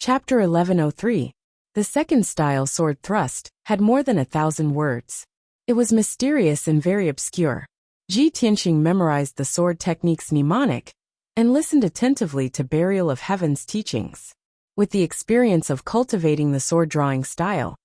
Chapter 1103. The second style, sword thrust, had more than 1,000 words. It was mysterious and very obscure. Ji Tianxing memorized the sword technique's mnemonic and listened attentively to Burial of Heaven's teachings. With the experience of cultivating the sword drawing style,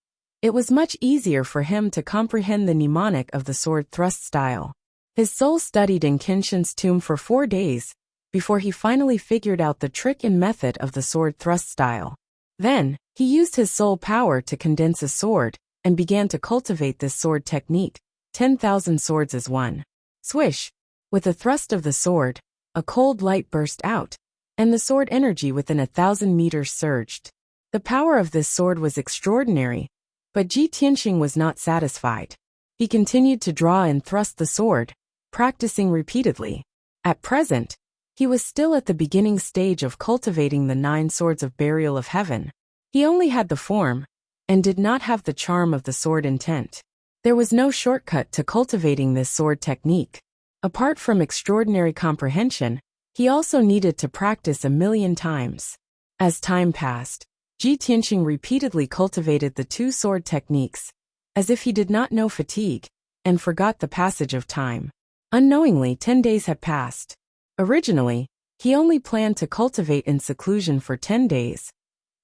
it was much easier for him to comprehend the mnemonic of the sword thrust style. His soul studied in Kenshin's tomb for 4 days before he finally figured out the trick and method of the sword thrust style. Then, he used his soul power to condense a sword and began to cultivate this sword technique, 10,000 swords as one. Swish! With a thrust of the sword, a cold light burst out, and the sword energy within 1,000 meters surged. The power of this sword was extraordinary, but Ji Tianxing was not satisfied. He continued to draw and thrust the sword, practicing repeatedly. At present, he was still at the beginning stage of cultivating the 9 swords of Burial of Heaven. He only had the form, and did not have the charm of the sword intent. There was no shortcut to cultivating this sword technique. Apart from extraordinary comprehension, he also needed to practice 1,000,000 times. As time passed, Ji Tianxing repeatedly cultivated the 2 sword techniques, as if he did not know fatigue, and forgot the passage of time. Unknowingly, 10 days had passed. Originally, he only planned to cultivate in seclusion for 10 days,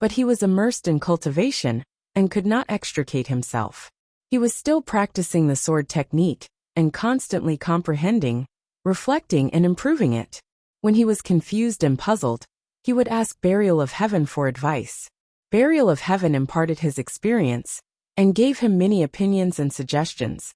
but he was immersed in cultivation and could not extricate himself. He was still practicing the sword technique and constantly comprehending, reflecting, and improving it. When he was confused and puzzled, he would ask Burial of Heaven for advice. Burial of Heaven imparted his experience and gave him many opinions and suggestions,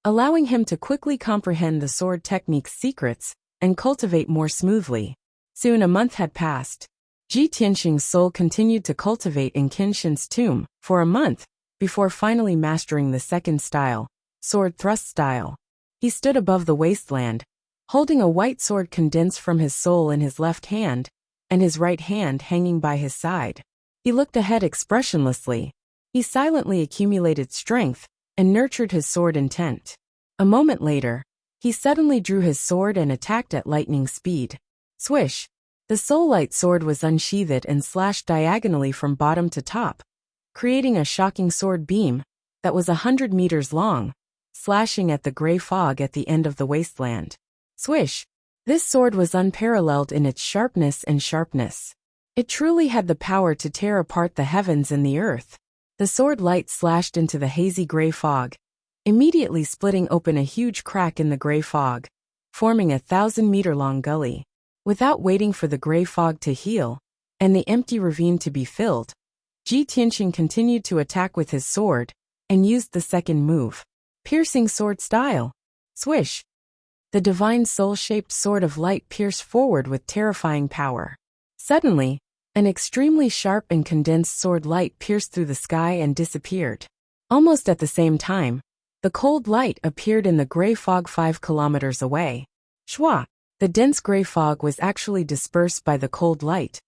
allowing him to quickly comprehend the sword technique's secrets and cultivate more smoothly. Soon a month had passed. Ji Tianxing's soul continued to cultivate in Kenshin's tomb for a month before finally mastering the second style, sword thrust style. He stood above the wasteland, holding a white sword condensed from his soul in his left hand, and his right hand hanging by his side. He looked ahead expressionlessly. He silently accumulated strength and nurtured his sword intent. A moment later, he suddenly drew his sword and attacked at lightning speed. Swish! The soul-light sword was unsheathed and slashed diagonally from bottom to top, creating a shocking sword beam that was 100 meters long, slashing at the gray fog at the end of the wasteland. Swish! This sword was unparalleled in its sharpness and sharpness. It truly had the power to tear apart the heavens and the earth. The sword light slashed into the hazy gray fog, immediately splitting open a huge crack in the gray fog, forming a 1,000-meter-long gully. Without waiting for the gray fog to heal and the empty ravine to be filled, Ji Tianxing continued to attack with his sword and used the second move, piercing sword style. Swish! The divine soul-shaped sword of light pierced forward with terrifying power. Suddenly, an extremely sharp and condensed sword light pierced through the sky and disappeared. Almost at the same time, the cold light appeared in the gray fog 5 kilometers away. Shwa! The dense gray fog was actually dispersed by the cold light,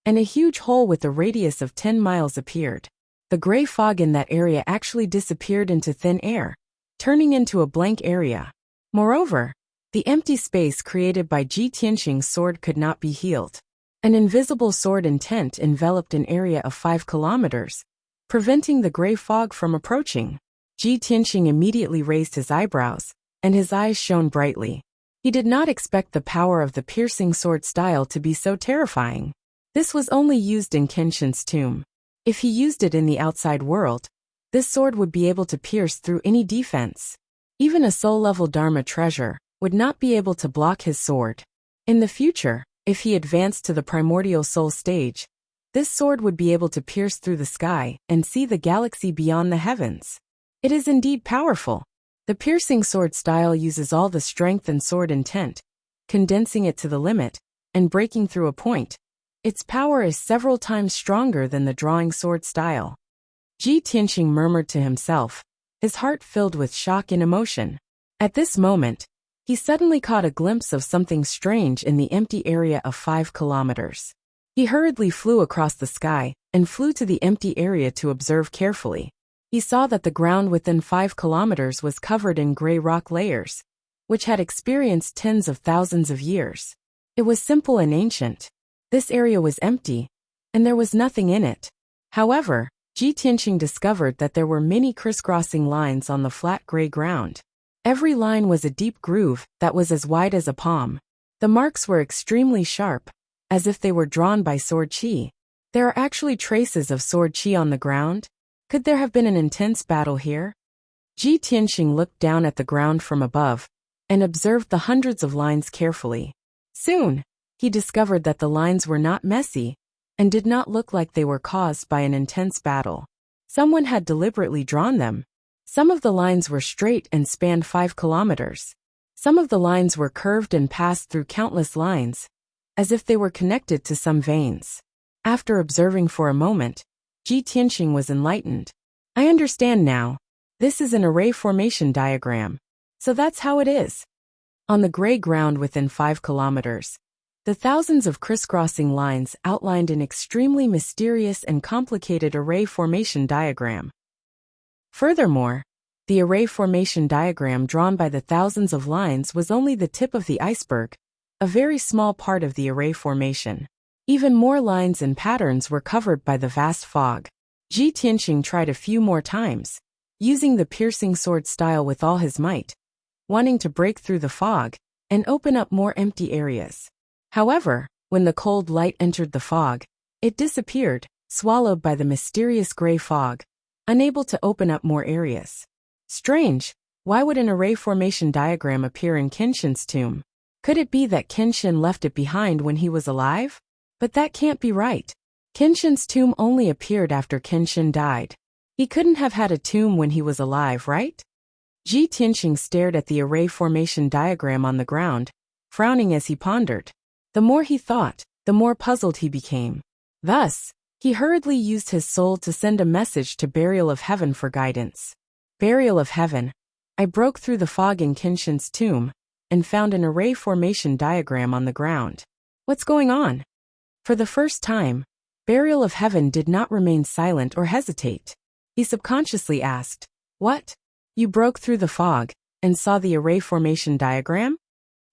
and a huge hole with a radius of 10 miles appeared. The gray fog in that area actually disappeared into thin air, turning into a blank area. Moreover, the empty space created by Ji Tianxing's sword could not be healed. An invisible sword intent enveloped an area of 5 kilometers, preventing the gray fog from approaching. Ji Tianxing immediately raised his eyebrows, and his eyes shone brightly. He did not expect the power of the piercing sword style to be so terrifying. This was only used in Kenshin's tomb. If he used it in the outside world, this sword would be able to pierce through any defense. Even a soul-level Dharma treasure would not be able to block his sword. In the future, if he advanced to the primordial soul stage, this sword would be able to pierce through the sky and see the galaxy beyond the heavens. It is indeed powerful. The piercing sword style uses all the strength and sword intent, condensing it to the limit, and breaking through a point. Its power is several times stronger than the drawing sword style. Ji Tianxing murmured to himself, his heart filled with shock and emotion. At this moment, he suddenly caught a glimpse of something strange in the empty area of 5 kilometers. He hurriedly flew across the sky and flew to the empty area to observe carefully. He saw that the ground within 5 kilometers was covered in gray rock layers, which had experienced tens of thousands of years. It was simple and ancient. This area was empty, and there was nothing in it. However, Ji Tianqing discovered that there were many crisscrossing lines on the flat gray ground. Every line was a deep groove that was as wide as a palm. The marks were extremely sharp, as if they were drawn by sword qi. There are actually traces of sword qi on the ground. Could there have been an intense battle here? Ji Tianqing looked down at the ground from above and observed the hundreds of lines carefully. Soon, he discovered that the lines were not messy and did not look like they were caused by an intense battle. Someone had deliberately drawn them. Some of the lines were straight and spanned 5 kilometers. Some of the lines were curved and passed through countless lines, as if they were connected to some veins. After observing for a moment, Ji Tianqing was enlightened. I understand now. This is an array formation diagram. So that's how it is. On the gray ground within 5 kilometers, the thousands of crisscrossing lines outlined an extremely mysterious and complicated array formation diagram. Furthermore, the array formation diagram drawn by the thousands of lines was only the tip of the iceberg, a very small part of the array formation. Even more lines and patterns were covered by the vast fog. Ji Tianqing tried a few more times, using the piercing sword style with all his might, wanting to break through the fog and open up more empty areas. However, when the cold light entered the fog, it disappeared, swallowed by the mysterious gray fog, unable to open up more areas. Strange, why would an array formation diagram appear in Kenshin's tomb? Could it be that Kenshin left it behind when he was alive? But that can't be right. Kenshin's tomb only appeared after Kenshin died. He couldn't have had a tomb when he was alive, right? Ji Tianqing stared at the array formation diagram on the ground, frowning as he pondered. The more he thought, the more puzzled he became. Thus, he hurriedly used his soul to send a message to Burial of Heaven for guidance. Burial of Heaven, I broke through the fog in Kenshin's tomb and found an array formation diagram on the ground. What's going on? For the first time, Burial of Heaven did not remain silent or hesitate. He subconsciously asked, "What? You broke through the fog and saw the array formation diagram?"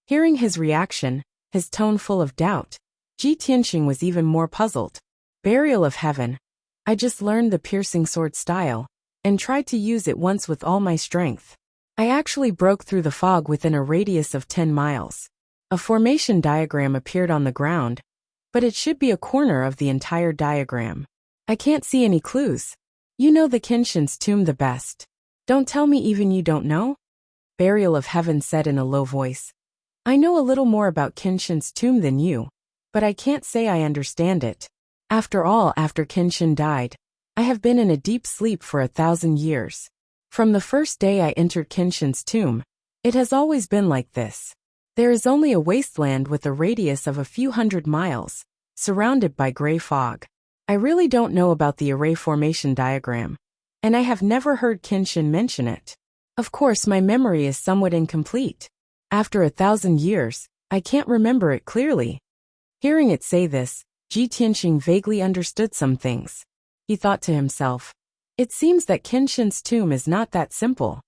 Hearing his reaction, his tone full of doubt, Ji Tianqing was even more puzzled. Burial of Heaven. I just learned the piercing sword style and tried to use it once with all my strength. I actually broke through the fog within a radius of 10 miles. A formation diagram appeared on the ground, but it should be a corner of the entire diagram. I can't see any clues. You know the Kenshin's tomb the best. Don't tell me even you don't know? Burial of Heaven said in a low voice. I know a little more about Kenshin's tomb than you, but I can't say I understand it. After all, after Kenshin died, I have been in a deep sleep for 1,000 years. From the first day I entered Kenshin's tomb, it has always been like this. There is only a wasteland with a radius of a few hundred miles, surrounded by gray fog. I really don't know about the array formation diagram, and I have never heard Kenshin mention it. Of course, my memory is somewhat incomplete. After 1,000 years, I can't remember it clearly. Hearing it say this, Ji Tianqing vaguely understood some things. He thought to himself, it seems that Kenshin's tomb is not that simple.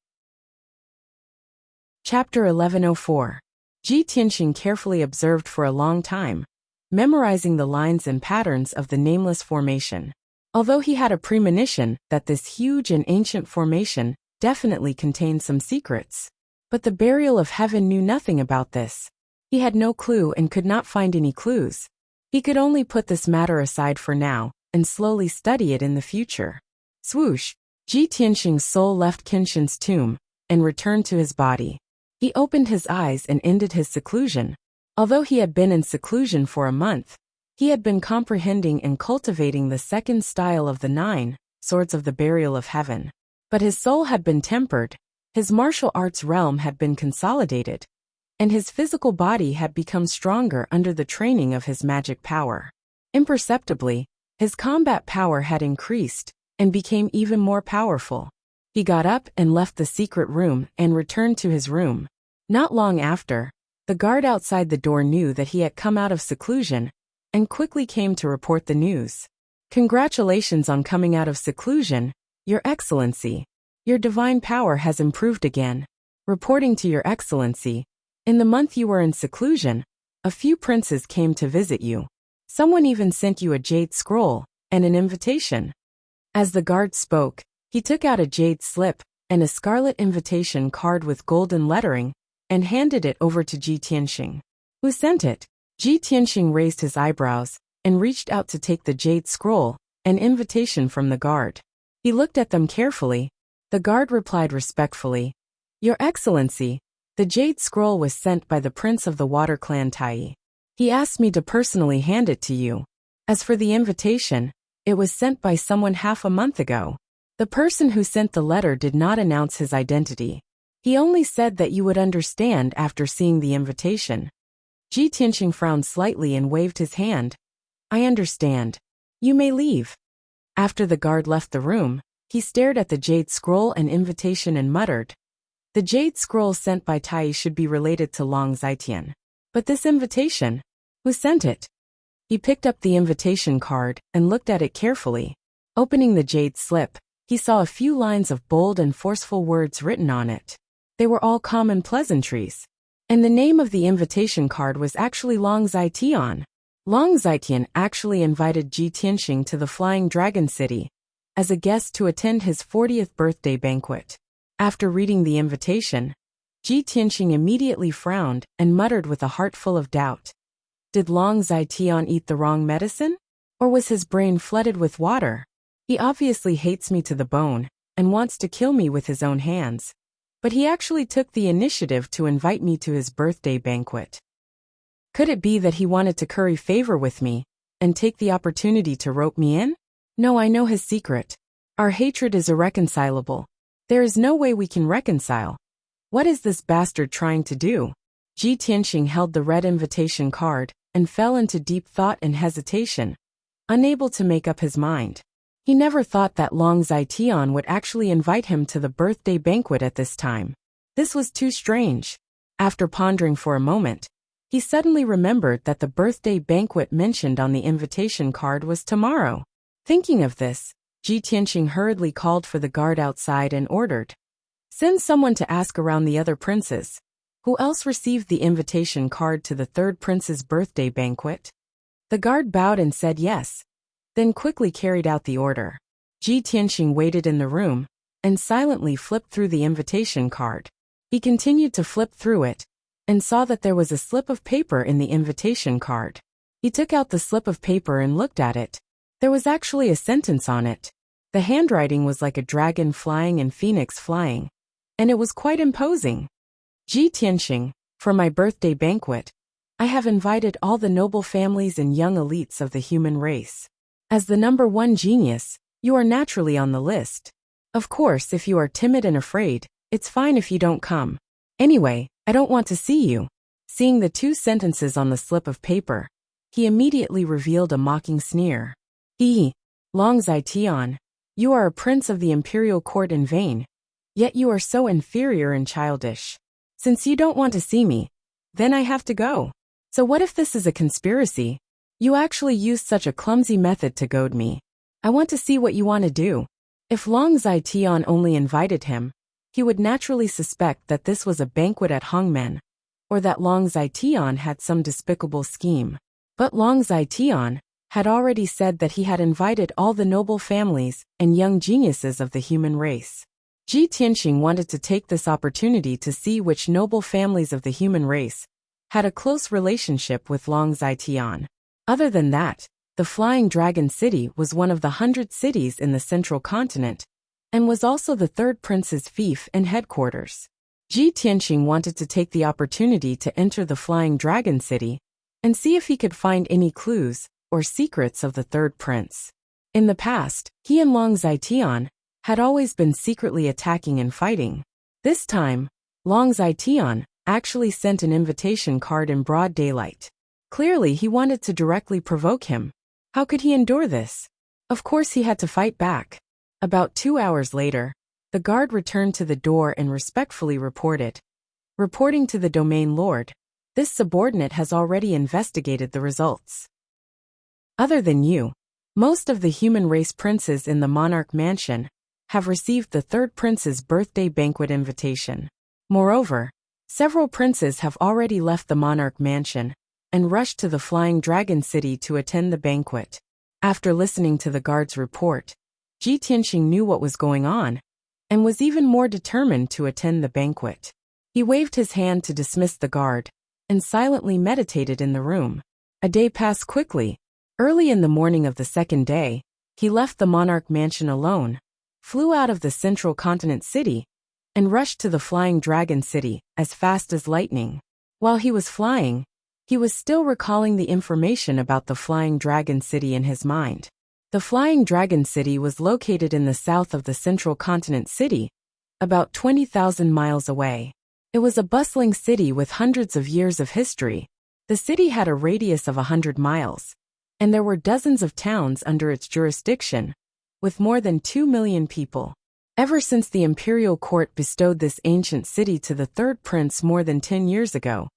Chapter 1104. Ji Tianqing carefully observed for a long time, memorizing the lines and patterns of the nameless formation. Although he had a premonition that this huge and ancient formation definitely contained some secrets. But the Burial of Heaven knew nothing about this. He had no clue and could not find any clues. He could only put this matter aside for now and slowly study it in the future. Swoosh! Ji Tianqing's soul left Kenshin's tomb and returned to his body. He opened his eyes and ended his seclusion. Although he had been in seclusion for a month, he had been comprehending and cultivating the second style of the 9 swords of the Burial of Heaven. But his soul had been tempered, his martial arts realm had been consolidated, and his physical body had become stronger under the training of his magic power. Imperceptibly, his combat power had increased and became even more powerful. He got up and left the secret room and returned to his room. Not long after, the guard outside the door knew that he had come out of seclusion and quickly came to report the news. Congratulations on coming out of seclusion, Your Excellency. Your divine power has improved again. Reporting to Your Excellency, in the month you were in seclusion, a few princes came to visit you. Someone even sent you a jade scroll and an invitation." As the guard spoke, he took out a jade slip and a scarlet invitation card with golden lettering and handed it over to Ji Tianxing. "Who sent it?" Ji Tianxing raised his eyebrows and reached out to take the jade scroll and invitation from the guard. He looked at them carefully. The guard replied respectfully, "Your Excellency, the jade scroll was sent by the prince of the water clan Tai. He asked me to personally hand it to you. As for the invitation, it was sent by someone half a month ago. The person who sent the letter did not announce his identity. He only said that you would understand after seeing the invitation." Ji Tianxing frowned slightly and waved his hand. "I understand. You may leave." After the guard left the room, he stared at the jade scroll and invitation and muttered, "The jade scroll sent by Tai should be related to Long Zitian. But this invitation? Who sent it?" He picked up the invitation card and looked at it carefully. Opening the jade slip, he saw a few lines of bold and forceful words written on it. They were all common pleasantries. And the name of the invitation card was actually Long Zitian. Long Zitian actually invited Ji Tianxing to the Flying Dragon City as a guest to attend his 40th birthday banquet. After reading the invitation, Ji Tianxing immediately frowned and muttered with a heart full of doubt. Did Long Zitian eat the wrong medicine? Or was his brain flooded with water? He obviously hates me to the bone and wants to kill me with his own hands. But he actually took the initiative to invite me to his birthday banquet. Could it be that he wanted to curry favor with me and take the opportunity to rope me in? No, I know his secret. Our hatred is irreconcilable. There is no way we can reconcile. What is this bastard trying to do? Ji Tianxing held the red invitation card and fell into deep thought and hesitation, unable to make up his mind. He never thought that Long Zitian would actually invite him to the birthday banquet at this time. This was too strange. After pondering for a moment, he suddenly remembered that the birthday banquet mentioned on the invitation card was tomorrow. Thinking of this, Ji Tianxing hurriedly called for the guard outside and ordered, "Send someone to ask around the other princes. Who else received the invitation card to the third prince's birthday banquet?" The guard bowed and said yes, then quickly carried out the order. Ji Tianxing waited in the room and silently flipped through the invitation card. He continued to flip through it and saw that there was a slip of paper in the invitation card. He took out the slip of paper and looked at it. There was actually a sentence on it. The handwriting was like a dragon flying and phoenix flying, and it was quite imposing. Ji Tianxing, for my birthday banquet, I have invited all the noble families and young elites of the human race. As the number one genius, you are naturally on the list. Of course, if you are timid and afraid, it's fine if you don't come. Anyway, I don't want to see you. Seeing the two sentences on the slip of paper, he immediately revealed a mocking sneer. Long Zitian, you are a prince of the imperial court in vain, yet you are so inferior and childish. Since you don't want to see me, then I have to go. So what if this is a conspiracy? You actually used such a clumsy method to goad me. I want to see what you want to do. If Long Zitian only invited him, he would naturally suspect that this was a banquet at Hongmen, or that Long Zitian had some despicable scheme. But Long Zitian had already said that he had invited all the noble families and young geniuses of the human race. Ji Tianxing wanted to take this opportunity to see which noble families of the human race had a close relationship with Long Zitian. Other than that, the Flying Dragon City was one of the 100 cities in the central continent, and was also the third prince's fief and headquarters. Ji Tianxing wanted to take the opportunity to enter the Flying Dragon City and see if he could find any clues or secrets of the third prince. In the past, he and Long Zitian had always been secretly attacking and fighting. This time, Long Zitian actually sent an invitation card in broad daylight. Clearly, he wanted to directly provoke him. How could he endure this? Of course, he had to fight back. About 2 hours later, the guard returned to the door and respectfully reported. Reporting to the domain lord, this subordinate has already investigated the results. Other than you, most of the human race princes in the monarch mansion have received the third prince's birthday banquet invitation. Moreover, several princes have already left the monarch mansion and rushed to the Flying Dragon City to attend the banquet. After listening to the guard's report, Ji Tianxing knew what was going on and was even more determined to attend the banquet. He waved his hand to dismiss the guard and silently meditated in the room. A day passed quickly. Early in the morning of the second day, he left the monarch mansion alone, flew out of the central continent city, and rushed to the Flying Dragon City as fast as lightning. While he was flying, he was still recalling the information about the Flying Dragon City in his mind. The Flying Dragon City was located in the south of the central continent city, about 20,000 miles away. It was a bustling city with hundreds of years of history. The city had a radius of 100 miles, and there were dozens of towns under its jurisdiction, with more than 2 million people. Ever since the imperial court bestowed this ancient city to the third prince more than 10 years ago,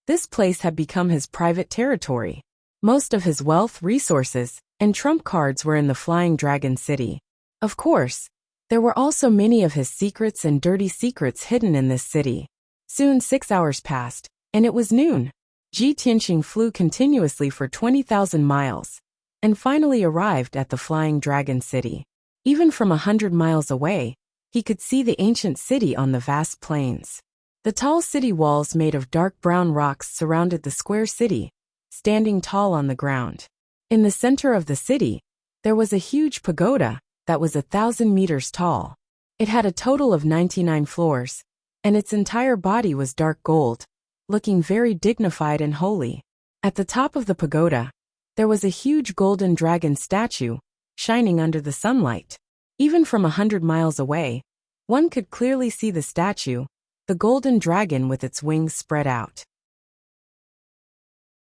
this place had become his private territory. Most of his wealth, resources, and trump cards were in the Flying Dragon City. Of course, there were also many of his secrets and dirty secrets hidden in this city. Soon 6 hours passed, and it was noon. Ji Tianxing flew continuously for 20,000 miles, and finally arrived at the Flying Dragon City. Even from 100 miles away, he could see the ancient city on the vast plains. The tall city walls made of dark brown rocks surrounded the square city, standing tall on the ground. In the center of the city, there was a huge pagoda that was 1,000 meters tall. It had a total of 99 floors, and its entire body was dark gold, looking very dignified and holy. At the top of the pagoda, there was a huge golden dragon statue, shining under the sunlight. Even from 100 miles away, one could clearly see the statue, the golden dragon with its wings spread out.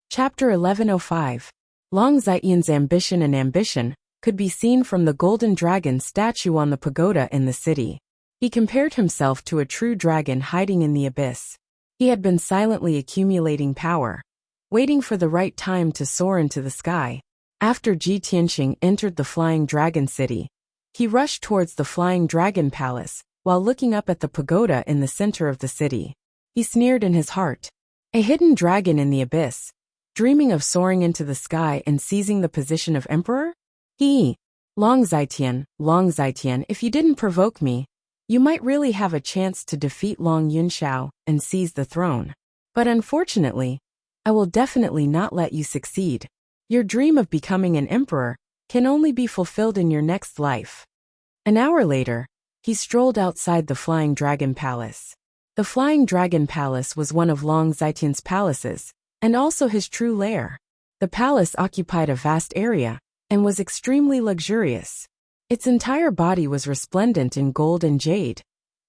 Chapter 1105. Long Zetian's ambition and ambition could be seen from the golden dragon statue on the pagoda in the city. He compared himself to a true dragon hiding in the abyss. He had been silently accumulating power, waiting for the right time to soar into the sky. After Ji Tianxing entered the Flying Dragon City, he rushed towards the Flying Dragon Palace, while looking up at the pagoda in the center of the city. He sneered in his heart. A hidden dragon in the abyss, dreaming of soaring into the sky and seizing the position of emperor? Long Zetian, if you didn't provoke me, you might really have a chance to defeat Long Yunxiao and seize the throne. But unfortunately, I will definitely not let you succeed. Your dream of becoming an emperor can only be fulfilled in your next life. An hour later, he strolled outside the Flying Dragon Palace. The Flying Dragon Palace was one of Long Zetian's palaces, and also his true lair. The palace occupied a vast area, and was extremely luxurious. Its entire body was resplendent in gold and jade,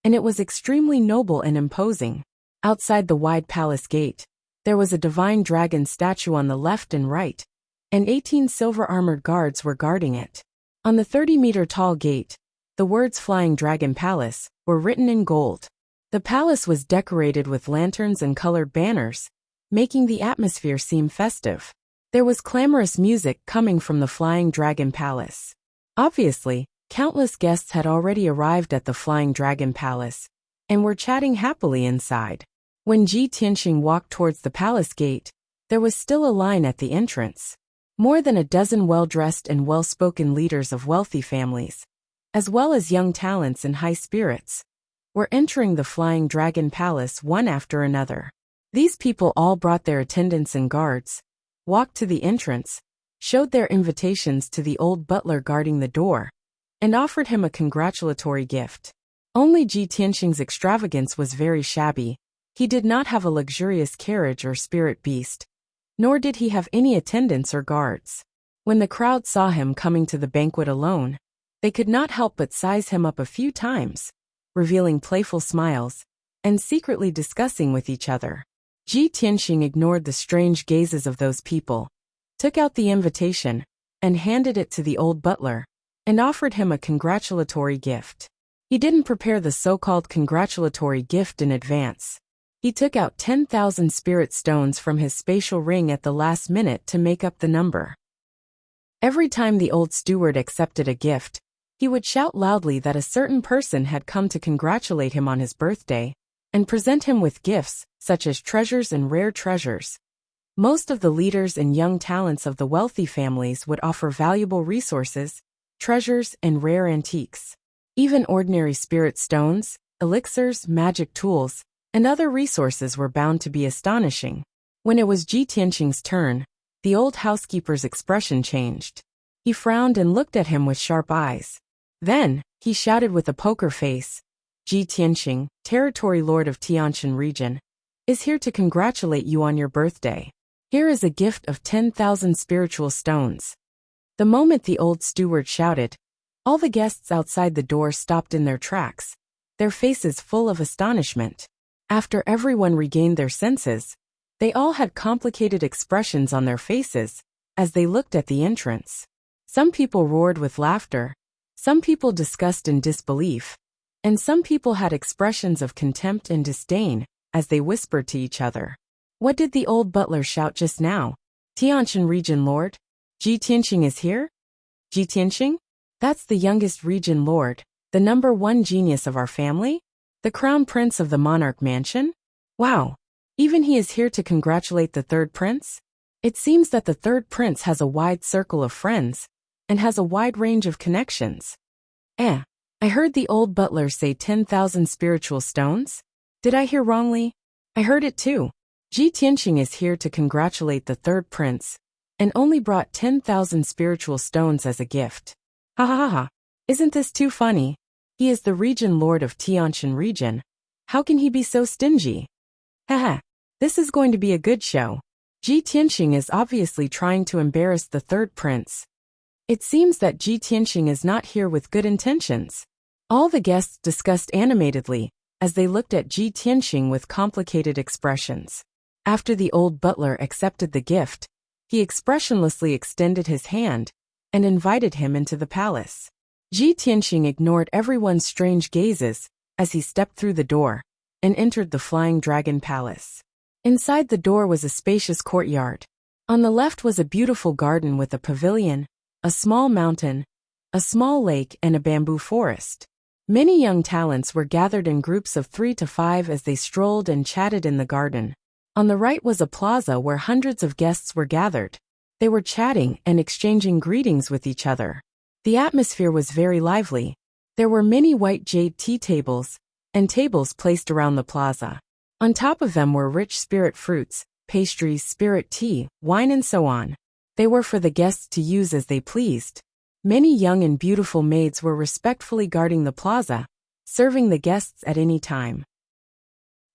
and it was extremely noble and imposing. Outside the wide palace gate, there was a divine dragon statue on the left and right, and 18 silver-armored guards were guarding it. On the 30-meter-tall gate, the words Flying Dragon Palace were written in gold. The palace was decorated with lanterns and colored banners, making the atmosphere seem festive. There was clamorous music coming from the Flying Dragon Palace. Obviously, countless guests had already arrived at the Flying Dragon Palace and were chatting happily inside. When Ji Tianxing walked towards the palace gate, there was still a line at the entrance. More than a dozen well-dressed and well-spoken leaders of wealthy families, as well as young talents and high spirits, were entering the Flying Dragon Palace one after another. These people all brought their attendants and guards, walked to the entrance, showed their invitations to the old butler guarding the door, and offered him a congratulatory gift. Only Ji Tianxing's extravagance was very shabby. He did not have a luxurious carriage or spirit beast, nor did he have any attendants or guards. When the crowd saw him coming to the banquet alone, they could not help but size him up a few times, revealing playful smiles, and secretly discussing with each other. Ji Tianxing ignored the strange gazes of those people, took out the invitation, and handed it to the old butler, and offered him a congratulatory gift. He didn't prepare the so-called congratulatory gift in advance. He took out 10,000 spirit stones from his spatial ring at the last minute to make up the number. Every time the old steward accepted a gift, he would shout loudly that a certain person had come to congratulate him on his birthday, and present him with gifts, such as treasures and rare treasures. Most of the leaders and young talents of the wealthy families would offer valuable resources, treasures, and rare antiques. Even ordinary spirit stones, elixirs, magic tools, and other resources were bound to be astonishing. When it was Ji Tianqing's turn, the old housekeeper's expression changed. He frowned and looked at him with sharp eyes. Then, he shouted with a poker face, Ji Tianqing, territory lord of Tianshan region, is here to congratulate you on your birthday. Here is a gift of 10,000 spiritual stones. The moment the old steward shouted, all the guests outside the door stopped in their tracks, their faces full of astonishment. After everyone regained their senses, they all had complicated expressions on their faces as they looked at the entrance. Some people roared with laughter, some people disgust and disbelief, and some people had expressions of contempt and disdain as they whispered to each other. What did the old butler shout just now? Tianshan region lord? Ji Tianqing is here? Ji Tianqing? That's the youngest region lord, the number one genius of our family? The crown prince of the monarch mansion? Wow! Even he is here to congratulate the third prince? It seems that the third prince has a wide circle of friends, and has a wide range of connections. I heard the old butler say 10,000 spiritual stones? Did I hear wrongly? I heard it too. Ji Tianqing is here to congratulate the third prince, and only brought 10,000 spiritual stones as a gift. Ha ha ha ha. Isn't this too funny? He is the region lord of Tianshan region. How can he be so stingy? Haha. This is going to be a good show. Ji Tianqing is obviously trying to embarrass the third prince. It seems that Ji Tianqing is not here with good intentions. All the guests discussed animatedly as they looked at Ji Tianqing with complicated expressions. After the old butler accepted the gift, he expressionlessly extended his hand and invited him into the palace. Ji Tianqing ignored everyone's strange gazes as he stepped through the door and entered the Flying Dragon Palace. Inside the door was a spacious courtyard. On the left was a beautiful garden with a pavilion, a small mountain, a small lake, and a bamboo forest. Many young talents were gathered in groups of 3 to 5 as they strolled and chatted in the garden. On the right was a plaza where hundreds of guests were gathered. They were chatting and exchanging greetings with each other. The atmosphere was very lively. There were many white jade tea tables and tables placed around the plaza. On top of them were rich spirit fruits, pastries, spirit tea, wine, and so on. They were for the guests to use as they pleased. Many young and beautiful maids were respectfully guarding the plaza, serving the guests at any time.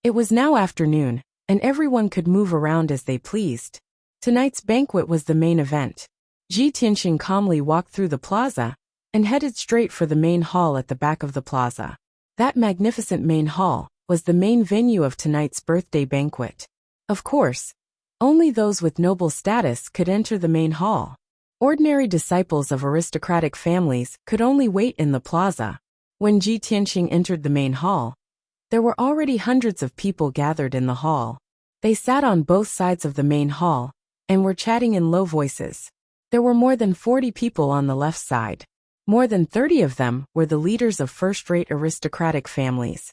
It was now afternoon, and everyone could move around as they pleased. Tonight's banquet was the main event. Ji Tianqing calmly walked through the plaza and headed straight for the main hall at the back of the plaza. That magnificent main hall was the main venue of tonight's birthday banquet. Of course, only those with noble status could enter the main hall. Ordinary disciples of aristocratic families could only wait in the plaza. When Ji Tianqing entered the main hall, there were already hundreds of people gathered in the hall. They sat on both sides of the main hall and were chatting in low voices. There were more than 40 people on the left side. More than 30 of them were the leaders of first-rate aristocratic families,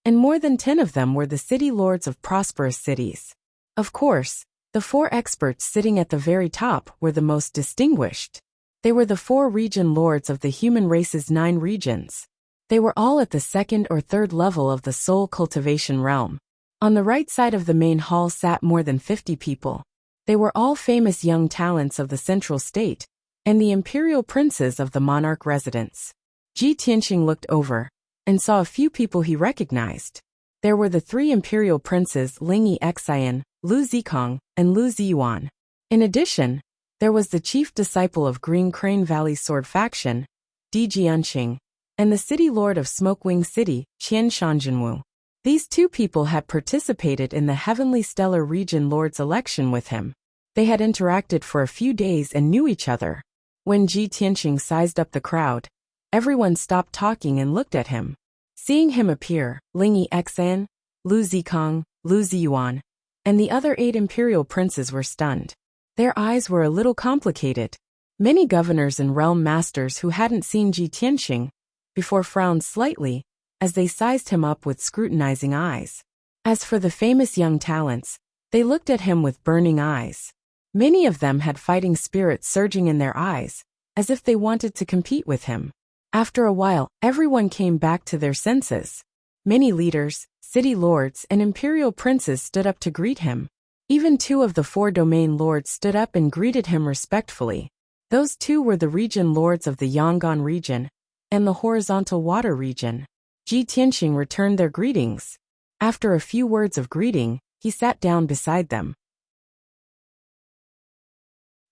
and more than 10 of them were the city lords of prosperous cities. Of course, the 4 experts sitting at the very top were the most distinguished. They were the 4 region lords of the human race's 9 regions. They were all at the 2nd or 3rd level of the soul cultivation realm. On the right side of the main hall sat more than 50 people. They were all famous young talents of the central state, and the imperial princes of the monarch residence. Ji Tianqing looked over and saw a few people he recognized. There were the 3 imperial princes Ling Yixian, Lu Zikong, and Lu Ziyuan. In addition, there was the chief disciple of Green Crane Valley Sword Faction, Di Jianqing, and the city lord of Smokewing City, Qian Shanjinwu. These 2 people had participated in the Heavenly Stellar Region Lord's election with him. They had interacted for a few days and knew each other. When Ji Tianqing sized up the crowd, everyone stopped talking and looked at him. Seeing him appear, Ling Yixian, Lu Zikong, Lu Ziyuan, and the other 8 imperial princes were stunned. Their eyes were a little complicated. Many governors and realm masters who hadn't seen Ji Tianqing before frowned slightly as they sized him up with scrutinizing eyes. As for the famous young talents, They looked at him with burning eyes. Many of them had fighting spirits surging in their eyes, as if they wanted to compete with him. After a while, everyone came back to their senses. Many leaders, city lords, and imperial princes stood up to greet him. Even 2 of the 4 domain lords stood up and greeted him respectfully. Those 2 were the region lords of the Yangon region and the horizontal water region. Ji Tianqing returned their greetings. After a few words of greeting, he sat down beside them.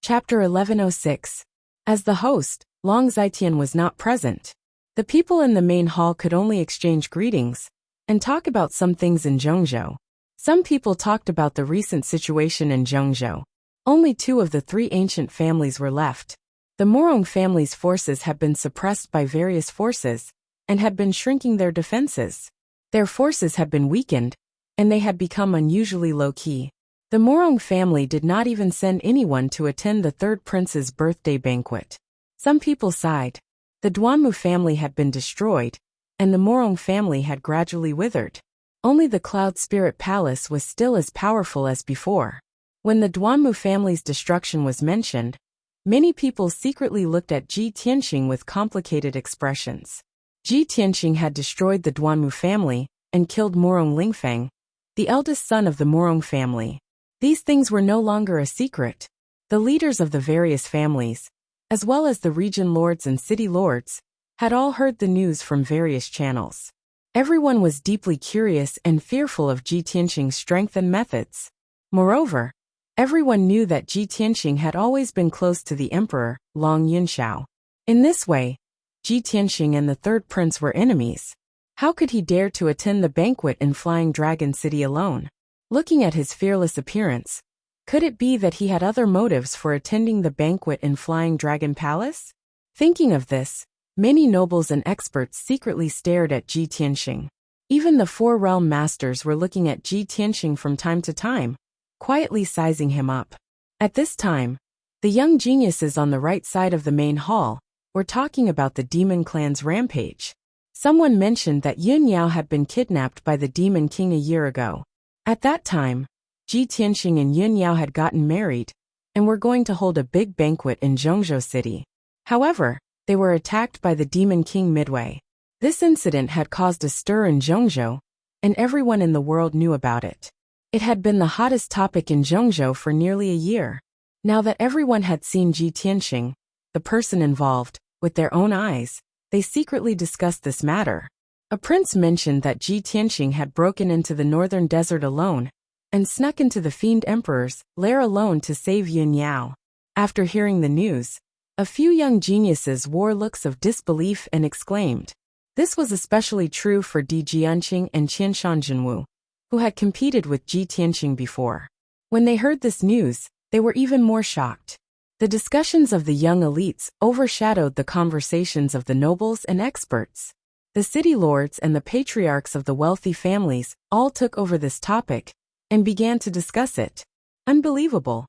Chapter 1106. As the host, Long Zitian was not present. The people in the main hall could only exchange greetings and talk about some things in Zhengzhou. Some people talked about the recent situation in Zhengzhou. Only 2 of the 3 ancient families were left. The Morong family's forces had been suppressed by various forces and had been shrinking their defenses. Their forces had been weakened, and they had become unusually low-key. The Morong family did not even send anyone to attend the 3rd prince's birthday banquet. Some people sighed. The Duanmu family had been destroyed, and the Morong family had gradually withered. Only the Cloud Spirit Palace was still as powerful as before. When the Duanmu family's destruction was mentioned, many people secretly looked at Ji Tianqing with complicated expressions. Ji Tianqing had destroyed the Duanmu family and killed Morong Lingfeng, the eldest son of the Morong family. These things were no longer a secret. The leaders of the various families, as well as the region lords and city lords, had all heard the news from various channels. Everyone was deeply curious and fearful of Ji Tianqing's strength and methods. Moreover, everyone knew that Ji Tianqing had always been close to the emperor, Long Yunxiao. In this way, Ji Tianqing and the 3rd prince were enemies. How could he dare to attend the banquet in Flying Dragon City alone? Looking at his fearless appearance, could it be that he had other motives for attending the banquet in Flying Dragon Palace? Thinking of this, many nobles and experts secretly stared at Ji Tianqing. Even the 4 realm masters were looking at Ji Tianqing from time to time, quietly sizing him up. At this time, the young geniuses on the right side of the main hall were talking about the demon clan's rampage. Someone mentioned that Yun Yao had been kidnapped by the Demon King a year ago. At that time, Ji Tianqing and Yun Yao had gotten married and were going to hold a big banquet in Zhengzhou City. However, they were attacked by the Demon King midway. This incident had caused a stir in Zhengzhou, and everyone in the world knew about it. It had been the hottest topic in Zhengzhou for nearly a year. Now that everyone had seen Ji Tianqing, the person involved, with their own eyes, they secretly discussed this matter. A prince mentioned that Ji Tianqing had broken into the northern desert alone and snuck into the Fiend Emperor's lair alone to save Yun Yao. After hearing the news, a few young geniuses wore looks of disbelief and exclaimed. This was especially true for Di Jianqing and Qian Shanjinwu, who had competed with Ji Tianqing before. When they heard this news, they were even more shocked. The discussions of the young elites overshadowed the conversations of the nobles and experts. The city lords and the patriarchs of the wealthy families all took over this topic and began to discuss it. Unbelievable.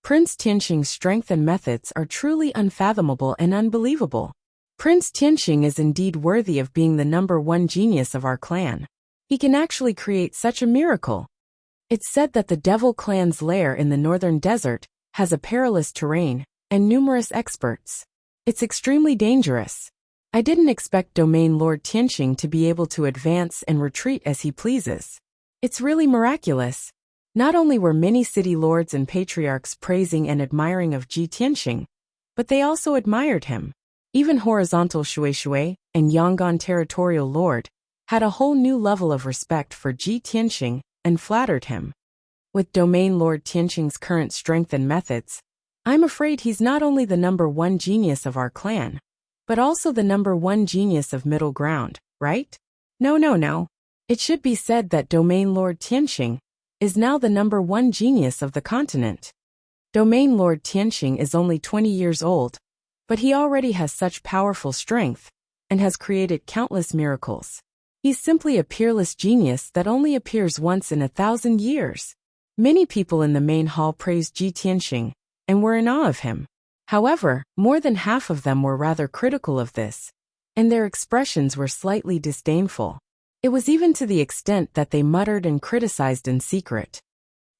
Prince Tianqing's strength and methods are truly unfathomable and unbelievable. Prince Tianqing is indeed worthy of being the #1 genius of our clan. He can actually create such a miracle. It's said that the Devil clan's lair in the northern desert has a perilous terrain and numerous experts. It's extremely dangerous. I didn't expect Domain Lord Tianqing to be able to advance and retreat as he pleases. It's really miraculous. Not only were many city lords and patriarchs praising and admiring of Ji Tianqing, but they also admired him. Even Horizontal Shui and Yangon Territorial Lord had a whole new level of respect for Ji Tianqing and flattered him. With Domain Lord Tianqing's current strength and methods, I'm afraid he's not only the #1 genius of our clan, but also the #1 genius of Middle Ground, right? No. It should be said that Domain Lord Tianqing is now the #1 genius of the continent. Domain Lord Tianqing is only 20 years old, but he already has such powerful strength and has created countless miracles. He's simply a peerless genius that only appears once in 1,000 years. Many people in the main hall praised Ji Tianqing and were in awe of him. However, more than half of them were rather critical of this, and their expressions were slightly disdainful. It was even to the extent that they muttered and criticized in secret.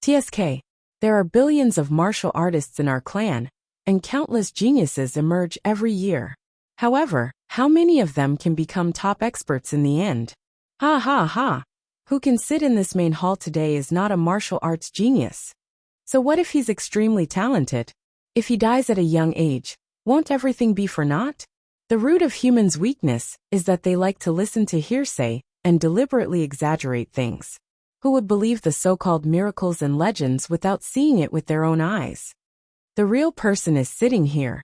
TSK. There are billions of martial artists in our clan, and countless geniuses emerge every year. However, how many of them can become top experts in the end? Ha ha ha. Who can sit in this main hall today is not a martial arts genius. So what if he's extremely talented? If he dies at a young age, won't everything be for naught? The root of humans' weakness is that they like to listen to hearsay and deliberately exaggerate things. Who would believe the so-called miracles and legends without seeing it with their own eyes? The real person is sitting here,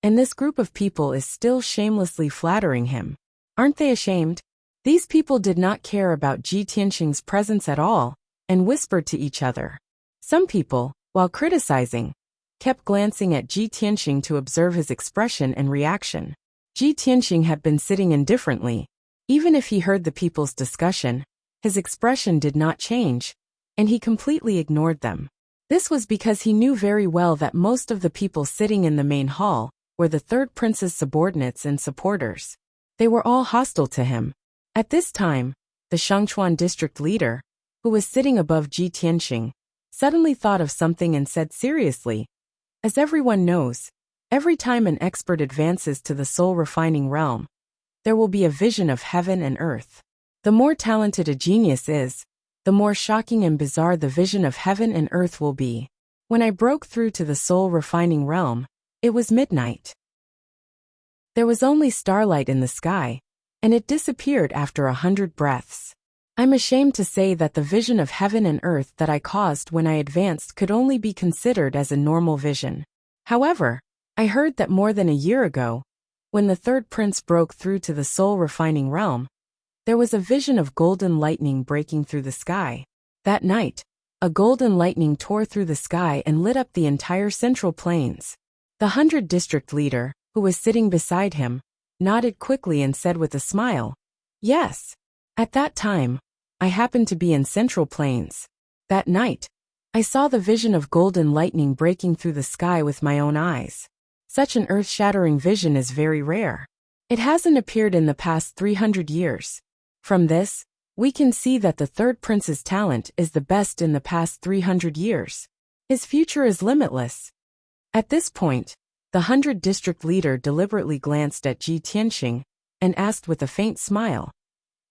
and this group of people is still shamelessly flattering him. Aren't they ashamed? These people did not care about Ji Tianqing's presence at all, and whispered to each other. Some people, while criticizing, kept glancing at Ji Tianqing to observe his expression and reaction. Ji Tianqing had been sitting indifferently. Even if he heard the people's discussion, his expression did not change, and he completely ignored them. This was because he knew very well that most of the people sitting in the main hall were the third prince's subordinates and supporters. They were all hostile to him. At this time, the Shangchuan district leader, who was sitting above Ji Tianqing, suddenly thought of something and said seriously, "As everyone knows, every time an expert advances to the soul-refining realm, there will be a vision of heaven and earth. The more talented a genius is, the more shocking and bizarre the vision of heaven and earth will be. When I broke through to the soul-refining realm, it was midnight. There was only starlight in the sky, and it disappeared after 100 breaths. I'm ashamed to say that the vision of heaven and earth that I caused when I advanced could only be considered as a normal vision. However, I heard that more than a year ago, when the third prince broke through to the soul-refining realm, there was a vision of golden lightning breaking through the sky. That night, a golden lightning tore through the sky and lit up the entire Central Plains. The 100 district leader, who was sitting beside him, nodded quickly and said with a smile, "Yes. At that time, I happened to be in Central Plains. That night, I saw the vision of golden lightning breaking through the sky with my own eyes. Such an earth-shattering vision is very rare. It hasn't appeared in the past 300 years. From this, we can see that the third prince's talent is the best in the past 300 years. His future is limitless." At this point, the 100 district leader deliberately glanced at Ji Tianqing and asked with a faint smile,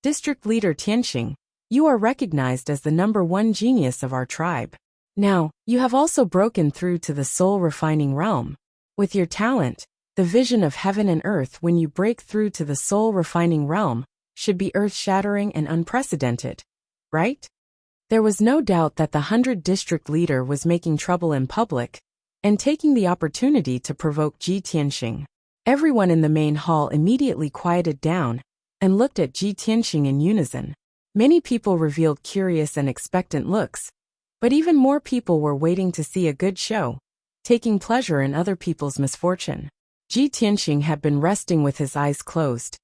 "District leader Tianqing, you are recognized as the #1 genius of our tribe. Now, you have also broken through to the soul-refining realm. With your talent, the vision of heaven and earth when you break through to the soul-refining realm should be earth-shattering and unprecedented, right?" There was no doubt that the 100 district leader was making trouble in public and taking the opportunity to provoke Ji Tianqing. Everyone in the main hall immediately quieted down and looked at Ji Tianqing in unison. Many people revealed curious and expectant looks, but even more people were waiting to see a good show, taking pleasure in other people's misfortune. Ji Tianqing had been resting with his eyes closed,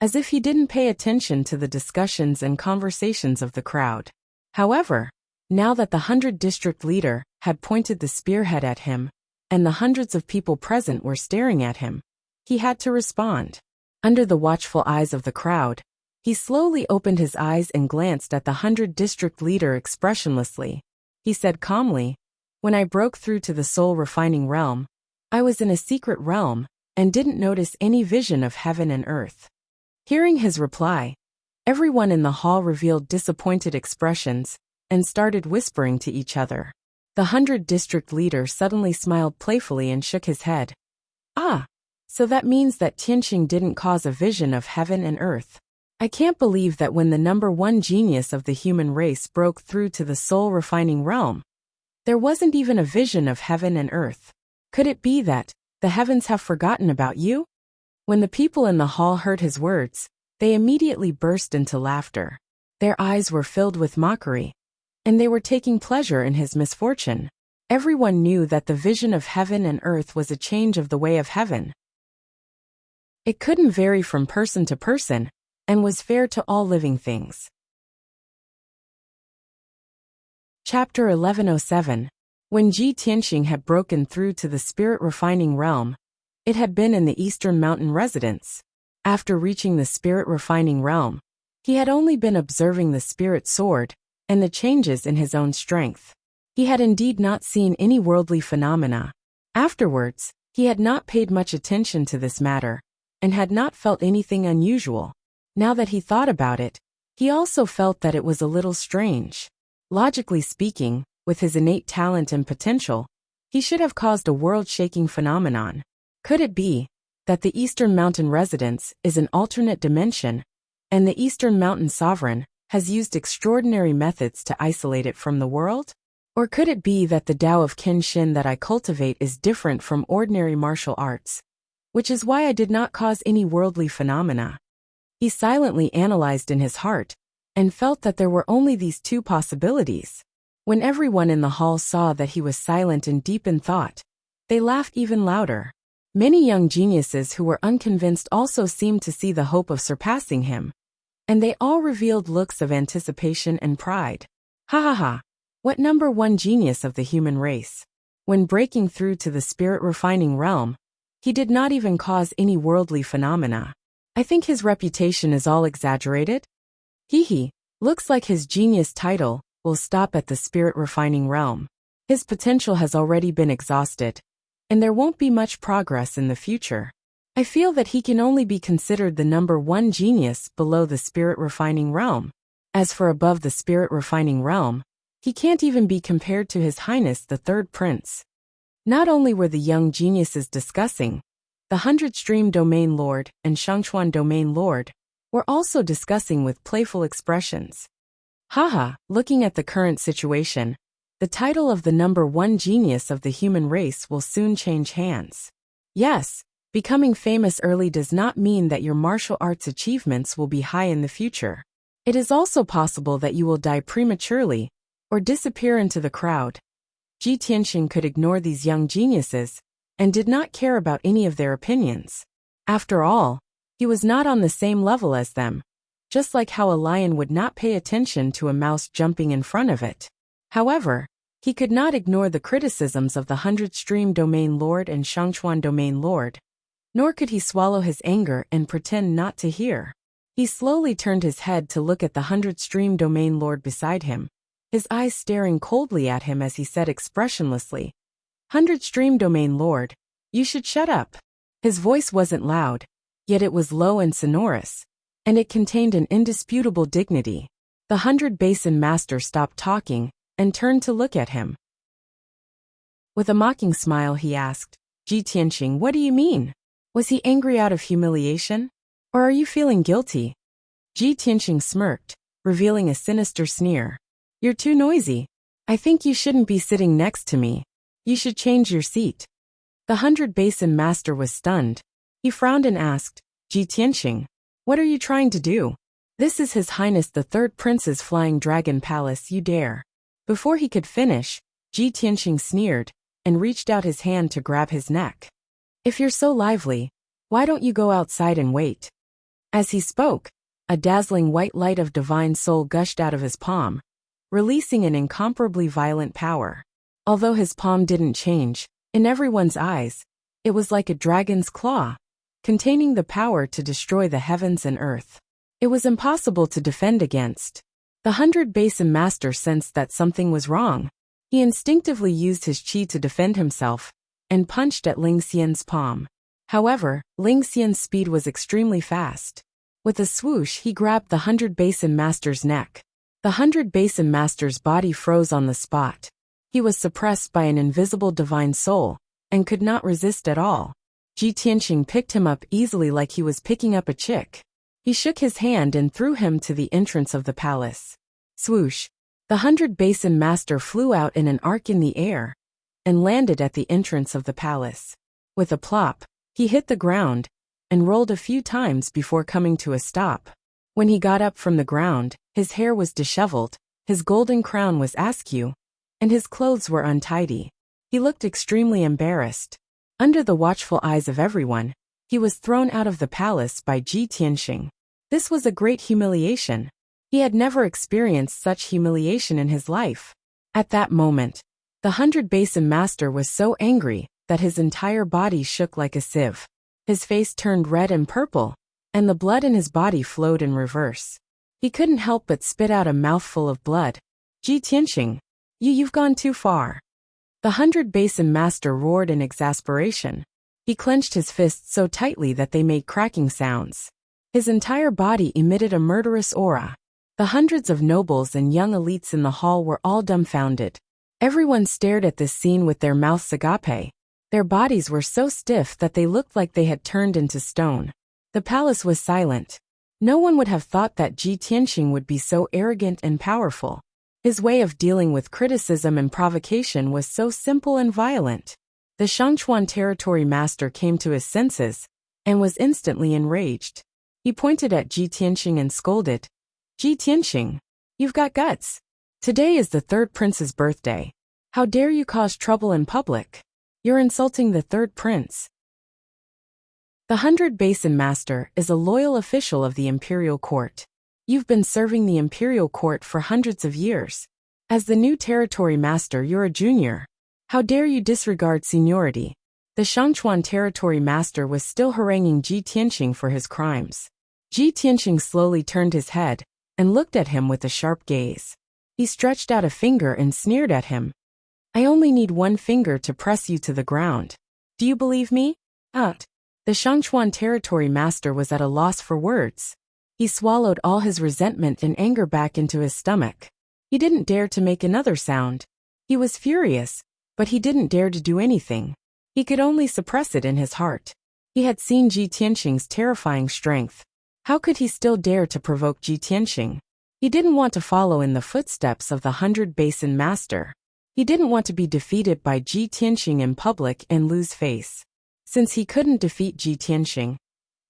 as if he didn't pay attention to the discussions and conversations of the crowd. However, now that the 100 district leader had pointed the spearhead at him, and the hundreds of people present were staring at him, he had to respond. Under the watchful eyes of the crowd, he slowly opened his eyes and glanced at the 100 district leader expressionlessly. He said calmly, "When I broke through to the soul-refining realm, I was in a secret realm and didn't notice any vision of heaven and earth." Hearing his reply, everyone in the hall revealed disappointed expressions and started whispering to each other. The 100 district leader suddenly smiled playfully and shook his head. "Ah, so that means that Tianqing didn't cause a vision of heaven and earth. I can't believe that when the #1 genius of the human race broke through to the soul-refining realm, there wasn't even a vision of heaven and earth. Could it be that the heavens have forgotten about you?" When the people in the hall heard his words, they immediately burst into laughter. Their eyes were filled with mockery, and they were taking pleasure in his misfortune. Everyone knew that the vision of heaven and earth was a change of the way of heaven. It couldn't vary from person to person, and was fair to all living things. Chapter 1107. When Ji Tianqing had broken through to the spirit-refining realm, it had been in the Eastern Mountain residence. After reaching the spirit-refining realm, He had only been observing the spirit sword and the changes in his own strength. He had indeed not seen any worldly phenomena. Afterwards, he had not paid much attention to this matter, and had not felt anything unusual. Now that he thought about it, he also felt that it was a little strange. Logically speaking, with his innate talent and potential, he should have caused a world-shaking phenomenon. Could it be that the Eastern Mountain residence is an alternate dimension, and the Eastern Mountain sovereign has used extraordinary methods to isolate it from the world? Or could it be that the Tao of Kenshin that I cultivate is different from ordinary martial arts, which is why I did not cause any worldly phenomena? He silently analyzed in his heart, and felt that there were only these two possibilities. When everyone in the hall saw that he was silent and deep in thought, they laughed even louder. Many young geniuses who were unconvinced also seemed to see the hope of surpassing him, and they all revealed looks of anticipation and pride. Ha ha ha! What number one genius of the human race? When breaking through to the spirit-refining realm, he did not even cause any worldly phenomena. I think his reputation is all exaggerated. Hee, looks like his genius title will stop at the spirit-refining realm. His potential has already been exhausted, and there won't be much progress in the future. I feel that he can only be considered the number one genius below the spirit-refining realm. As for above the spirit-refining realm, he can't even be compared to His Highness the Third Prince. Not only were the young geniuses discussing, the 100-stream domain lord and Shangchuan domain lord were also discussing with playful expressions. Haha, looking at the current situation, the title of the number one genius of the human race will soon change hands. Yes, becoming famous early does not mean that your martial arts achievements will be high in the future. It is also possible that you will die prematurely, or disappear into the crowd. Ji Tianxing could ignore these young geniuses, and did not care about any of their opinions. After all, he was not on the same level as them, just like how a lion would not pay attention to a mouse jumping in front of it. However, he could not ignore the criticisms of the 100-stream domain lord and Shangchuan domain lord, nor could he swallow his anger and pretend not to hear. He slowly turned his head to look at the 100-stream domain lord beside him, his eyes staring coldly at him as he said expressionlessly, 100-stream domain lord, you should shut up. His voice wasn't loud, yet it was low and sonorous, and it contained an indisputable dignity. The 100-basin master stopped talking and turned to look at him. With a mocking smile he asked, Ji Tianxing, what do you mean? Was he angry out of humiliation? Or are you feeling guilty? Ji Tianxing smirked, revealing a sinister sneer. You're too noisy. I think you shouldn't be sitting next to me. You should change your seat. The 100-basin master was stunned. He frowned and asked, Ji Tianxing, what are you trying to do? This is His Highness the Third Prince's flying dragon palace, you dare. Before he could finish, Ji Tianxing sneered, and reached out his hand to grab his neck. If you're so lively, why don't you go outside and wait? As he spoke, a dazzling white light of divine soul gushed out of his palm, releasing an incomparably violent power. Although his palm didn't change, in everyone's eyes, it was like a dragon's claw, containing the power to destroy the heavens and earth. It was impossible to defend against. The 100-basin master sensed that something was wrong. He instinctively used his qi to defend himself, and punched at Ling Xian's palm. However, Ling Xian's speed was extremely fast. With a swoosh he grabbed the 100-basin master's neck. The 100-basin master's body froze on the spot. He was suppressed by an invisible divine soul, and could not resist at all. Ji Tianxing picked him up easily like he was picking up a chick. He shook his hand and threw him to the entrance of the palace. Swoosh! The 100-basin master flew out in an arc in the air, and landed at the entrance of the palace. With a plop, he hit the ground, and rolled a few times before coming to a stop. When he got up from the ground, his hair was disheveled, his golden crown was askew, and his clothes were untidy. He looked extremely embarrassed. Under the watchful eyes of everyone, he was thrown out of the palace by Ji Tianxing. This was a great humiliation. He had never experienced such humiliation in his life. At that moment, the 100-basin master was so angry that his entire body shook like a sieve. His face turned red and purple, and the blood in his body flowed in reverse. He couldn't help but spit out a mouthful of blood. Ji Tianqing, you've gone too far. The 100 Basin Master roared in exasperation. He clenched his fists so tightly that they made cracking sounds. His entire body emitted a murderous aura. The hundreds of nobles and young elites in the hall were all dumbfounded. Everyone stared at this scene with their mouths agape. Their bodies were so stiff that they looked like they had turned into stone. The palace was silent. No one would have thought that Ji Tianqing would be so arrogant and powerful. His way of dealing with criticism and provocation was so simple and violent. The Shangchuan territory master came to his senses and was instantly enraged. He pointed at Ji Tianqing and scolded, Ji Tianqing, you've got guts. Today is the third prince's birthday. How dare you cause trouble in public? You're insulting the third prince. The 100 Basin Master is a loyal official of the imperial court. You've been serving the imperial court for hundreds of years. As the new territory master, you're a junior. How dare you disregard seniority? The Shangchuan territory master was still haranguing Ji Tianqing for his crimes. Ji Tianqing slowly turned his head and looked at him with a sharp gaze. He stretched out a finger and sneered at him. I only need one finger to press you to the ground. Do you believe me? Out. The Shangchuan territory master was at a loss for words. He swallowed all his resentment and anger back into his stomach. He didn't dare to make another sound. He was furious, but he didn't dare to do anything. He could only suppress it in his heart. He had seen Ji Tianqing's terrifying strength. How could he still dare to provoke Ji Tianqing? He didn't want to follow in the footsteps of the 100 Basin Master. He didn't want to be defeated by Ji Tianqing in public and lose face. Since he couldn't defeat Ji Tianqing,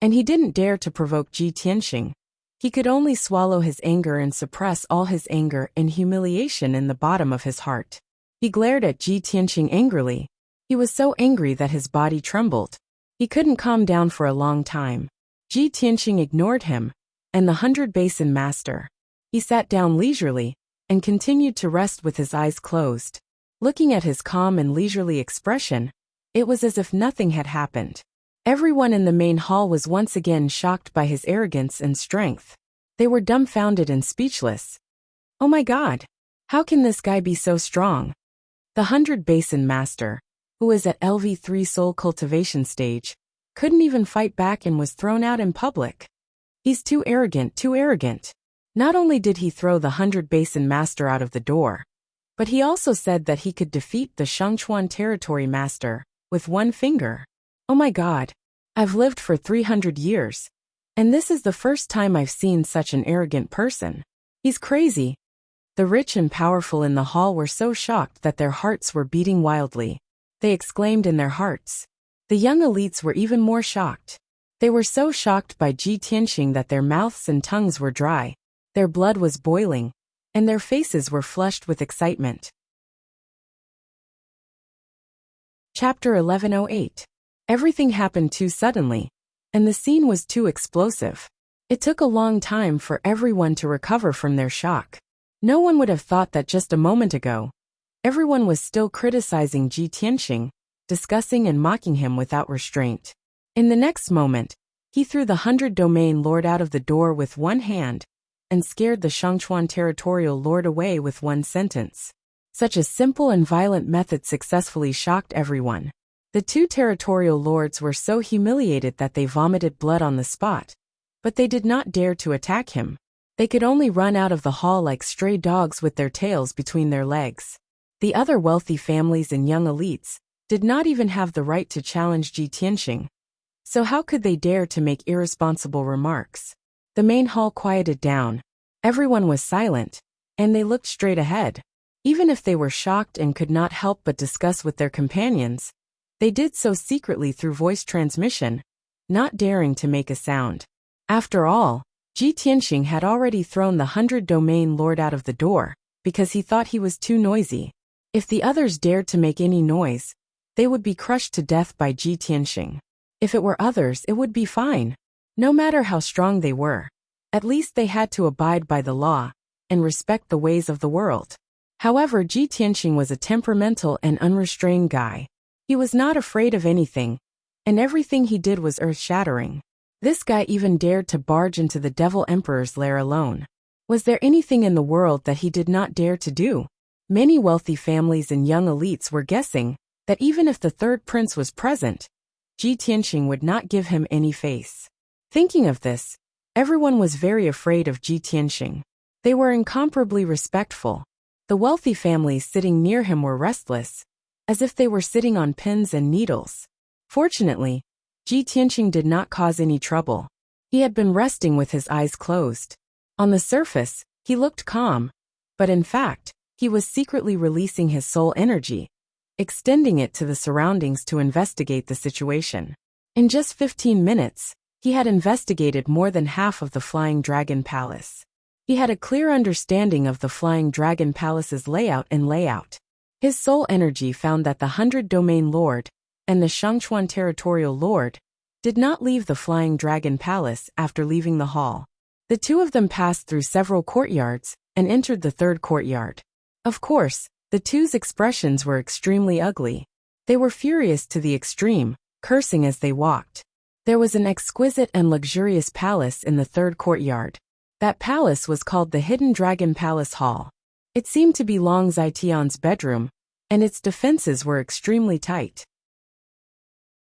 and he didn't dare to provoke Ji Tianqing, he could only swallow his anger and suppress all his anger and humiliation in the bottom of his heart. He glared at Ji Tianqing angrily. He was so angry that his body trembled. He couldn't calm down for a long time. Ji Tianqing ignored him, and the 100 Basin Master. He sat down leisurely and continued to rest with his eyes closed. Looking at his calm and leisurely expression, it was as if nothing had happened. Everyone in the main hall was once again shocked by his arrogance and strength. They were dumbfounded and speechless. Oh my God! How can this guy be so strong? The 100 Basin Master, who was at LV3 soul cultivation stage, couldn't even fight back and was thrown out in public. He's too arrogant, too arrogant. Not only did he throw the 100 Basin Master out of the door, but he also said that he could defeat the Shangchuan territory master with one finger. Oh my God. I've lived for 300 years, and this is the first time I've seen such an arrogant person. He's crazy. The rich and powerful in the hall were so shocked that their hearts were beating wildly. They exclaimed in their hearts. The young elites were even more shocked. They were so shocked by Ji Tianqing that their mouths and tongues were dry, their blood was boiling, and their faces were flushed with excitement. Chapter 1108. Everything happened too suddenly, and the scene was too explosive. It took a long time for everyone to recover from their shock. No one would have thought that just a moment ago. Everyone was still criticizing Ji Tianqing, discussing and mocking him without restraint. In the next moment, he threw the 100 Domain Lord out of the door with one hand and scared the Shangchuan territorial lord away with one sentence. Such a simple and violent method successfully shocked everyone. The two territorial lords were so humiliated that they vomited blood on the spot, but they did not dare to attack him. They could only run out of the hall like stray dogs with their tails between their legs. The other wealthy families and young elites did not even have the right to challenge Ji Tianqing. So how could they dare to make irresponsible remarks? The main hall quieted down. Everyone was silent, and they looked straight ahead. Even if they were shocked and could not help but discuss with their companions, they did so secretly through voice transmission, not daring to make a sound. After all, Ji Tianqing had already thrown the 100 Domain Lord out of the door, because he thought he was too noisy. If the others dared to make any noise, they would be crushed to death by Ji Tianqing. If it were others, it would be fine. No matter how strong they were, at least they had to abide by the law and respect the ways of the world. However, Ji Tianqing was a temperamental and unrestrained guy. He was not afraid of anything, and everything he did was earth-shattering. This guy even dared to barge into the Devil Emperor's lair alone. Was there anything in the world that he did not dare to do? Many wealthy families and young elites were guessing that even if the third prince was present, Ji Tianqing would not give him any face. Thinking of this, everyone was very afraid of Ji Tianqing. They were incomparably respectful. The wealthy families sitting near him were restless, as if they were sitting on pins and needles. Fortunately, Ji Tianqing did not cause any trouble. He had been resting with his eyes closed. On the surface, he looked calm, but in fact, he was secretly releasing his soul energy, extending it to the surroundings to investigate the situation. In just 15 minutes, he had investigated more than half of the Flying Dragon Palace. He had a clear understanding of the Flying Dragon Palace's layout and layout. His soul energy found that the 100 Domain Lord and the Shangchuan Territorial Lord did not leave the Flying Dragon Palace after leaving the hall. The two of them passed through several courtyards and entered the third courtyard. Of course, the two's expressions were extremely ugly. They were furious to the extreme, cursing as they walked. There was an exquisite and luxurious palace in the third courtyard. That palace was called the Hidden Dragon Palace Hall. It seemed to be Long Zitian's bedroom, and its defenses were extremely tight.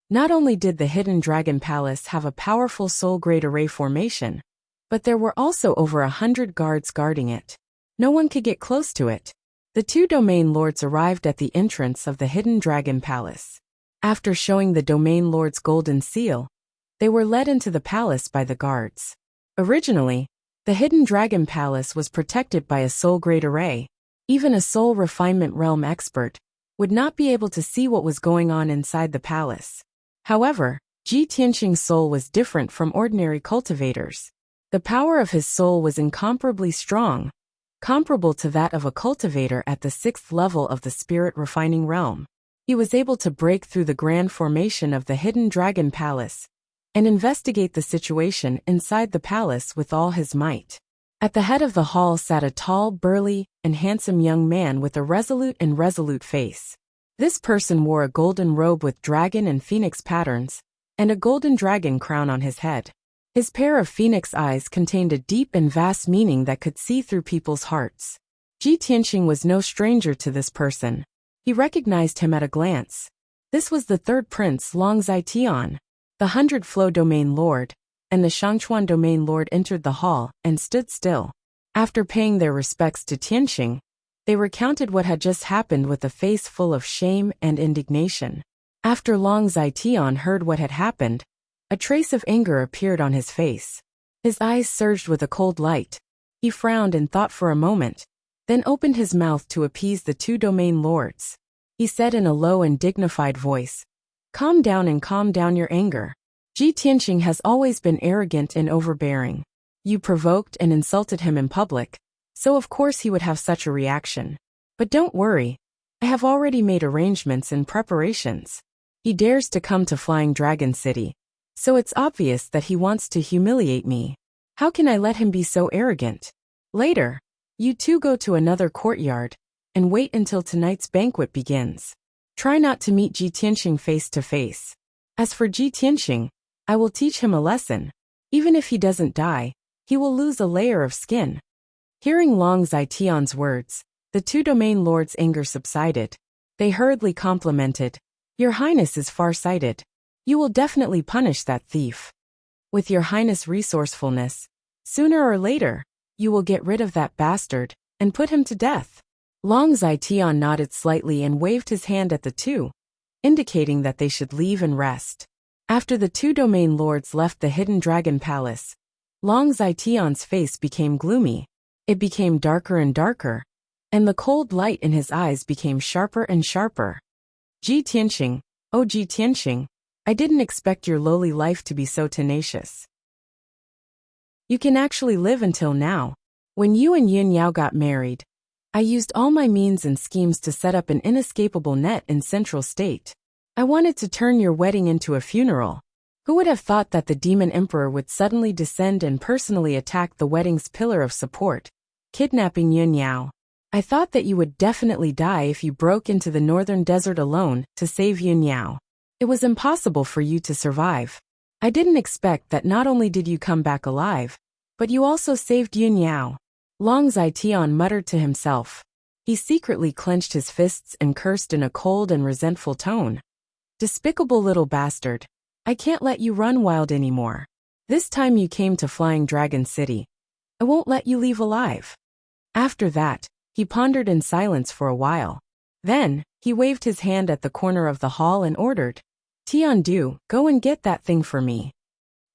Not only did the Hidden Dragon Palace have a powerful soul grade array formation, but there were also over 100 guards guarding it. No one could get close to it. The two domain lords arrived at the entrance of the Hidden Dragon Palace. After showing the domain lord's golden seal, they were led into the palace by the guards. Originally, the Hidden Dragon Palace was protected by a soul grade array. Even a soul refinement realm expert would not be able to see what was going on inside the palace. However, Ji Tianqing's soul was different from ordinary cultivators. The power of his soul was incomparably strong, comparable to that of a cultivator at the 6th level of the spirit refining realm. He was able to break through the grand formation of the Hidden Dragon Palace and investigate the situation inside the palace with all his might. At the head of the hall sat a tall, burly, and handsome young man with a resolute face. This person wore a golden robe with dragon and phoenix patterns, and a golden dragon crown on his head. His pair of phoenix eyes contained a deep and vast meaning that could see through people's hearts. Ji Tianqing was no stranger to this person. He recognized him at a glance. This was the third prince Long Zitian. The 100 Flow Domain Lord and the Shangchuan Domain Lord entered the hall and stood still. After paying their respects to Tianqing, they recounted what had just happened with a face full of shame and indignation. After Long Zitian heard what had happened, a trace of anger appeared on his face. His eyes surged with a cold light. He frowned and thought for a moment, then opened his mouth to appease the two domain lords. He said in a low and dignified voice, "Calm down and calm down your anger. Ji Tianqing has always been arrogant and overbearing. You provoked and insulted him in public, so of course he would have such a reaction. But don't worry, I have already made arrangements and preparations. He dares to come to Flying Dragon City, so it's obvious that he wants to humiliate me. How can I let him be so arrogant? Later, you two go to another courtyard and wait until tonight's banquet begins. Try not to meet Ji Tianqing face to face. As for Ji Tianqing, I will teach him a lesson. Even if he doesn't die, he will lose a layer of skin." Hearing Long Zitian's words, the two domain lords' anger subsided. They hurriedly complimented, "Your Highness is far-sighted. You will definitely punish that thief. With your Highness' resourcefulness, sooner or later, you will get rid of that bastard and put him to death." Long Zitian nodded slightly and waved his hand at the two, indicating that they should leave and rest. After the two domain lords left the Hidden Dragon Palace, Long Zitian's face became gloomy. It became darker and darker, and the cold light in his eyes became sharper and sharper. "Ji Tianqing, oh Ji Tianqing, I didn't expect your lowly life to be so tenacious. You can actually live until now. When you and Yun Yao got married, I used all my means and schemes to set up an inescapable net in Central State. I wanted to turn your wedding into a funeral. Who would have thought that the Demon Emperor would suddenly descend and personally attack the wedding's pillar of support, kidnapping Yun Yao? I thought that you would definitely die if you broke into the northern desert alone to save Yun Yao. It was impossible for you to survive. I didn't expect that not only did you come back alive, but you also saved Yun Yao. Long Zetian muttered to himself. He secretly clenched his fists and cursed in a cold and resentful tone. Despicable little bastard. I can't let you run wild anymore. This time you came to Flying Dragon City. I won't let you leave alive. After that, he pondered in silence for a while. Then, he waved his hand at the corner of the hall and ordered, Tiandu, go and get that thing for me.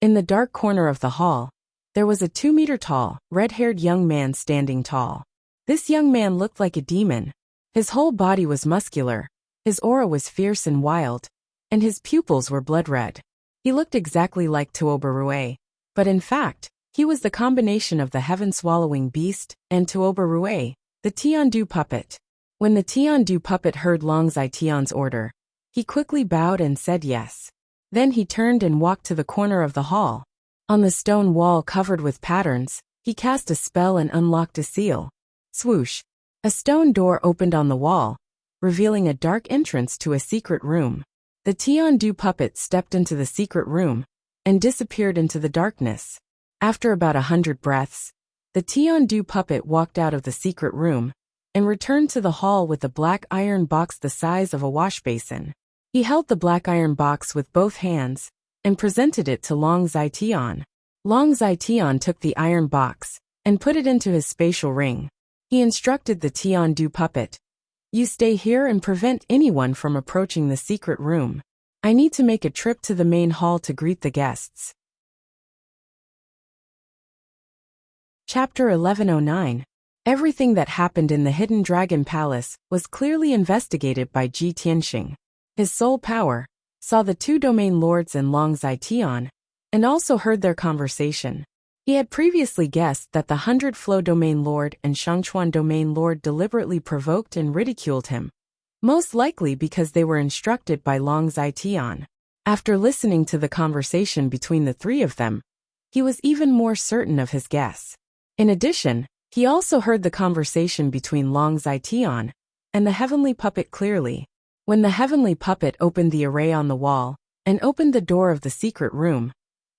In the dark corner of the hall, there was a 2-meter-tall, red-haired young man standing tall. This young man looked like a demon. His whole body was muscular, his aura was fierce and wild, and his pupils were blood-red. He looked exactly like Tuoba, but in fact, he was the combination of the heaven-swallowing beast and Tuoba, the Tiandu puppet. When the Tiandu puppet heard Long Zetian's order, he quickly bowed and said yes. Then he turned and walked to the corner of the hall. On the stone wall covered with patterns, he cast a spell and unlocked a seal. Swoosh! A stone door opened on the wall, revealing a dark entrance to a secret room. The Tiandu puppet stepped into the secret room and disappeared into the darkness. After about 100 breaths, the Tiandu puppet walked out of the secret room and returned to the hall with a black iron box the size of a wash basin. He held the black iron box with both hands and presented it to Long Zetian. Long Zetian took the iron box and put it into his spatial ring. He instructed the Tiandu puppet, you stay here and prevent anyone from approaching the secret room. I need to make a trip to the main hall to greet the guests. Chapter 1109. Everything that happened in the Hidden Dragon Palace was clearly investigated by Ji Tianxing. His soul power saw the 2 domain lords and Long Zetian, and also heard their conversation. He had previously guessed that the 100 Flow Domain Lord and Shangchuan Domain Lord deliberately provoked and ridiculed him, most likely because they were instructed by Long Zetian. After listening to the conversation between the 3 of them, he was even more certain of his guess. In addition, he also heard the conversation between Long Zetian and the heavenly puppet clearly. When the heavenly puppet opened the array on the wall and opened the door of the secret room,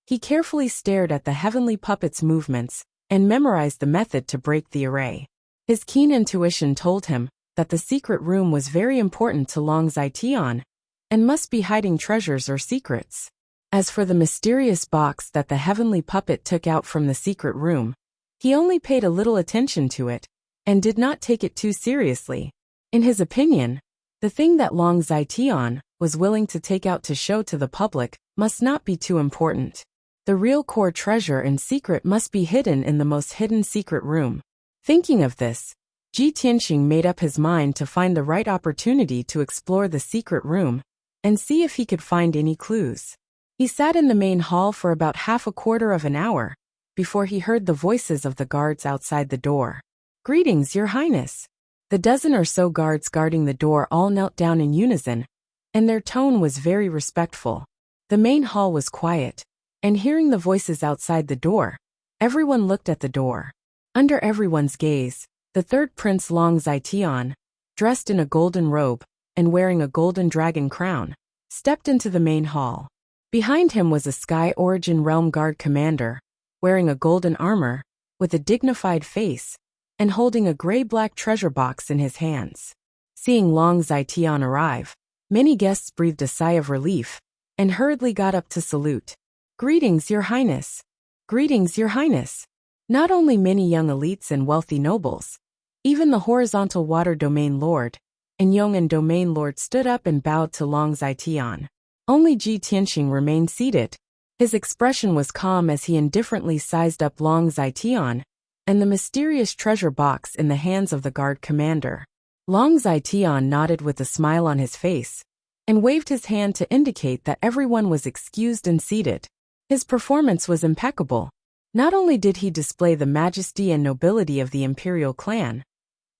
he carefully stared at the heavenly puppet's movements and memorized the method to break the array. His keen intuition told him that the secret room was very important to Long Zetian and must be hiding treasures or secrets. As for the mysterious box that the heavenly puppet took out from the secret room, he only paid a little attention to it and did not take it too seriously. In his opinion, the thing that Long Zetian was willing to take out to show to the public must not be too important. The real core treasure and secret must be hidden in the most hidden secret room. Thinking of this, Ji Tianxing made up his mind to find the right opportunity to explore the secret room and see if he could find any clues. He sat in the main hall for about half a quarter of an hour before he heard the voices of the guards outside the door. Greetings, Your Highness. The dozen or so guards guarding the door all knelt down in unison, and their tone was very respectful. The main hall was quiet, and hearing the voices outside the door, everyone looked at the door. Under everyone's gaze, the 3rd Prince Long Zetian, dressed in a golden robe and wearing a golden dragon crown, stepped into the main hall. Behind him was a Sky Origin Realm Guard commander, wearing a golden armor, with a dignified face, and holding a gray-black treasure box in his hands. Seeing Long Zetian arrive, many guests breathed a sigh of relief and hurriedly got up to salute. Greetings, Your Highness. Greetings, Your Highness. Not only many young elites and wealthy nobles, even the Horizontal Water Domain Lord and Yong'an Domain Lord stood up and bowed to Long Zetian. Only Ji Tianxing remained seated. His expression was calm as he indifferently sized up Long Zetian and the mysterious treasure box in the hands of the guard commander. Long Zetian nodded with a smile on his face and waved his hand to indicate that everyone was excused and seated. His performance was impeccable. Not only did he display the majesty and nobility of the imperial clan,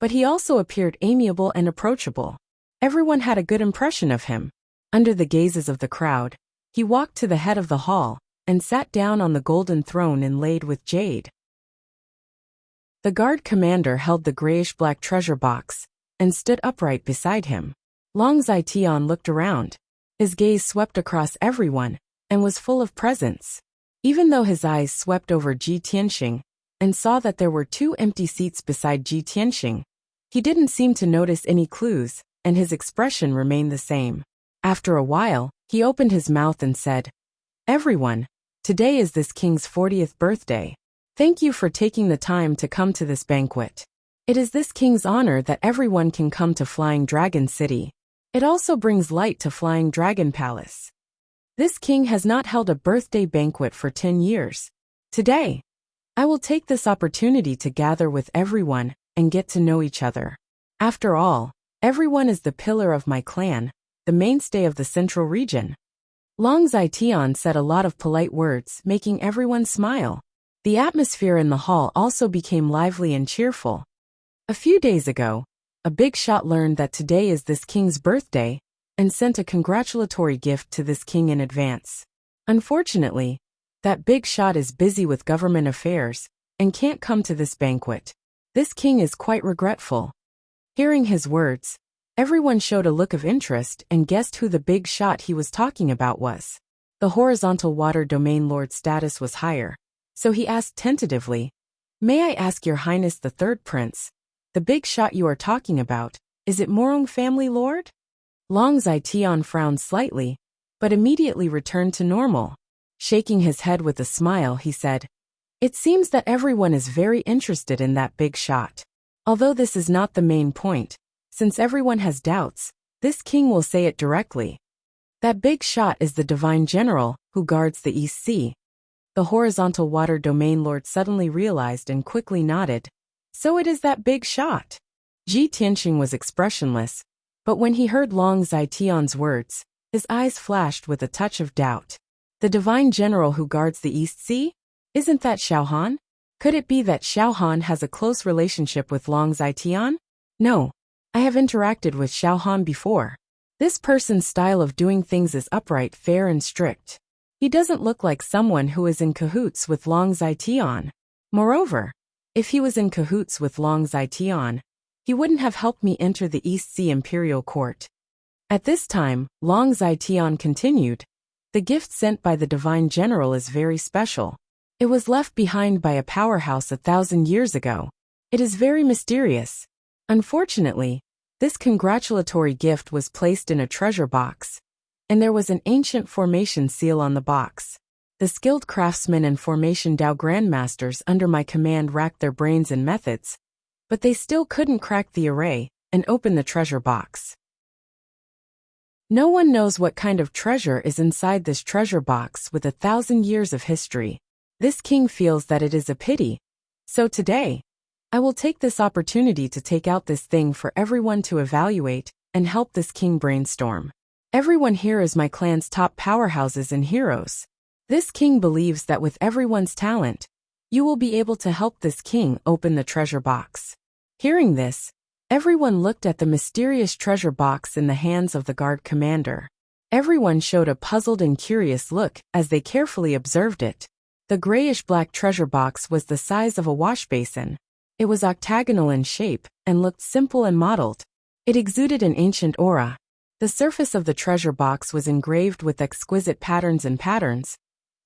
but he also appeared amiable and approachable. Everyone had a good impression of him. Under the gazes of the crowd, he walked to the head of the hall and sat down on the golden throne inlaid with jade. The guard commander held the grayish-black treasure box and stood upright beside him. Long Zetian looked around. His gaze swept across everyone and was full of presence. Even though his eyes swept over Ji Tianxing, and saw that there were 2 empty seats beside Ji Tianxing. He didn't seem to notice any clues, and his expression remained the same. After a while, he opened his mouth and said, "Everyone, today is this king's 40th birthday. Thank you for taking the time to come to this banquet. It is this king's honor that everyone can come to Flying Dragon City. It also brings light to Flying Dragon Palace. This king has not held a birthday banquet for 10 years. Today, I will take this opportunity to gather with everyone and get to know each other. After all, everyone is the pillar of my clan, the mainstay of the central region." Long Zitian said a lot of polite words, making everyone smile. The atmosphere in the hall also became lively and cheerful. A few days ago, a big shot learned that today is this king's birthday and sent a congratulatory gift to this king in advance. Unfortunately, that big shot is busy with government affairs and can't come to this banquet. This king is quite regretful. Hearing his words, everyone showed a look of interest and guessed who the big shot he was talking about was. The horizontal water domain lord's status was higher, so he asked tentatively, "May I ask your highness the third prince, the big shot you are talking about, is it Morong family lord?" Long Zitian frowned slightly, but immediately returned to normal. Shaking his head with a smile, he said, "It seems that everyone is very interested in that big shot. Although this is not the main point, since everyone has doubts, this king will say it directly. That big shot is the divine general who guards the East Sea." The horizontal water domain lord suddenly realized and quickly nodded. "So it is that big shot." Ji Tianxing was expressionless, but when he heard Long Zitian's words, his eyes flashed with a touch of doubt. "The divine general who guards the East Sea? Isn't that Xiaohan? Could it be that Xiaohan has a close relationship with Long Zitian? No, I have interacted with Xiaohan before. This person's style of doing things is upright, fair and strict. He doesn't look like someone who is in cahoots with Long Zitian. Moreover, if he was in cahoots with Long Zitian, he wouldn't have helped me enter the East Sea Imperial Court." At this time, Long Zitian continued, "The gift sent by the divine general is very special. It was left behind by a powerhouse 1,000 years ago. It is very mysterious. Unfortunately, this congratulatory gift was placed in a treasure box, and there was an ancient formation seal on the box. The skilled craftsmen and formation Dao grandmasters under my command racked their brains and methods, but they still couldn't crack the array and open the treasure box. No one knows what kind of treasure is inside this treasure box with 1,000 years of history. This king feels that it is a pity. So today, I will take this opportunity to take out this thing for everyone to evaluate and help this king brainstorm. Everyone here is my clan's top powerhouses and heroes. This king believes that with everyone's talent, you will be able to help this king open the treasure box." Hearing this, everyone looked at the mysterious treasure box in the hands of the guard commander. Everyone showed a puzzled and curious look as they carefully observed it. The grayish-black treasure box was the size of a wash basin. It was octagonal in shape and looked simple and modeled. It exuded an ancient aura. The surface of the treasure box was engraved with exquisite patterns and patterns,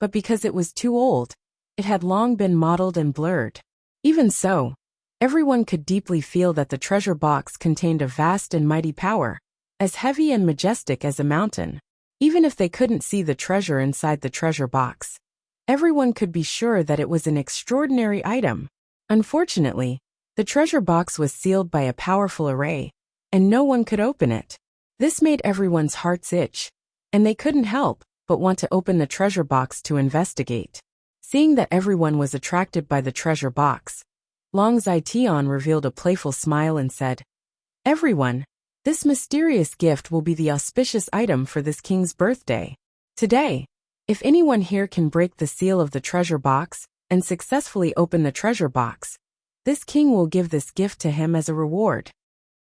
but because it was too old, it had long been mottled and blurred. Even so, everyone could deeply feel that the treasure box contained a vast and mighty power, as heavy and majestic as a mountain. Even if they couldn't see the treasure inside the treasure box, everyone could be sure that it was an extraordinary item. Unfortunately, the treasure box was sealed by a powerful array, and no one could open it. This made everyone's hearts itch, and they couldn't help but want to open the treasure box to investigate. Seeing that everyone was attracted by the treasure box, Long Zitian revealed a playful smile and said, "Everyone, this mysterious gift will be the auspicious item for this king's birthday. Today, if anyone here can break the seal of the treasure box and successfully open the treasure box, this king will give this gift to him as a reward."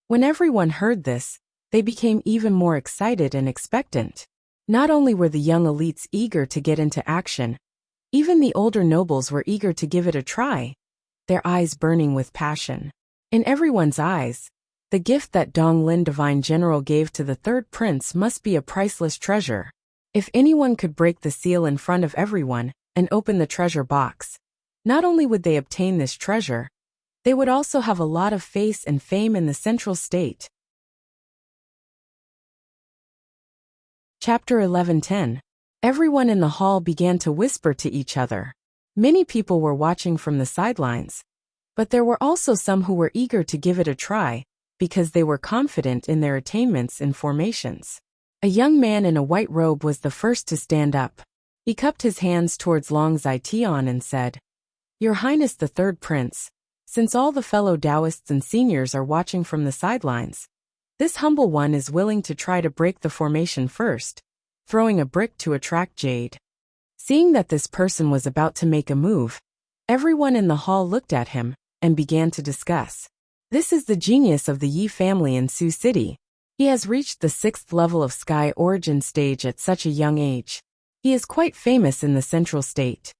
When everyone heard this, they became even more excited and expectant. Not only were the young elites eager to get into action, even the older nobles were eager to give it a try, their eyes burning with passion. In everyone's eyes, the gift that Dong Lin Divine General gave to the third prince must be a priceless treasure. If anyone could break the seal in front of everyone and open the treasure box, Not only would they obtain this treasure, they would also have a lot of face and fame in the central state. Chapter 11:10. Everyone in the hall began to whisper to each other. Many people were watching from the sidelines, but there were also some who were eager to give it a try, because they were confident in their attainments and formations. A young man in a white robe was the first to stand up. He cupped his hands towards Long Zaijian and said, "Your Highness the Third Prince, since all the fellow Taoists and seniors are watching from the sidelines, this humble one is willing to try to break the formation first, throwing a brick to attract jade." Seeing that this person was about to make a move, everyone in the hall looked at him and began to discuss. This is the genius of the Yi family in Sioux City. He has reached the 6th level of Sky Origin stage at such a young age. He is quite famous in the central state.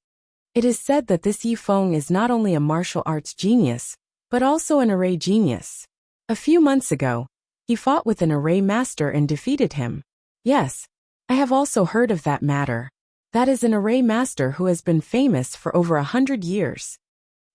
It is said that this Yi Feng is not only a martial arts genius, but also an array genius. A few months ago, he fought with an array master and defeated him. Yes, I have also heard of that matter. That is an array master who has been famous for over 100 years.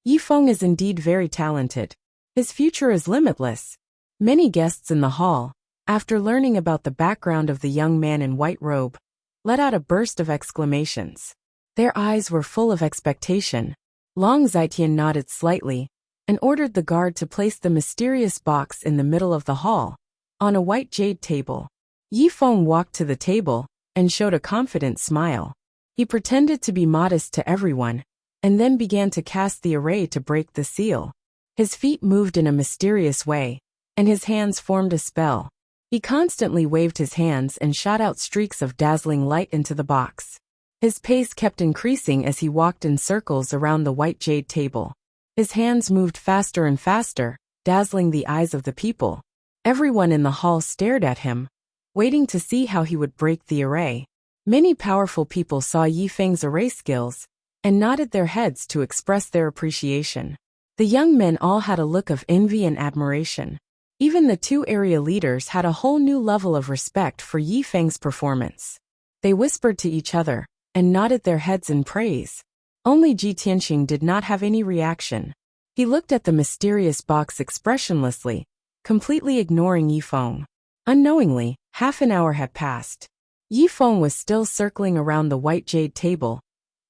Yi Feng is indeed very talented. His future is limitless. Many guests in the hall, after learning about the background of the young man in white robe, let out a burst of exclamations. Their eyes were full of expectation. Long Zaijian nodded slightly and ordered the guard to place the mysterious box in the middle of the hall, on a white jade table. Yi Feng walked to the table and showed a confident smile. He pretended to be modest to everyone, and then began to cast the array to break the seal. His feet moved in a mysterious way, and his hands formed a spell. He constantly waved his hands and shot out streaks of dazzling light into the box. His pace kept increasing as he walked in circles around the white jade table. His hands moved faster and faster, dazzling the eyes of the people. Everyone in the hall stared at him, waiting to see how he would break the array. Many powerful people saw Yi Feng's array skills and nodded their heads to express their appreciation. The young men all had a look of envy and admiration. Even the 2 area leaders had a whole new level of respect for Yi Feng's performance. They whispered to each other and nodded their heads in praise. Only Ji Tianxing did not have any reaction. He looked at the mysterious box expressionlessly, completely ignoring Yi Feng. Unknowingly, half an hour had passed. Yi Feng was still circling around the white jade table,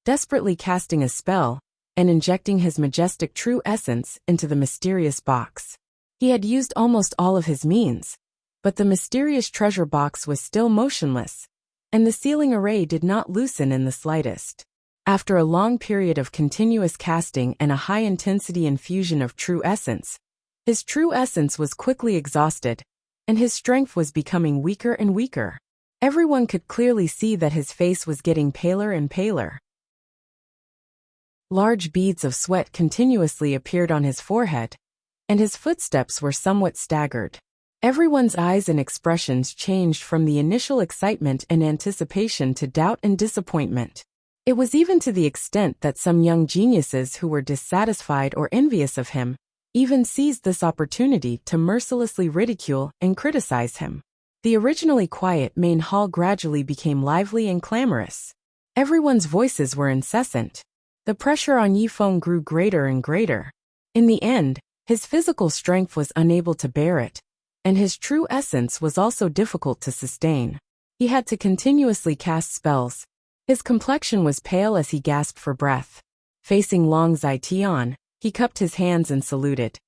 desperately casting a spell and injecting his majestic true essence into the mysterious box. He had used almost all of his means, but the mysterious treasure box was still motionless, and the sealing array did not loosen in the slightest. After a long period of continuous casting and a high-intensity infusion of true essence, his true essence was quickly exhausted, and his strength was becoming weaker and weaker. Everyone could clearly see that his face was getting paler and paler. Large beads of sweat continuously appeared on his forehead, and his footsteps were somewhat staggered. Everyone's eyes and expressions changed from the initial excitement and anticipation to doubt and disappointment. It was even to the extent that some young geniuses who were dissatisfied or envious of him even seized this opportunity to mercilessly ridicule and criticize him. The originally quiet main hall gradually became lively and clamorous. Everyone's voices were incessant. The pressure on Yi Feng grew greater and greater. In the end, his physical strength was unable to bear it, and his true essence was also difficult to sustain. He had to continuously cast spells. His complexion was pale as he gasped for breath. Facing Long Zaijian, he cupped his hands and saluted.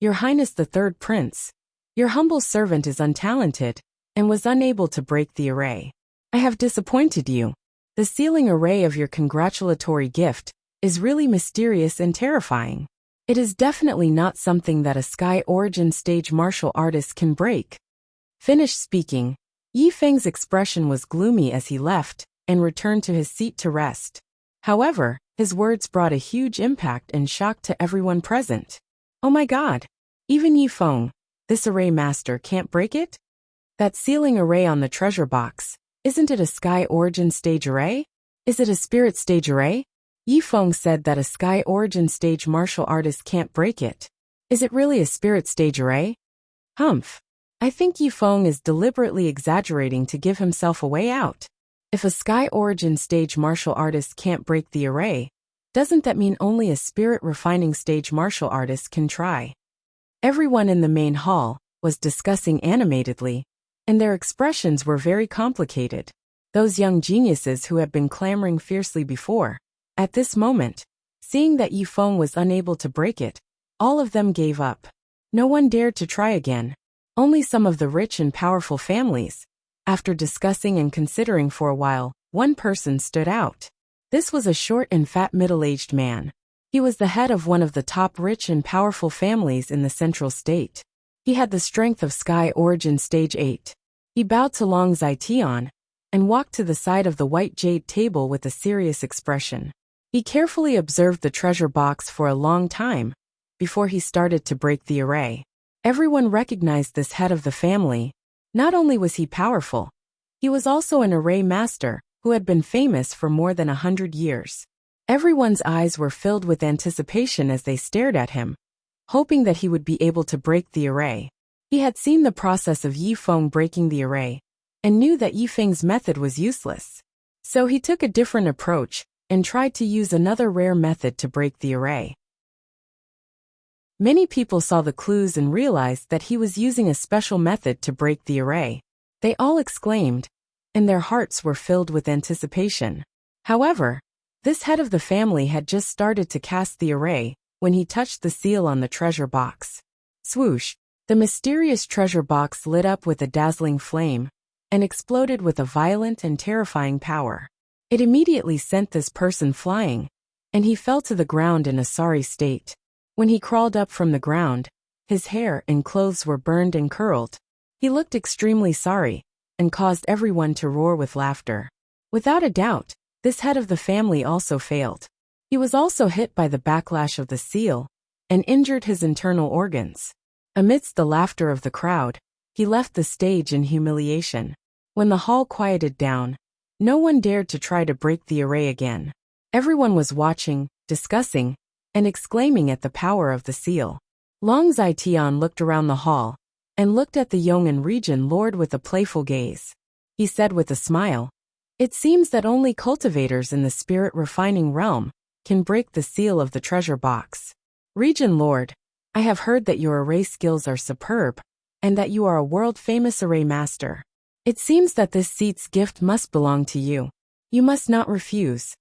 "Your Highness the Third Prince, your humble servant is untalented and was unable to break the array. I have disappointed you. The sealing array of your congratulatory gift is really mysterious and terrifying. It is definitely not something that a Sky Origin stage martial artist can break." Finished speaking, Yi Feng's expression was gloomy as he left and returned to his seat to rest. However, his words brought a huge impact and shock to everyone present. "Oh my God! Even Yi Feng, this array master, can't break it? That sealing array on the treasure box, isn't it a Sky Origin stage array? Is it a spirit stage array?" Yi Feng said that a Sky Origin stage martial artist can't break it. Is it really a spirit stage array? Humph. I think Yi Feng is deliberately exaggerating to give himself a way out. If a Sky Origin stage martial artist can't break the array, doesn't that mean only a spirit-refining stage martial artist can try? Everyone in the main hall was discussing animatedly, and their expressions were very complicated. Those young geniuses who had been clamoring fiercely before, at this moment, seeing that Yifeng was unable to break it, all of them gave up. No one dared to try again. Only some of the rich and powerful families. After discussing and considering for a while, one person stood out. This was a short and fat middle-aged man. He was the head of one of the top rich and powerful families in the central state. He had the strength of Sky Origin Stage 8. He bowed to Long Zetian and walked to the side of the white jade table with a serious expression. He carefully observed the treasure box for a long time before he started to break the array. Everyone recognized this head of the family. Not only was he powerful, he was also an array master who had been famous for more than 100 years. Everyone's eyes were filled with anticipation as they stared at him, hoping that he would be able to break the array. He had seen the process of Yifeng breaking the array, and knew that Yifeng's method was useless. So he took a different approach, and tried to use another rare method to break the array. Many people saw the clues and realized that he was using a special method to break the array. They all exclaimed, and their hearts were filled with anticipation. However, this head of the family had just started to cast the array when he touched the seal on the treasure box. Swoosh! The mysterious treasure box lit up with a dazzling flame and exploded with a violent and terrifying power. It immediately sent this person flying, and he fell to the ground in a sorry state. When he crawled up from the ground, his hair and clothes were burned and curled. He looked extremely sorry and caused everyone to roar with laughter. Without a doubt, this head of the family also failed. He was also hit by the backlash of the seal and injured his internal organs. Amidst the laughter of the crowd, he left the stage in humiliation. When the hall quieted down, no one dared to try to break the array again. Everyone was watching, discussing, and exclaiming at the power of the seal. Long Zetian looked around the hall and looked at the Yong'an region lord with a playful gaze. He said with a smile, "It seems that only cultivators in the spirit refining realm can break the seal of the treasure box. Region Lord, I have heard that your array skills are superb, and that you are a world-famous array master. It seems that this seat's gift must belong to you. You must not refuse."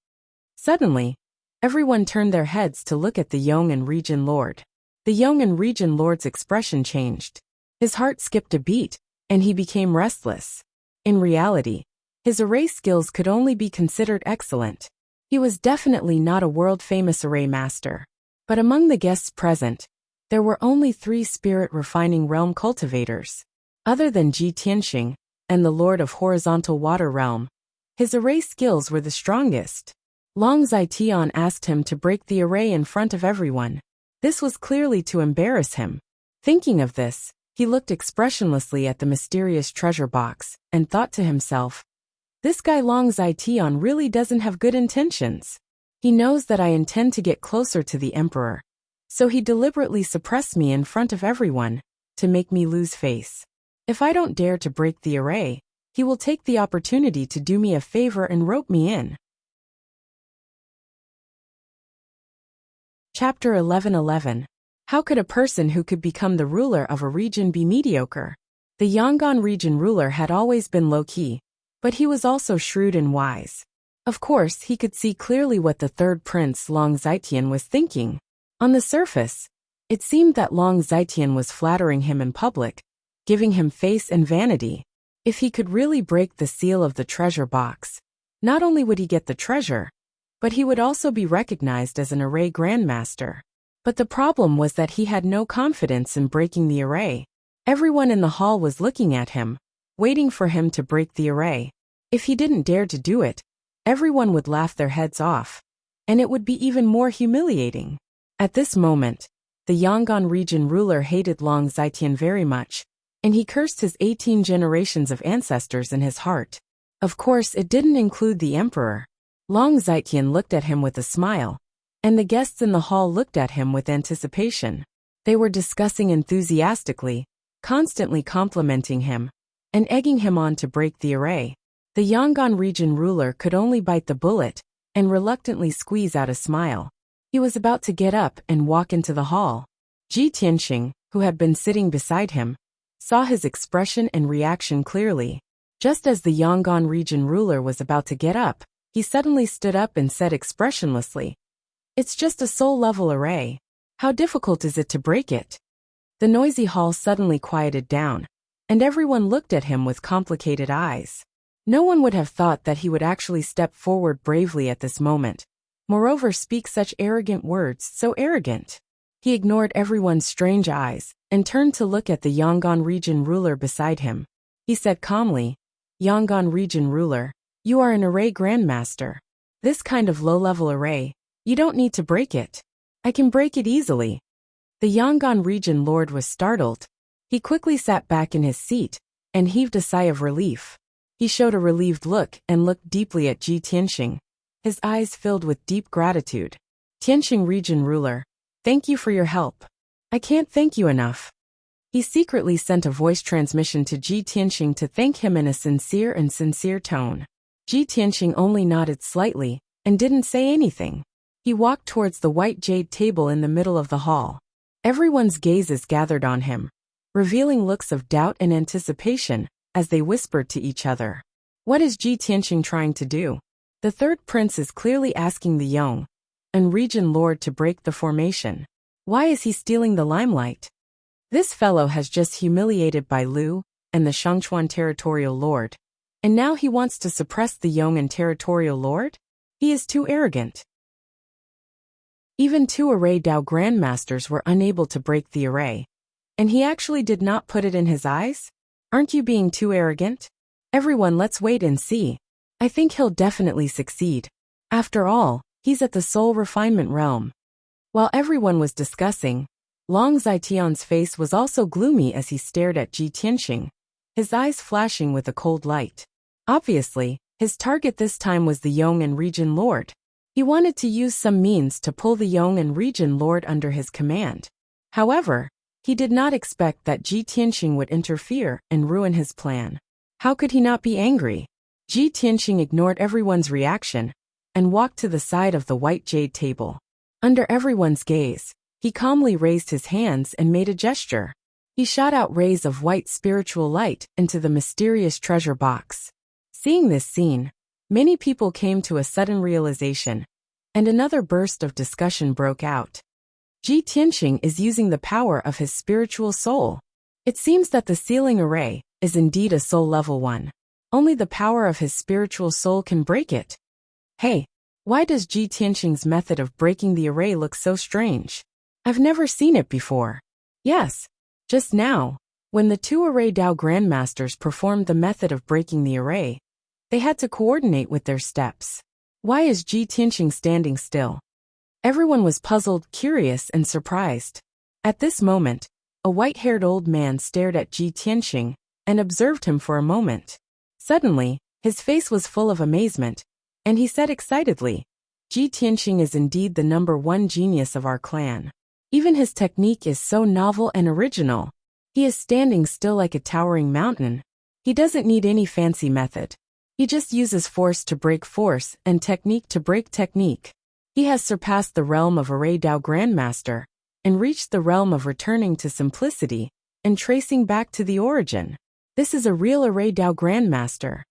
Suddenly, everyone turned their heads to look at the Yong'an region lord. The Yong'an region lord's expression changed. His heart skipped a beat, and he became restless. In reality, his array skills could only be considered excellent. He was definitely not a world-famous array master. But among the guests present, there were only 3 spirit-refining realm cultivators. Other than Ji Tianxing and the Lord of Horizontal Water Realm, his array skills were the strongest. Long Zetian asked him to break the array in front of everyone. This was clearly to embarrass him. Thinking of this, he looked expressionlessly at the mysterious treasure box and thought to himself, "This guy Long Zetian really doesn't have good intentions. He knows that I intend to get closer to the emperor, so he deliberately suppressed me in front of everyone to make me lose face. If I don't dare to break the array, he will take the opportunity to do me a favor and rope me in." Chapter 11:11. How could a person who could become the ruler of a region be mediocre? The Yangon region ruler had always been low-key, but he was also shrewd and wise. Of course, he could see clearly what the third prince Long Zetian was thinking. On the surface, it seemed that Long Zetian was flattering him in public, giving him face and vanity. If he could really break the seal of the treasure box, not only would he get the treasure, but he would also be recognized as an array grandmaster. But the problem was that he had no confidence in breaking the array. Everyone in the hall was looking at him, waiting for him to break the array. If he didn't dare to do it, everyone would laugh their heads off, and it would be even more humiliating. At this moment, the Yangon region ruler hated Long Zetian very much, and he cursed his 18 generations of ancestors in his heart. Of course, it didn't include the emperor. Long Zetian looked at him with a smile, and the guests in the hall looked at him with anticipation. They were discussing enthusiastically, constantly complimenting him, and egging him on to break the array. The Yangon region ruler could only bite the bullet and reluctantly squeeze out a smile. He was about to get up and walk into the hall. Ji Tianxing, who had been sitting beside him, saw his expression and reaction clearly. Just as the Yongan region ruler was about to get up, he suddenly stood up and said expressionlessly, "It's just a soul-level array. How difficult is it to break it?" The noisy hall suddenly quieted down, and everyone looked at him with complicated eyes. No one would have thought that he would actually step forward bravely at this moment. Moreover, speak such arrogant words, so arrogant. He ignored everyone's strange eyes and turned to look at the Yongan region ruler beside him. He said calmly, "Yongan region ruler, you are an array grandmaster. This kind of low-level array, you don't need to break it. I can break it easily." The Yongan region lord was startled. He quickly sat back in his seat and heaved a sigh of relief. He showed a relieved look and looked deeply at Ji Tianxing. His eyes filled with deep gratitude. "Tianxing region ruler, thank you for your help. I can't thank you enough." He secretly sent a voice transmission to Ji Tianxing to thank him in a sincere tone. Ji Tianxing only nodded slightly and didn't say anything. He walked towards the white jade table in the middle of the hall. Everyone's gazes gathered on him, revealing looks of doubt and anticipation as they whispered to each other. What is Ji Tianxing trying to do? The third prince is clearly asking the Yong and region lord to break the formation. Why is he stealing the limelight? This fellow has just humiliated Bai Lu and the Shangchuan territorial lord, and now he wants to suppress the Yong and territorial lord? He is too arrogant. Even 2 array Dao grandmasters were unable to break the array, and he actually did not put it in his eyes? Aren't you being too arrogant? Everyone, let's wait and see. I think he'll definitely succeed. After all, he's at the soul refinement realm. While everyone was discussing, Long Zitian's face was also gloomy as he stared at Ji Tianxing, his eyes flashing with a cold light. Obviously, his target this time was the Yong and region lord. He wanted to use some means to pull the Yong and region lord under his command. However, he did not expect that Ji Tianxing would interfere and ruin his plan. How could he not be angry? Ji Tianxing ignored everyone's reaction and walked to the side of the white jade table. Under everyone's gaze, he calmly raised his hands and made a gesture. He shot out rays of white spiritual light into the mysterious treasure box. Seeing this scene, many people came to a sudden realization, and another burst of discussion broke out. Ji Tianxing is using the power of his spiritual soul. It seems that the sealing array is indeed a soul level one. Only the power of his spiritual soul can break it. Hey, why does Ji Tianxing's method of breaking the array look so strange? I've never seen it before. Yes, just now, when the 2 array Dao grandmasters performed the method of breaking the array, they had to coordinate with their steps. Why is Ji Tianxing standing still? Everyone was puzzled, curious, and surprised. At this moment, a white-haired old man stared at Ji Tianxing and observed him for a moment. Suddenly, his face was full of amazement, and he said excitedly, "Ji Tianxing is indeed the #1 genius of our clan. Even his technique is so novel and original. He is standing still like a towering mountain. He doesn't need any fancy method. He just uses force to break force and technique to break technique. He has surpassed the realm of array Dao Grandmaster and reached the realm of returning to simplicity and tracing back to the origin. This is a real array Dao Grandmaster."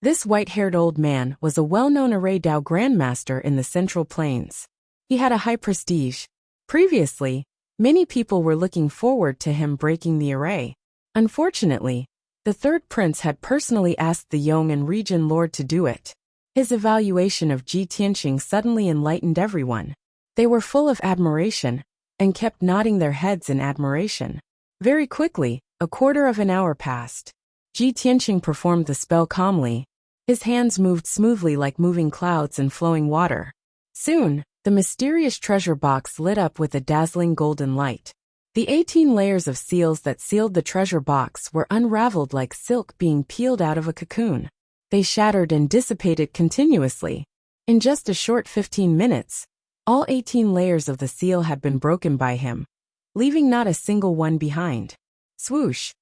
This white-haired old man was a well-known array Dao Grandmaster in the Central Plains. He had a high prestige. Previously, many people were looking forward to him breaking the array. Unfortunately, the third prince had personally asked the Yong and region lord to do it. His evaluation of Ji Tianxing suddenly enlightened everyone. They were full of admiration and kept nodding their heads in admiration. Very quickly, a quarter of an hour passed. Ji Tianxing performed the spell calmly. His hands moved smoothly like moving clouds and flowing water. Soon, the mysterious treasure box lit up with a dazzling golden light. The 18 layers of seals that sealed the treasure box were unraveled like silk being peeled out of a cocoon. They shattered and dissipated continuously. In just a short 15 minutes, all 18 layers of the seal had been broken by him, leaving not a single one behind. Swoosh!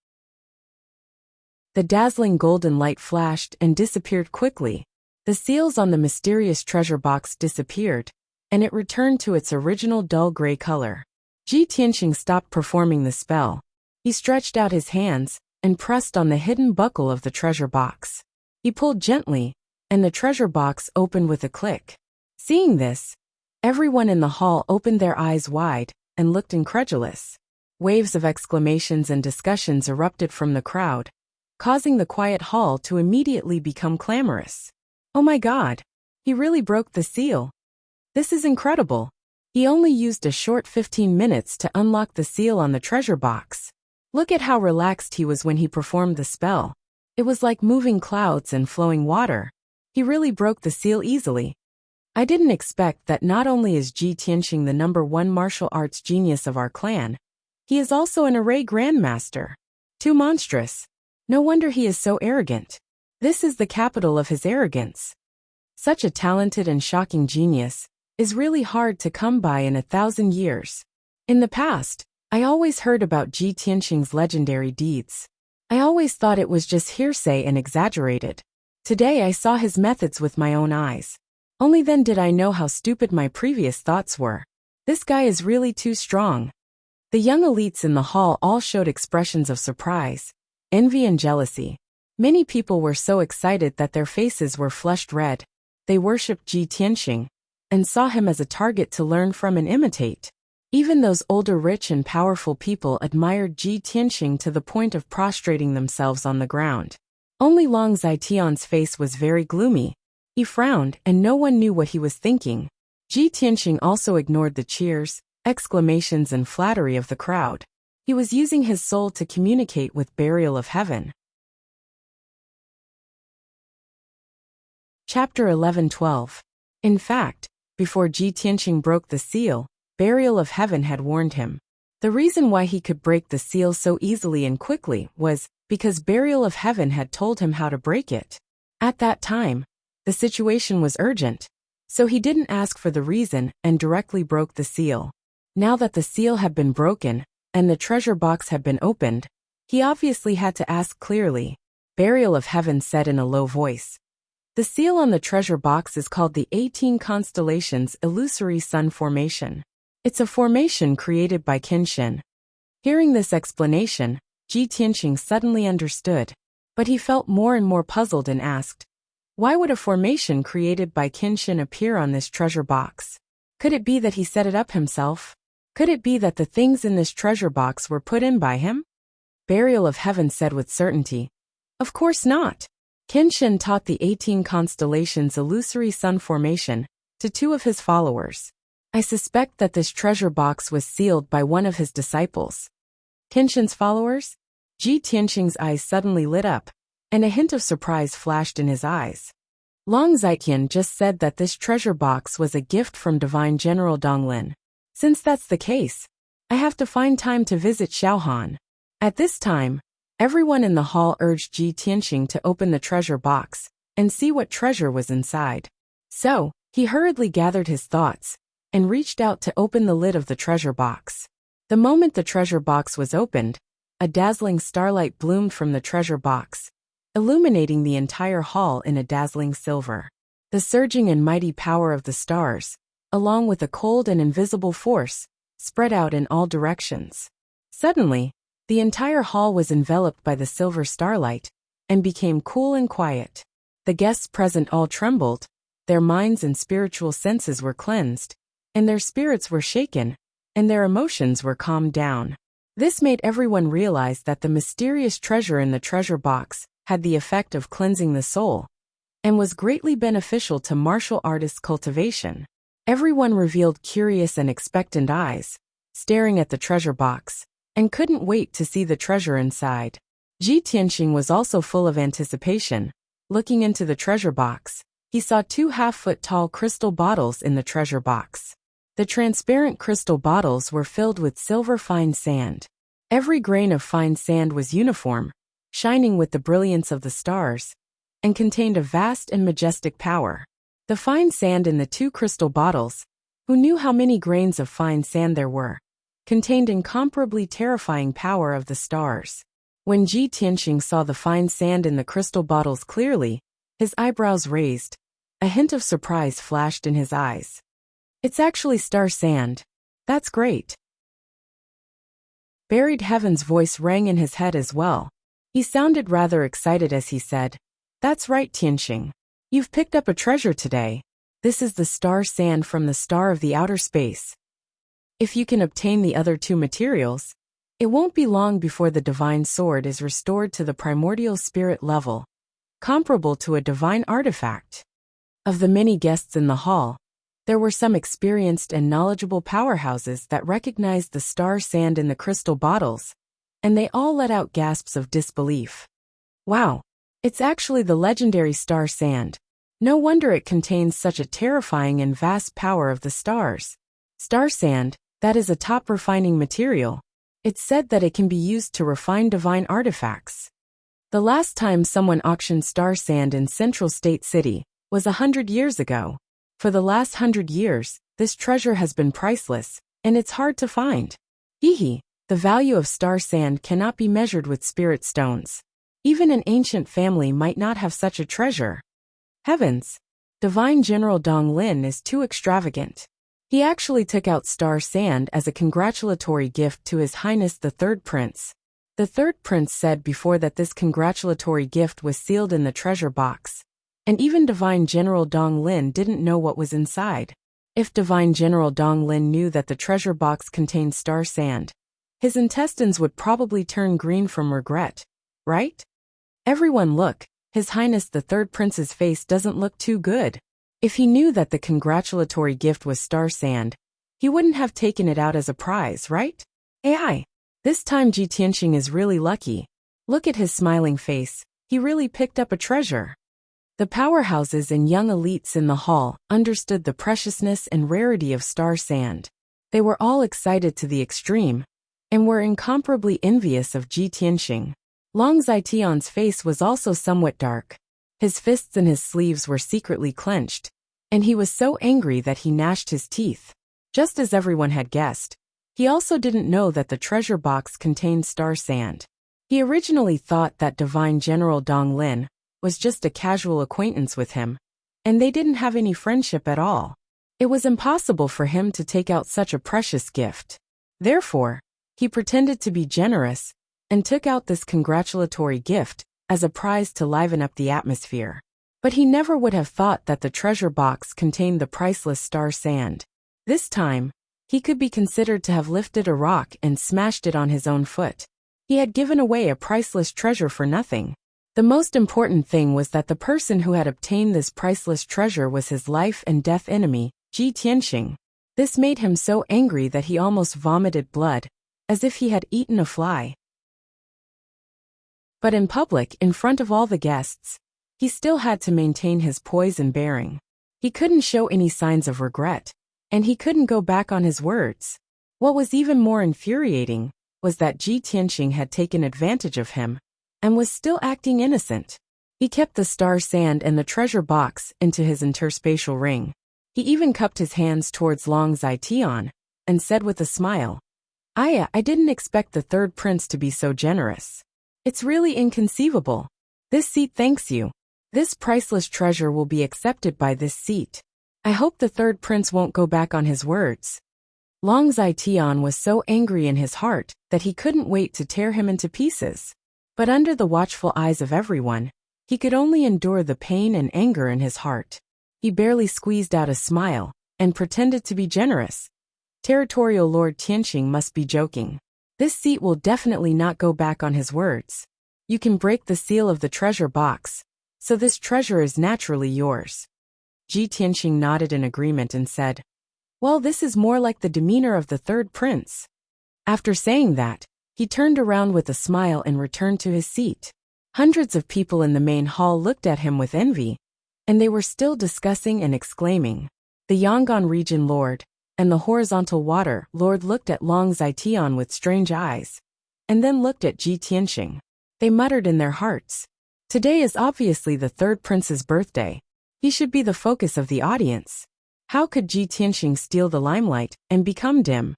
The dazzling golden light flashed and disappeared quickly. The seals on the mysterious treasure box disappeared, and it returned to its original dull gray color. Ji Tianqing stopped performing the spell. He stretched out his hands and pressed on the hidden buckle of the treasure box. He pulled gently, and the treasure box opened with a click. Seeing this, everyone in the hall opened their eyes wide and looked incredulous. Waves of exclamations and discussions erupted from the crowd, causing the quiet hall to immediately become clamorous. Oh my God! He really broke the seal. This is incredible. He only used a short 15 minutes to unlock the seal on the treasure box. Look at how relaxed he was when he performed the spell. It was like moving clouds and flowing water. He really broke the seal easily. I didn't expect that. Not only is Ji Tianqing the #1 martial arts genius of our clan, he is also an array grandmaster. Too monstrous. No wonder he is so arrogant. This is the capital of his arrogance. Such a talented and shocking genius is really hard to come by in 1,000 years. In the past, I always heard about Ji Tianqing's legendary deeds. I always thought it was just hearsay and exaggerated. Today I saw his methods with my own eyes. Only then did I know how stupid my previous thoughts were. This guy is really too strong. The young elites in the hall all showed expressions of surprise, envy and jealousy. Many people were so excited that their faces were flushed red. They worshipped Ji Tianqing and saw him as a target to learn from and imitate. Even those older rich and powerful people admired Ji Tianqing to the point of prostrating themselves on the ground. Only Long Zitian's face was very gloomy. He frowned and no one knew what he was thinking. Ji Tianqing also ignored the cheers, exclamations and flattery of the crowd. He was using his soul to communicate with Burial of Heaven. Chapter 11-12. In fact, before Ji Tianqing broke the seal, Burial of Heaven had warned him. The reason why he could break the seal so easily and quickly was because Burial of Heaven had told him how to break it. At that time, the situation was urgent, so he didn't ask for the reason and directly broke the seal. Now that the seal had been broken and the treasure box had been opened, he obviously had to ask clearly. Burial of Heaven said in a low voice. The seal on the treasure box is called the 18 Constellations Illusory Sun Formation. It's a formation created by Kenshin. Hearing this explanation, Ji Tianqing suddenly understood, but he felt more and more puzzled and asked, why would a formation created by Kenshin appear on this treasure box? Could it be that he set it up himself? Could it be that the things in this treasure box were put in by him? Burial of Heaven said with certainty. Of course not. Kenshin taught the 18 Constellations Illusory Sun Formation to 2 of his followers. I suspect that this treasure box was sealed by one of his disciples. Kenshin's followers? Ji Tianqing's eyes suddenly lit up, and a hint of surprise flashed in his eyes. Long Zitian just said that this treasure box was a gift from Divine General Donglin. Since that's the case, I have to find time to visit Xiaohan. At this time, everyone in the hall urged Ji Tianqing to open the treasure box and see what treasure was inside. So, he hurriedly gathered his thoughts and reached out to open the lid of the treasure box. The moment the treasure box was opened, a dazzling starlight bloomed from the treasure box, illuminating the entire hall in a dazzling silver. The surging and mighty power of the stars, along with a cold and invisible force, spread out in all directions. Suddenly, the entire hall was enveloped by the silver starlight and became cool and quiet. The guests present all trembled, their minds and spiritual senses were cleansed, and their spirits were shaken, and their emotions were calmed down. This made everyone realize that the mysterious treasure in the treasure box had the effect of cleansing the soul, and was greatly beneficial to martial artists' cultivation. Everyone revealed curious and expectant eyes, staring at the treasure box, and couldn't wait to see the treasure inside. Ji Tianqing was also full of anticipation. Looking into the treasure box, he saw 2 half-foot-tall crystal bottles in the treasure box. The transparent crystal bottles were filled with silver fine sand. Every grain of fine sand was uniform, shining with the brilliance of the stars, and contained a vast and majestic power. The fine sand in the 2 crystal bottles, who knew how many grains of fine sand there were, contained incomparably terrifying power of the stars. When Ji Tianqing saw the fine sand in the crystal bottles clearly, his eyebrows raised, A hint of surprise flashed in his eyes. It's actually star sand. That's great. Buried Heaven's voice rang in his head as well. He sounded rather excited as he said, That's right, Tianxing. You've picked up a treasure today. This is the star sand from the star of the outer space. If you can obtain the other two materials, it won't be long before the divine sword is restored to the primordial spirit level, comparable to a divine artifact. Of the many guests in the hall, there were some experienced and knowledgeable powerhouses that recognized the star sand in the crystal bottles, and they all let out gasps of disbelief. Wow, it's actually the legendary star sand. No wonder it contains such a terrifying and vast power of the stars. Star sand, that is a top refining material. It's said that it can be used to refine divine artifacts. The last time someone auctioned star sand in Central State City was 100 years ago. For the last 100 years, this treasure has been priceless, and it's hard to find. Hee, the value of star sand cannot be measured with spirit stones. Even an ancient family might not have such a treasure. Heavens! Divine General Dong Lin is too extravagant. He actually took out star sand as a congratulatory gift to His Highness the Third Prince. The Third Prince said before that this congratulatory gift was sealed in the treasure box. And even Divine General Dong Lin didn't know what was inside. If Divine General Dong Lin knew that the treasure box contained star sand, his intestines would probably turn green from regret, right? Everyone look, His Highness the Third Prince's face doesn't look too good. If he knew that the congratulatory gift was star sand, he wouldn't have taken it out as a prize, right? AI. This time Ji Tianxing is really lucky. Look at his smiling face, he really picked up a treasure. The powerhouses and young elites in the hall understood the preciousness and rarity of star sand. They were all excited to the extreme, and were incomparably envious of Ji Tianxing. Long Zaition's face was also somewhat dark. His fists and his sleeves were secretly clenched, and he was so angry that he gnashed his teeth. Just as everyone had guessed, he also didn't know that the treasure box contained star sand. He originally thought that Divine General Dong Lin was just a casual acquaintance with him, and they didn't have any friendship at all. It was impossible for him to take out such a precious gift. Therefore, he pretended to be generous and took out this congratulatory gift as a prize to liven up the atmosphere. But he never would have thought that the treasure box contained the priceless star sand. This time, he could be considered to have lifted a rock and smashed it on his own foot. He had given away a priceless treasure for nothing. The most important thing was that the person who had obtained this priceless treasure was his life and death enemy, Ji Tianxing. This made him so angry that he almost vomited blood, as if he had eaten a fly. But in public, in front of all the guests, he still had to maintain his poise and bearing. He couldn't show any signs of regret, and he couldn't go back on his words. What was even more infuriating was that Ji Tianxing had taken advantage of him and was still acting innocent. He kept the star sand and the treasure box into his interspatial ring. He even cupped his hands towards Long Zaition and said with a smile, I didn't expect the Third Prince to be so generous. It's really inconceivable. This seat thanks you. This priceless treasure will be accepted by this seat. I hope the Third Prince won't go back on his words. Long Zaition was so angry in his heart that he couldn't wait to tear him into pieces. But under the watchful eyes of everyone, he could only endure the pain and anger in his heart. He barely squeezed out a smile and pretended to be generous. Territorial Lord Tianxing must be joking. This seat will definitely not go back on his words. You can break the seal of the treasure box, so this treasure is naturally yours. Ji Tianxing nodded in agreement and said, Well, this is more like the demeanor of the Third Prince. After saying that, he turned around with a smile and returned to his seat. Hundreds of people in the main hall looked at him with envy, and they were still discussing and exclaiming. The Yangon region lord and the horizontal water lord looked at Long Zaition with strange eyes, and then looked at Ji Tianxing. They muttered in their hearts, Today is obviously the Third Prince's birthday. He should be the focus of the audience. How could Ji Tianxing steal the limelight and become dim?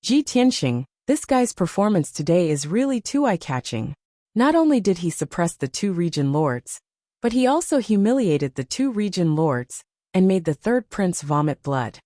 Ji Tianxing, this guy's performance today is really too eye-catching. Not only did he suppress the two region lords, But he also humiliated the 2 region lords and made the 3rd prince vomit blood.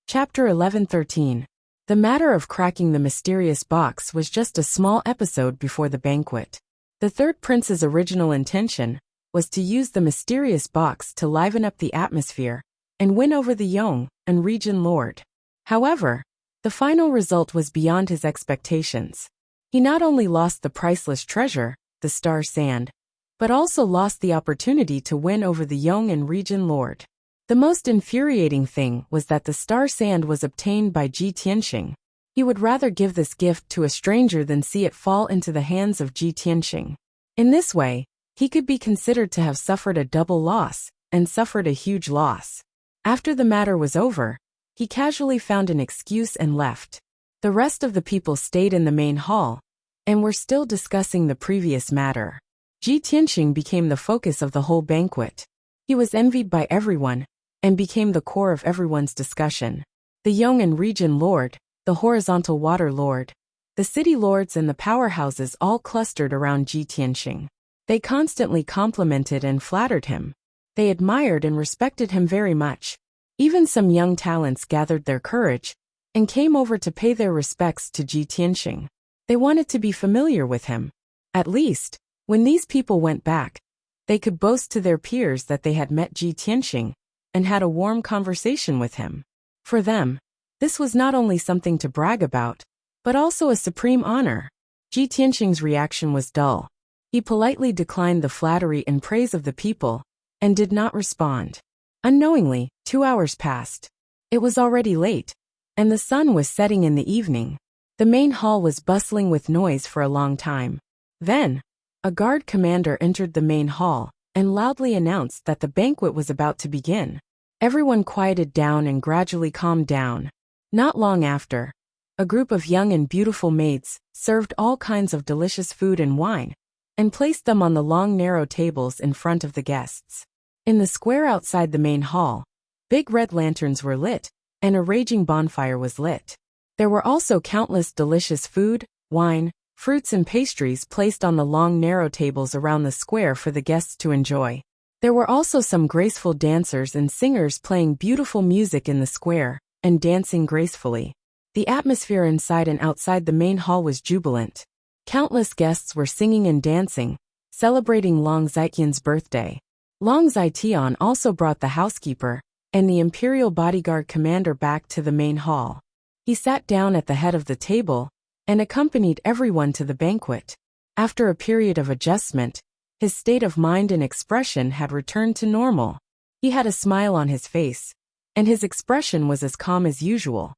Chapter 11:13. The matter of cracking the mysterious box was just a small episode before the banquet. The 3rd prince's original intention was to use the mysterious box to liven up the atmosphere and win over the Yong and region lord. However, the final result was beyond his expectations. He not only lost the priceless treasure, the star sand, but also lost the opportunity to win over the Yong and region lord. The most infuriating thing was that the star sand was obtained by Ji Tianxing. He would rather give this gift to a stranger than see it fall into the hands of Ji Tianxing. In this way, he could be considered to have suffered a double loss, and suffered a huge loss. After the matter was over, he casually found an excuse and left. The rest of the people stayed in the main hall, and were still discussing the previous matter. Ji Tianxing became the focus of the whole banquet. He was envied by everyone, and became the core of everyone's discussion. The Yong and region lord, the horizontal water lord, the city lords and the powerhouses all clustered around Ji Tianxing. They constantly complimented and flattered him. They admired and respected him very much. Even some young talents gathered their courage and came over to pay their respects to Ji Tianxing. They wanted to be familiar with him. At least, when these people went back, they could boast to their peers that they had met Ji Tianxing and had a warm conversation with him. For them, this was not only something to brag about, but also a supreme honor. Ji Tianxing's reaction was dull. He politely declined the flattery and praise of the people, and did not respond. Unknowingly, 2 hours passed. It was already late, and the sun was setting in the evening. The main hall was bustling with noise for a long time. Then, a guard commander entered the main hall, and loudly announced that the banquet was about to begin. Everyone quieted down and gradually calmed down. Not long after, a group of young and beautiful maids served all kinds of delicious food and wine, and placed them on the long narrow tables in front of the guests. In the square outside the main hall, big red lanterns were lit, and a raging bonfire was lit. There were also countless delicious food, wine, fruits and pastries placed on the long narrow tables around the square for the guests to enjoy. There were also some graceful dancers and singers playing beautiful music in the square, and dancing gracefully. The atmosphere inside and outside the main hall was jubilant. Countless guests were singing and dancing, celebrating Long Zaiqian's birthday. Long Zaitian also brought the housekeeper and the imperial bodyguard commander back to the main hall. He sat down at the head of the table and accompanied everyone to the banquet. After a period of adjustment, his state of mind and expression had returned to normal. He had a smile on his face, and his expression was as calm as usual.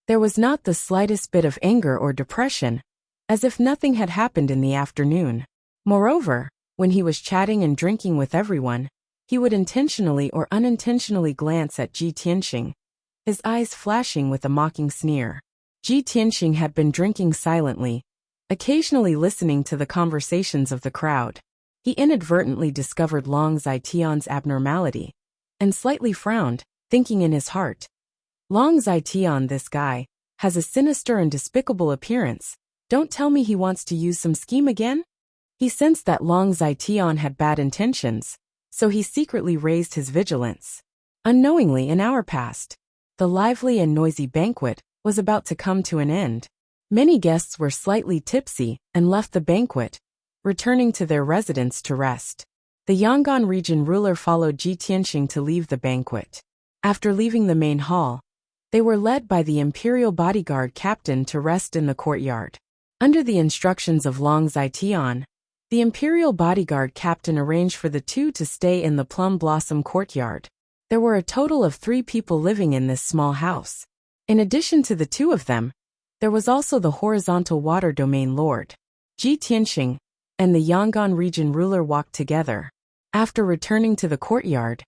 There was not the slightest bit of anger or depression, as if nothing had happened in the afternoon. Moreover, when he was chatting and drinking with everyone, he would intentionally or unintentionally glance at Ji Tianxing, his eyes flashing with a mocking sneer. Ji Tianxing had been drinking silently, occasionally listening to the conversations of the crowd. He inadvertently discovered Long Zaitian's abnormality, and slightly frowned, thinking in his heart, Long Zaitian, this guy, has a sinister and despicable appearance. Don't tell me he wants to use some scheme again? He sensed that Long Zaitian had bad intentions, so he secretly raised his vigilance. Unknowingly, an hour passed. The lively and noisy banquet was about to come to an end. Many guests were slightly tipsy and left the banquet, returning to their residence to rest. The Yangon region ruler followed Ji Tianxing to leave the banquet. After leaving the main hall, they were led by the imperial bodyguard captain to rest in the courtyard. Under the instructions of Long Zaitian, the imperial bodyguard captain arranged for the two to stay in the Plum Blossom courtyard. There were a total of 3 people living in this small house. In addition to the 2 of them, there was also the horizontal water domain lord. Ji Tianxing and the Yangon region ruler walked together. After returning to the courtyard,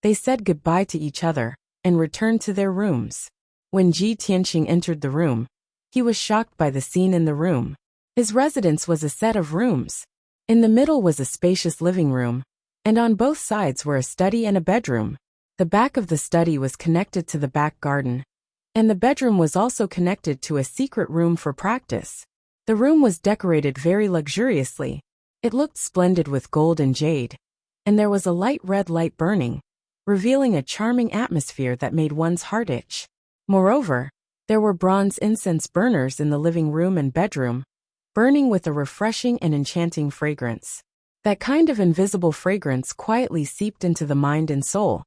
they said goodbye to each other and returned to their rooms. When Ji Tianxing entered the room, he was shocked by the scene in the room. His residence was a set of rooms. In the middle was a spacious living room, and on both sides were a study and a bedroom. The back of the study was connected to the back garden, and the bedroom was also connected to a secret room for practice. The room was decorated very luxuriously. It looked splendid with gold and jade, and there was a light red light burning, revealing a charming atmosphere that made one's heart itch. Moreover, there were bronze incense burners in the living room and bedroom, burning with a refreshing and enchanting fragrance. That kind of invisible fragrance quietly seeped into the mind and soul,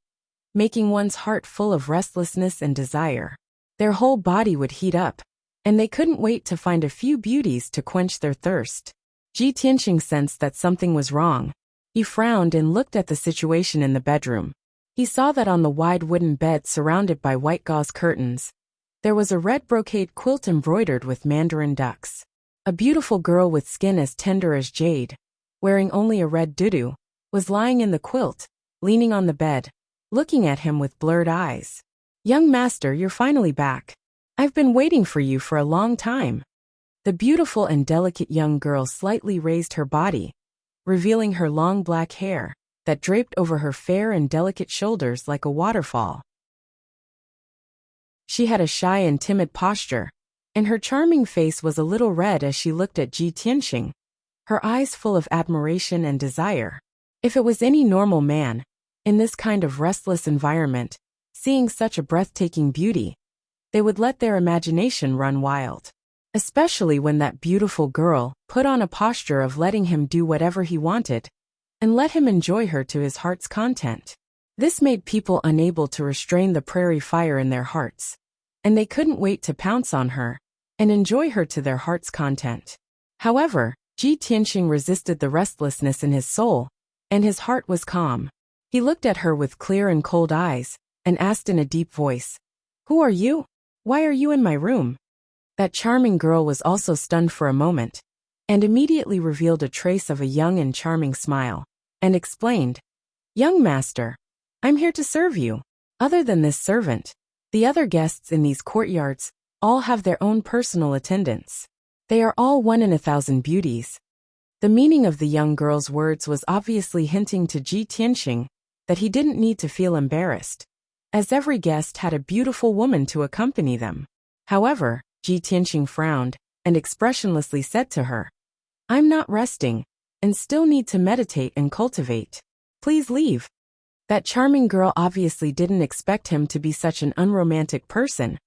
making one's heart full of restlessness and desire. Their whole body would heat up, and they couldn't wait to find a few beauties to quench their thirst. Ji Tianqing sensed that something was wrong. He frowned and looked at the situation in the bedroom. He saw that on the wide wooden bed surrounded by white gauze curtains, there was a red brocade quilt embroidered with mandarin ducks. A beautiful girl with skin as tender as jade, wearing only a red tutu, was lying in the quilt, leaning on the bed, looking at him with blurred eyes. "Young master, you're finally back. I've been waiting for you for a long time." The beautiful and delicate young girl slightly raised her body, revealing her long black hair that draped over her fair and delicate shoulders like a waterfall. She had a shy and timid posture, and her charming face was a little red as she looked at Ji Tianqing, her eyes full of admiration and desire. If it was any normal man, in this kind of restless environment, seeing such a breathtaking beauty, they would let their imagination run wild. Especially when that beautiful girl put on a posture of letting him do whatever he wanted, and let him enjoy her to his heart's content. This made people unable to restrain the prairie fire in their hearts, and they couldn't wait to pounce on her and enjoy her to their heart's content. However, Ji Tianqing resisted the restlessness in his soul, and his heart was calm. He looked at her with clear and cold eyes, and asked in a deep voice, "Who are you? Why are you in my room?" That charming girl was also stunned for a moment, and immediately revealed a trace of a young and charming smile, and explained, "Young master, I'm here to serve you. Other than this servant, the other guests in these courtyards all have their own personal attendants. They are all 1 in 1,000 beauties." The meaning of the young girl's words was obviously hinting to Ji Tianqing that he didn't need to feel embarrassed, as every guest had a beautiful woman to accompany them. However, Ji Tianqing frowned and expressionlessly said to her, "I'm not resting, and still need to meditate and cultivate. Please leave." That charming girl obviously didn't expect him to be such an unromantic person,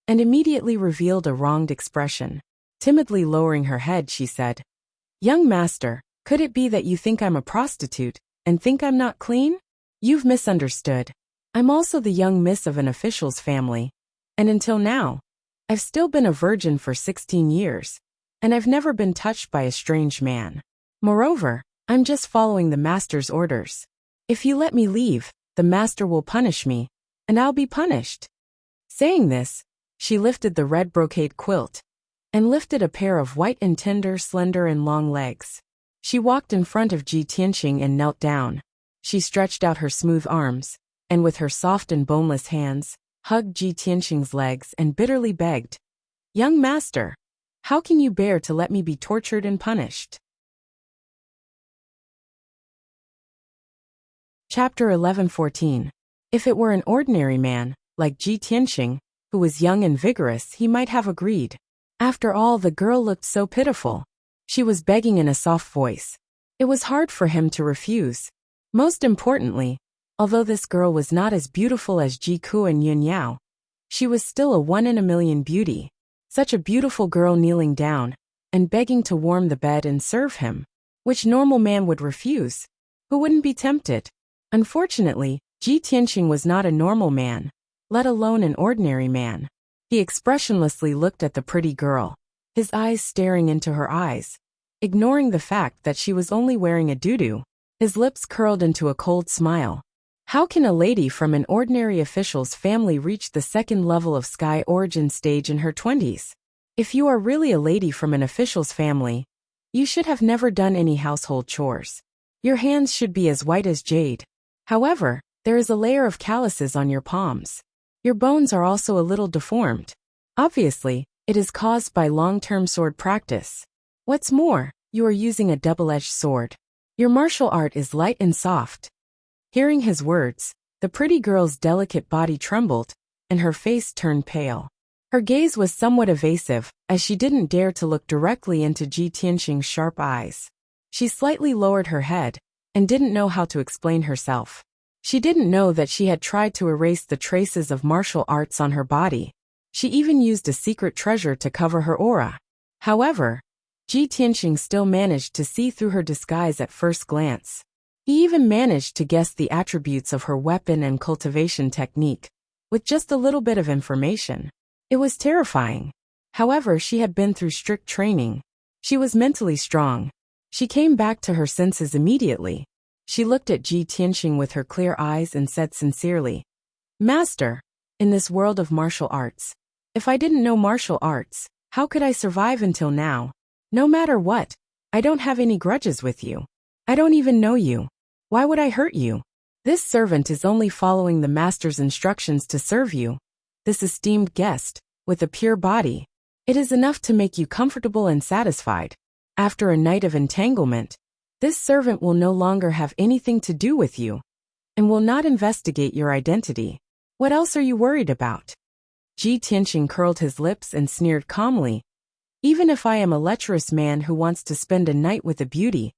and immediately revealed a wronged expression. Timidly lowering her head, she said, "Young master, could it be that you think I'm a prostitute, and think I'm not clean? You've misunderstood. I'm also the young miss of an official's family, and until now, I've still been a virgin for 16 years, and I've never been touched by a strange man. Moreover, I'm just following the master's orders. If you let me leave, the master will punish me, and I'll be punished." Saying this, she lifted the red brocade quilt, and lifted a pair of white and tender, slender and long legs. She walked in front of Ji Tianqing and knelt down. She stretched out her smooth arms, and with her soft and boneless hands, hugged Ji Tianqing's legs and bitterly begged, "Young master, how can you bear to let me be tortured and punished?" Chapter 11:14. If it were an ordinary man, like Ji Tianqing, who was young and vigorous, he might have agreed. After all, the girl looked so pitiful. She was begging in a soft voice. It was hard for him to refuse. Most importantly, although this girl was not as beautiful as Ji Ku and Yun Yao, she was still a 1 in a million beauty. Such a beautiful girl kneeling down and begging to warm the bed and serve him, which normal man would refuse. Who wouldn't be tempted? Unfortunately, Ji Tianqing was not a normal man, let alone an ordinary man. He expressionlessly looked at the pretty girl, his eyes staring into her eyes, ignoring the fact that she was only wearing a tutu. His lips curled into a cold smile. How can a lady from an ordinary official's family reach the second level of sky origin stage in her 20s? If you are really a lady from an official's family, you should have never done any household chores. Your hands should be as white as jade. However, there is a layer of calluses on your palms. Your bones are also a little deformed. Obviously, it is caused by long-term sword practice. What's more, you are using a double-edged sword. Your martial art is light and soft." Hearing his words, the pretty girl's delicate body trembled, and her face turned pale. Her gaze was somewhat evasive, as she didn't dare to look directly into Ji Tianxing's sharp eyes. She slightly lowered her head, and didn't know how to explain herself. She didn't know that she had tried to erase the traces of martial arts on her body. She even used a secret treasure to cover her aura. However, Ji Tianxing still managed to see through her disguise at first glance. He even managed to guess the attributes of her weapon and cultivation technique, with just a little bit of information. It was terrifying. However, she had been through strict training. She was mentally strong. She came back to her senses immediately. She looked at Ji Tianxing with her clear eyes and said sincerely, "Master, in this world of martial arts, if I didn't know martial arts, how could I survive until now? No matter what, I don't have any grudges with you. I don't even know you. Why would I hurt you? This servant is only following the master's instructions to serve you. This esteemed guest, with a pure body. It is enough to make you comfortable and satisfied. After a night of entanglement, this servant will no longer have anything to do with you, and will not investigate your identity. What else are you worried about?" Ji Tianxing curled his lips and sneered calmly. "Even if I am a lecherous man who wants to spend a night with a beauty,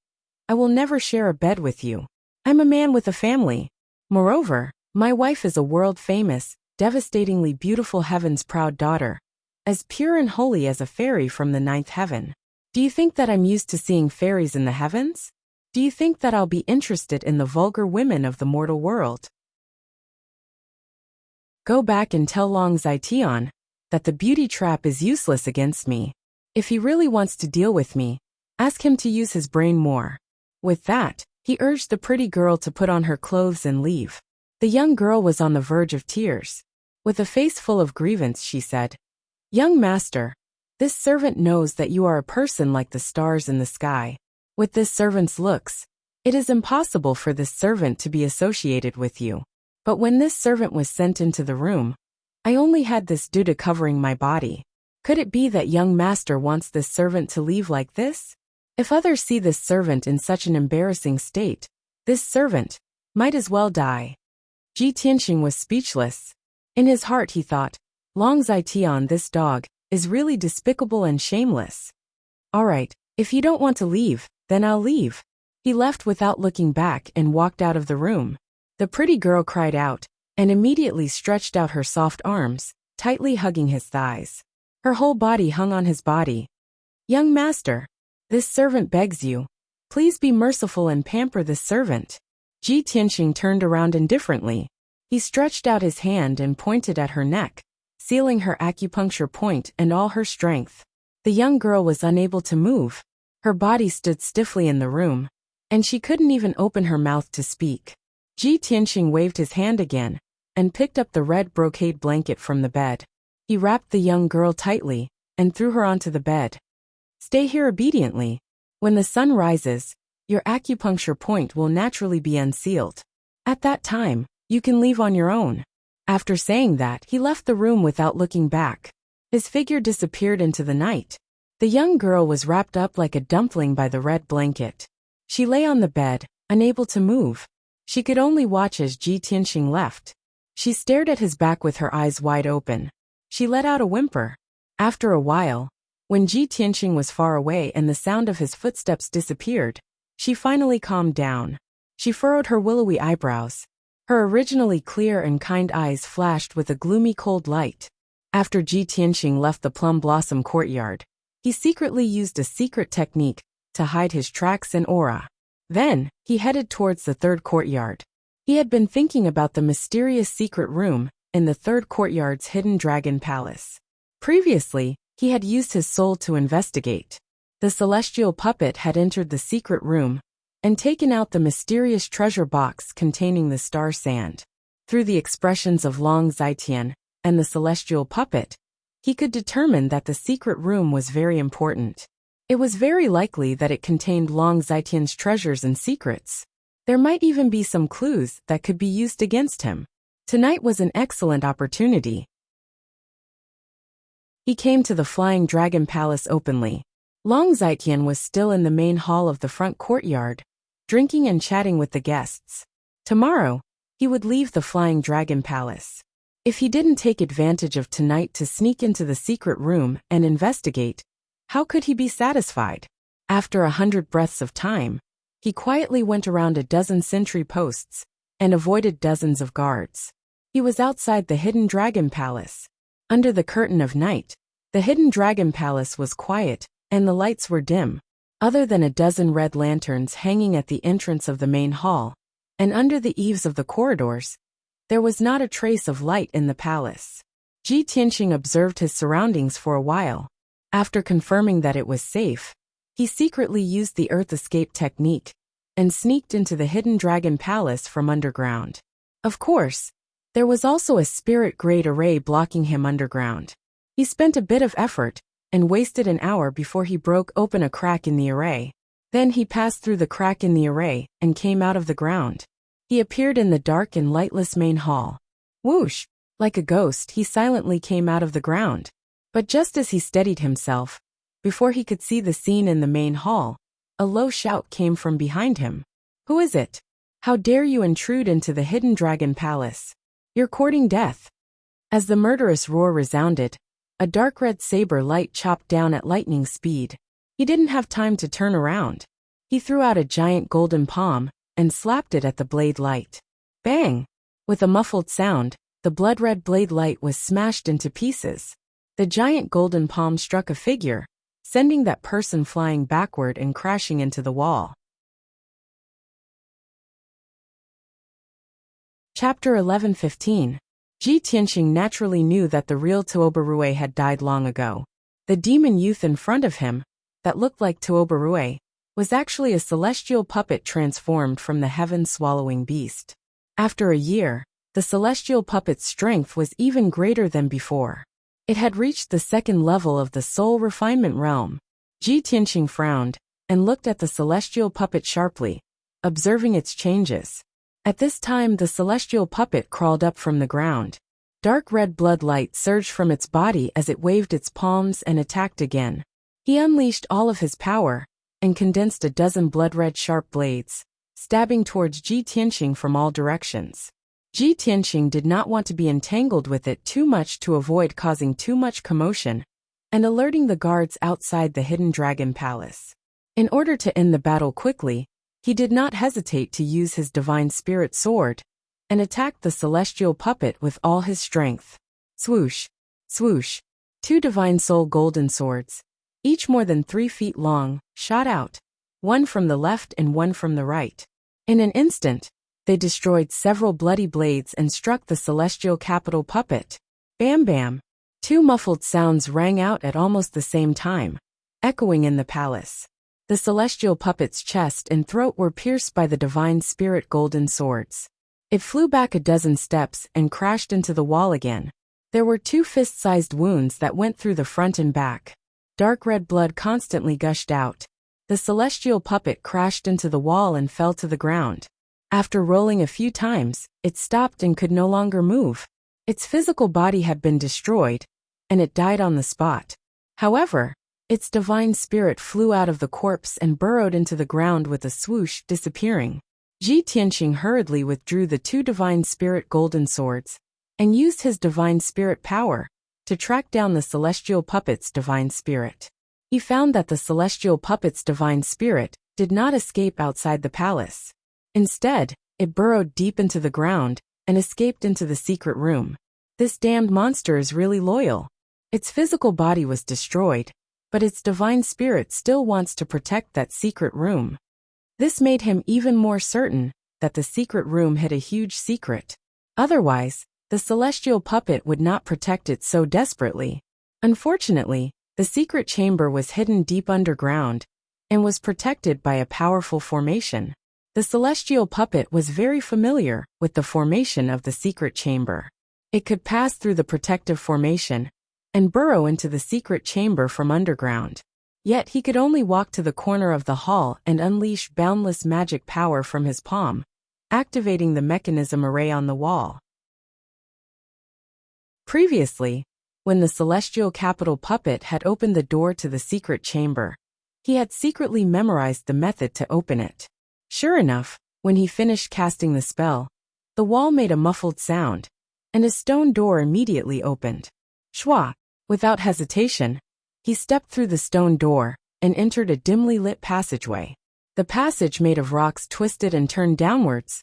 I will never share a bed with you. I'm a man with a family. Moreover, my wife is a world-famous, devastatingly beautiful heaven's proud daughter, as pure and holy as a fairy from the ninth heaven. Do you think that I'm used to seeing fairies in the heavens? Do you think that I'll be interested in the vulgar women of the mortal world? Go back and tell Long Zetian that the beauty trap is useless against me. If he really wants to deal with me, ask him to use his brain more." With that, he urged the pretty girl to put on her clothes and leave. The young girl was on the verge of tears. With a face full of grievance, she said, "Young master, this servant knows that you are a person like the stars in the sky. With this servant's looks, it is impossible for this servant to be associated with you. But when this servant was sent into the room, I only had this due to covering my body. Could it be that young master wants this servant to leave like this? If others see this servant in such an embarrassing state, this servant might as well die." Ji Tianxing was speechless. In his heart he thought, Long Zetian, this dog, is really despicable and shameless. "Alright, if you don't want to leave, then I'll leave." He left without looking back and walked out of the room. The pretty girl cried out, and immediately stretched out her soft arms, tightly hugging his thighs. Her whole body hung on his body. "Young master, this servant begs you. Please be merciful and pamper this servant." Ji Tianxing turned around indifferently. He stretched out his hand and pointed at her neck, sealing her acupuncture point and all her strength. The young girl was unable to move. Her body stood stiffly in the room, and she couldn't even open her mouth to speak. Ji Tianxing waved his hand again, and picked up the red brocade blanket from the bed. He wrapped the young girl tightly, and threw her onto the bed. "Stay here obediently. When the sun rises, your acupuncture point will naturally be unsealed. At that time, you can leave on your own." After saying that, he left the room without looking back. His figure disappeared into the night. The young girl was wrapped up like a dumpling by the red blanket. She lay on the bed, unable to move. She could only watch as Ji Tianxing left. She stared at his back with her eyes wide open. She let out a whimper. After a while, when Ji Tianxing was far away and the sound of his footsteps disappeared, she finally calmed down. She furrowed her willowy eyebrows. Her originally clear and kind eyes flashed with a gloomy cold light. After Ji Tianxing left the plum blossom courtyard, he secretly used a secret technique to hide his tracks and aura. Then, he headed towards the third courtyard. He had been thinking about the mysterious secret room in the third courtyard's hidden dragon palace. Previously, he had used his soul to investigate. The celestial puppet had entered the secret room and taken out the mysterious treasure box containing the star sand. Through the expressions of Long Zetian and the celestial puppet, he could determine that the secret room was very important. It was very likely that it contained Long Zetian's treasures and secrets. There might even be some clues that could be used against him. Tonight was an excellent opportunity. He came to the Flying Dragon Palace openly. Long Zetian was still in the main hall of the front courtyard, drinking and chatting with the guests. Tomorrow, he would leave the Flying Dragon Palace. If he didn't take advantage of tonight to sneak into the secret room and investigate, how could he be satisfied? After 100 breaths of time, he quietly went around a dozen sentry posts and avoided dozens of guards. He was outside the Hidden Dragon Palace. Under the curtain of night, the Hidden Dragon Palace was quiet, and the lights were dim. Other than a dozen red lanterns hanging at the entrance of the main hall, and under the eaves of the corridors, there was not a trace of light in the palace. Ji Tianqing observed his surroundings for a while. After confirming that it was safe, he secretly used the Earth Escape technique and sneaked into the Hidden Dragon Palace from underground. Of course, there was also a spirit-grade array blocking him underground. He spent a bit of effort and wasted an hour before he broke open a crack in the array. Then he passed through the crack in the array and came out of the ground. He appeared in the dark and lightless main hall. Whoosh! Like a ghost, he silently came out of the ground. But just as he steadied himself, before he could see the scene in the main hall, a low shout came from behind him. Who is it? How dare you intrude into the Hidden Dragon Palace? You're courting death. As the murderous roar resounded, a dark red saber light chopped down at lightning speed. He didn't have time to turn around. He threw out a giant golden palm and slapped it at the blade light. Bang! With a muffled sound, the blood-red blade light was smashed into pieces. The giant golden palm struck a figure, sending that person flying backward and crashing into the wall. Chapter 11:15. Ji Tianqing naturally knew that the real Tuobarue had died long ago. The demon youth in front of him, that looked like Tuobarue, was actually a celestial puppet transformed from the heaven-swallowing beast. After a year, the celestial puppet's strength was even greater than before. It had reached the second level of the soul refinement realm. Ji Tianqing frowned and looked at the celestial puppet sharply, observing its changes. At this time, the celestial puppet crawled up from the ground. Dark red blood light surged from its body as it waved its palms and attacked again. He unleashed all of his power and condensed a dozen blood-red sharp blades, stabbing towards Ji Tianqing from all directions. Ji Tianqing did not want to be entangled with it too much to avoid causing too much commotion and alerting the guards outside the Hidden Dragon Palace. In order to end the battle quickly, he did not hesitate to use his divine spirit sword and attacked the celestial puppet with all his strength. Swoosh! Swoosh! 2 divine soul golden swords, each more than 3 feet long, shot out, one from the left and one from the right. In an instant, they destroyed several bloody blades and struck the celestial capital puppet. Bam bam! 2 muffled sounds rang out at almost the same time, echoing in the palace. The celestial puppet's chest and throat were pierced by the divine spirit golden swords. It flew back a dozen steps and crashed into the wall again. There were 2 fist-sized wounds that went through the front and back. Dark red blood constantly gushed out. The celestial puppet crashed into the wall and fell to the ground. After rolling a few times, it stopped and could no longer move. Its physical body had been destroyed, and it died on the spot. However, its divine spirit flew out of the corpse and burrowed into the ground with a swoosh, disappearing. Ji Tianqing hurriedly withdrew the 2 divine spirit golden swords and used his divine spirit power to track down the celestial puppet's divine spirit. He found that the celestial puppet's divine spirit did not escape outside the palace. Instead, it burrowed deep into the ground and escaped into the secret room. This damned monster is really loyal. Its physical body was destroyed, but its divine spirit still wants to protect that secret room. This made him even more certain that the secret room hid a huge secret. Otherwise, the celestial puppet would not protect it so desperately. Unfortunately, the secret chamber was hidden deep underground and was protected by a powerful formation. The celestial puppet was very familiar with the formation of the secret chamber. It could pass through the protective formation and burrow into the secret chamber from underground. Yet he could only walk to the corner of the hall and unleash boundless magic power from his palm, activating the mechanism array on the wall. Previously, when the celestial capital puppet had opened the door to the secret chamber, he had secretly memorized the method to open it. Sure enough, when he finished casting the spell, the wall made a muffled sound, and a stone door immediately opened. Schwa! Without hesitation, he stepped through the stone door and entered a dimly lit passageway. The passage made of rocks twisted and turned downwards,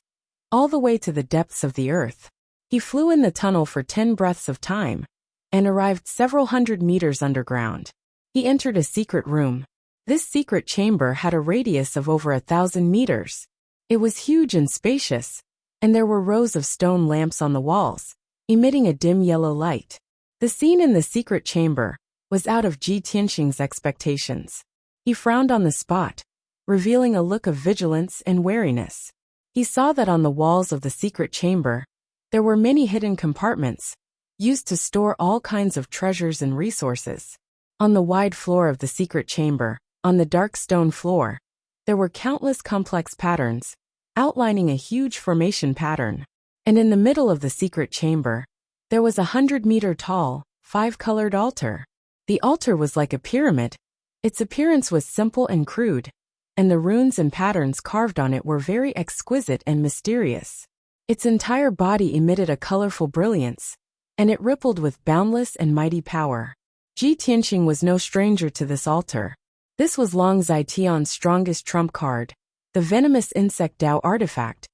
all the way to the depths of the earth. He flew in the tunnel for 10 breaths of time and arrived several hundred meters underground. He entered a secret room. This secret chamber had a radius of over 1,000 meters. It was huge and spacious, and there were rows of stone lamps on the walls, emitting a dim yellow light. The scene in the secret chamber was out of Ji Tianxing's expectations. He frowned on the spot, revealing a look of vigilance and wariness. He saw that on the walls of the secret chamber, there were many hidden compartments, used to store all kinds of treasures and resources. On the wide floor of the secret chamber, on the dark stone floor, there were countless complex patterns, outlining a huge formation pattern. And in the middle of the secret chamber, there was a 100-meter-tall, 5-colored altar. The altar was like a pyramid. Its appearance was simple and crude, and the runes and patterns carved on it were very exquisite and mysterious. Its entire body emitted a colorful brilliance, and it rippled with boundless and mighty power. Ji Tianxing was no stranger to this altar. This was Long Zitian's strongest trump card, the venomous insect Dao artifact,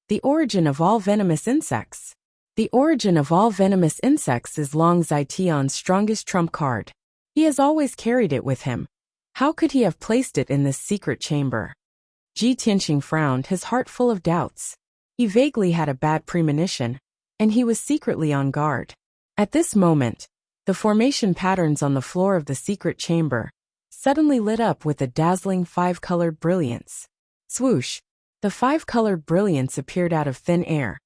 the origin of all venomous insects. The origin of all venomous insects is Long Zitian's strongest trump card. He has always carried it with him. How could he have placed it in this secret chamber? Ji Tianxing frowned, his heart full of doubts. He vaguely had a bad premonition, and he was secretly on guard. At this moment, the formation patterns on the floor of the secret chamber suddenly lit up with a dazzling 5-colored brilliance. Swoosh! The 5-colored brilliance appeared out of thin air,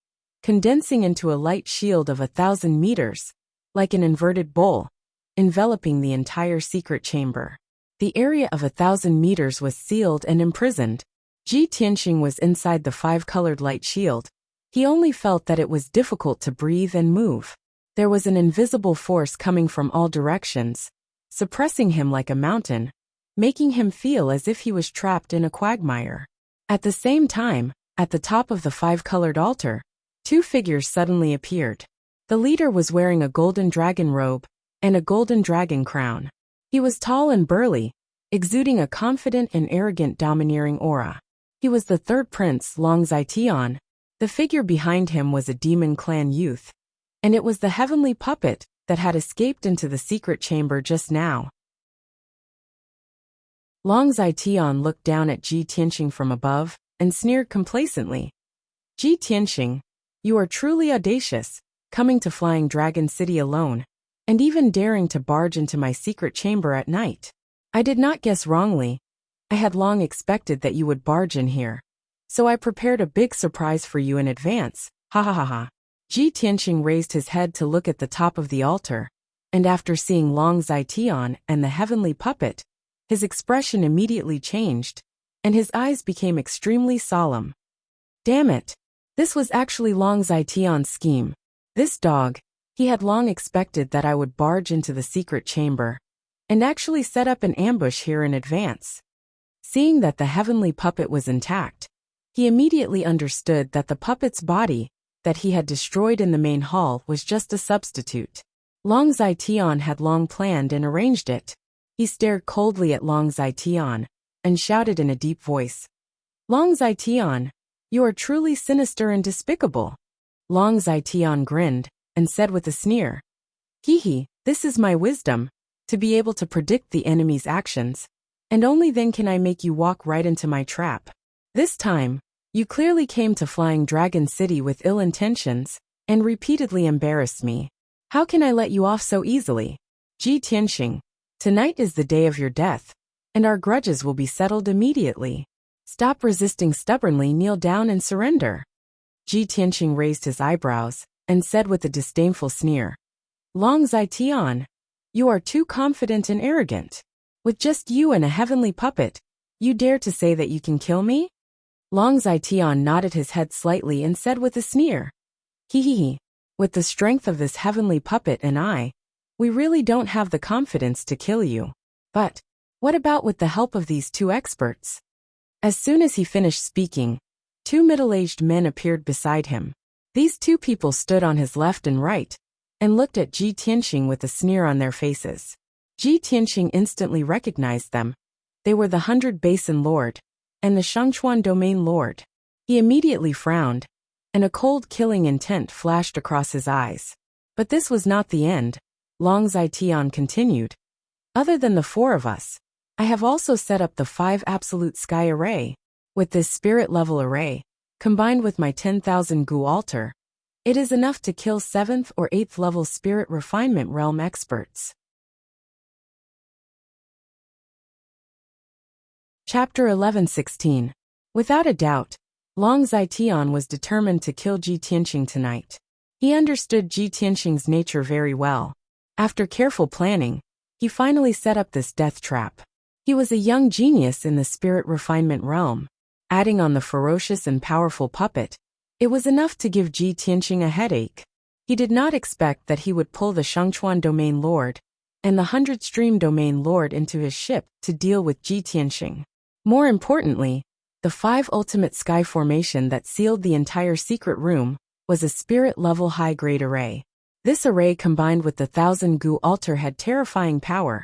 condensing into a light shield of 1,000 meters, like an inverted bowl, enveloping the entire secret chamber. The area of 1,000 meters was sealed and imprisoned. Ji Tianxing was inside the 5-colored light shield. He only felt that it was difficult to breathe and move. There was an invisible force coming from all directions, suppressing him like a mountain, making him feel as if he was trapped in a quagmire. At the same time, at the top of the 5-colored altar, 2 figures suddenly appeared. The leader was wearing a golden dragon robe and a golden dragon crown. He was tall and burly, exuding a confident and arrogant domineering aura. He was the third prince, Long Zitian. The figure behind him was a demon clan youth, and it was the heavenly puppet that had escaped into the secret chamber just now. Long Zitian looked down at Ji Tianxing from above and sneered complacently. Ji Tianxing, you are truly audacious, coming to Flying Dragon City alone, and even daring to barge into my secret chamber at night. I did not guess wrongly. I had long expected that you would barge in here, so I prepared a big surprise for you in advance. Ha ha ha ha. Ji Tianxing raised his head to look at the top of the altar, and after seeing Long Zitian and the heavenly puppet, his expression immediately changed, and his eyes became extremely solemn. Damn it! This was actually Long Zitian's scheme. This dog, he had long expected that I would barge into the secret chamber, and actually set up an ambush here in advance. Seeing that the heavenly puppet was intact, he immediately understood that the puppet's body that he had destroyed in the main hall was just a substitute. Long Zitian had long planned and arranged it. He stared coldly at Long Zitian and shouted in a deep voice, Long Zitian, you are truly sinister and despicable. Long Zitian grinned and said with a sneer, Hee, this is my wisdom, to be able to predict the enemy's actions, and only then can I make you walk right into my trap. This time, you clearly came to Flying Dragon City with ill intentions, and repeatedly embarrassed me. How can I let you off so easily? Ji Tianxing, tonight is the day of your death, and our grudges will be settled immediately. Stop resisting stubbornly, kneel down and surrender. Ji Tianxing raised his eyebrows and said with a disdainful sneer, Long Zitian, you are too confident and arrogant. With just you and a heavenly puppet, you dare to say that you can kill me? Long Zitian nodded his head slightly and said with a sneer, Hee, with the strength of this heavenly puppet and I, we really don't have the confidence to kill you. But what about with the help of these 2 experts? As soon as he finished speaking, 2 middle-aged men appeared beside him. These two people stood on his left and right, and looked at Ji Tianqing with a sneer on their faces. Ji Tianqing instantly recognized them. They were the 100 Basin Lord, and the Shangchuan Domain Lord. He immediately frowned, and a cold killing intent flashed across his eyes. But this was not the end. Long Zitian continued. Other than the 4 of us, I have also set up the 5 Absolute Sky Array. With this spirit-level array, combined with my 10,000 Gu altar, it is enough to kill 7th or 8th level spirit refinement realm experts. Chapter 11:16. Without a doubt, Long Zitian was determined to kill Ji Tianqing tonight. He understood Ji Tianqing's nature very well. After careful planning, he finally set up this death trap. He was a young genius in the spirit refinement realm. Adding on the ferocious and powerful puppet, it was enough to give Ji Tianqing a headache. He did not expect that he would pull the Shangchuan Domain Lord and the 100 Stream Domain Lord into his ship to deal with Ji Tianqing. More importantly, the 5 ultimate sky formation that sealed the entire secret room was a spirit-level high-grade array. This array combined with the 1000 Gu altar had terrifying power,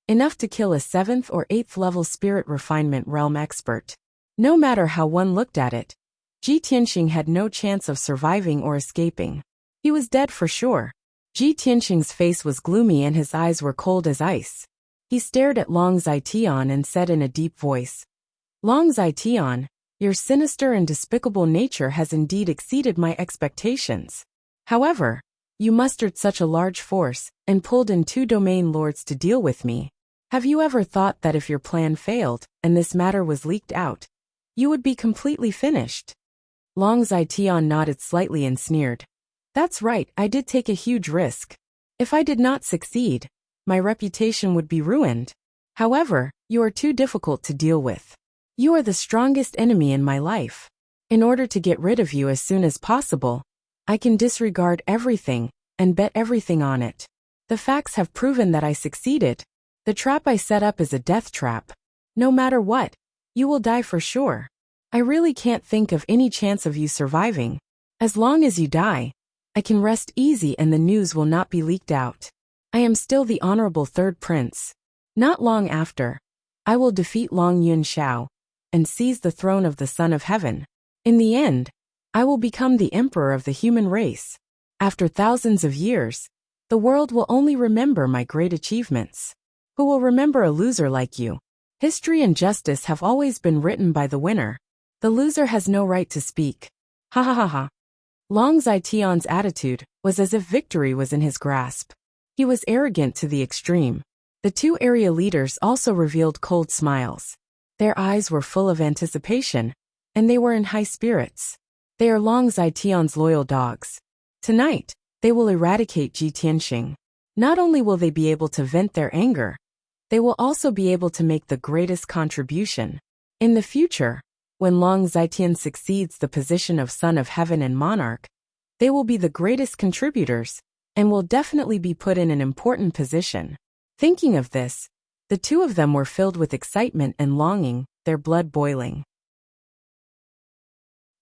enough to kill a 7th or 8th level spirit refinement realm expert. No matter how one looked at it, Ji Tianqing had no chance of surviving or escaping. He was dead for sure. Ji Tianqing's face was gloomy and his eyes were cold as ice. He stared at Long Zitian and said in a deep voice, Long Zitian, your sinister and despicable nature has indeed exceeded my expectations. However, you mustered such a large force and pulled in 2 domain lords to deal with me. Have you ever thought that if your plan failed and this matter was leaked out, you would be completely finished? Long Zitian nodded slightly and sneered. That's right, I did take a huge risk. If I did not succeed, my reputation would be ruined. However, you are too difficult to deal with. You are the strongest enemy in my life. In order to get rid of you as soon as possible, I can disregard everything and bet everything on it. The facts have proven that I succeeded. The trap I set up is a death trap. No matter what, you will die for sure. I really can't think of any chance of you surviving. As long as you die, I can rest easy and the news will not be leaked out. I am still the honorable 3rd prince. Not long after, I will defeat Long Yunxiao and seize the throne of the Son of Heaven. In the end, I will become the emperor of the human race. After thousands of years, the world will only remember my great achievements. Who will remember a loser like you? History and justice have always been written by the winner. The loser has no right to speak. Ha ha ha ha. Long Zitian's attitude was as if victory was in his grasp. He was arrogant to the extreme. The 2 area leaders also revealed cold smiles. Their eyes were full of anticipation, and they were in high spirits. They are Long Zitian's loyal dogs. Tonight, they will eradicate Ji Tianqing. Not only will they be able to vent their anger, they will also be able to make the greatest contribution. In the future, when Long Zitian succeeds the position of Son of Heaven and Monarch, they will be the greatest contributors, and will definitely be put in an important position. Thinking of this, the 2 of them were filled with excitement and longing, their blood boiling.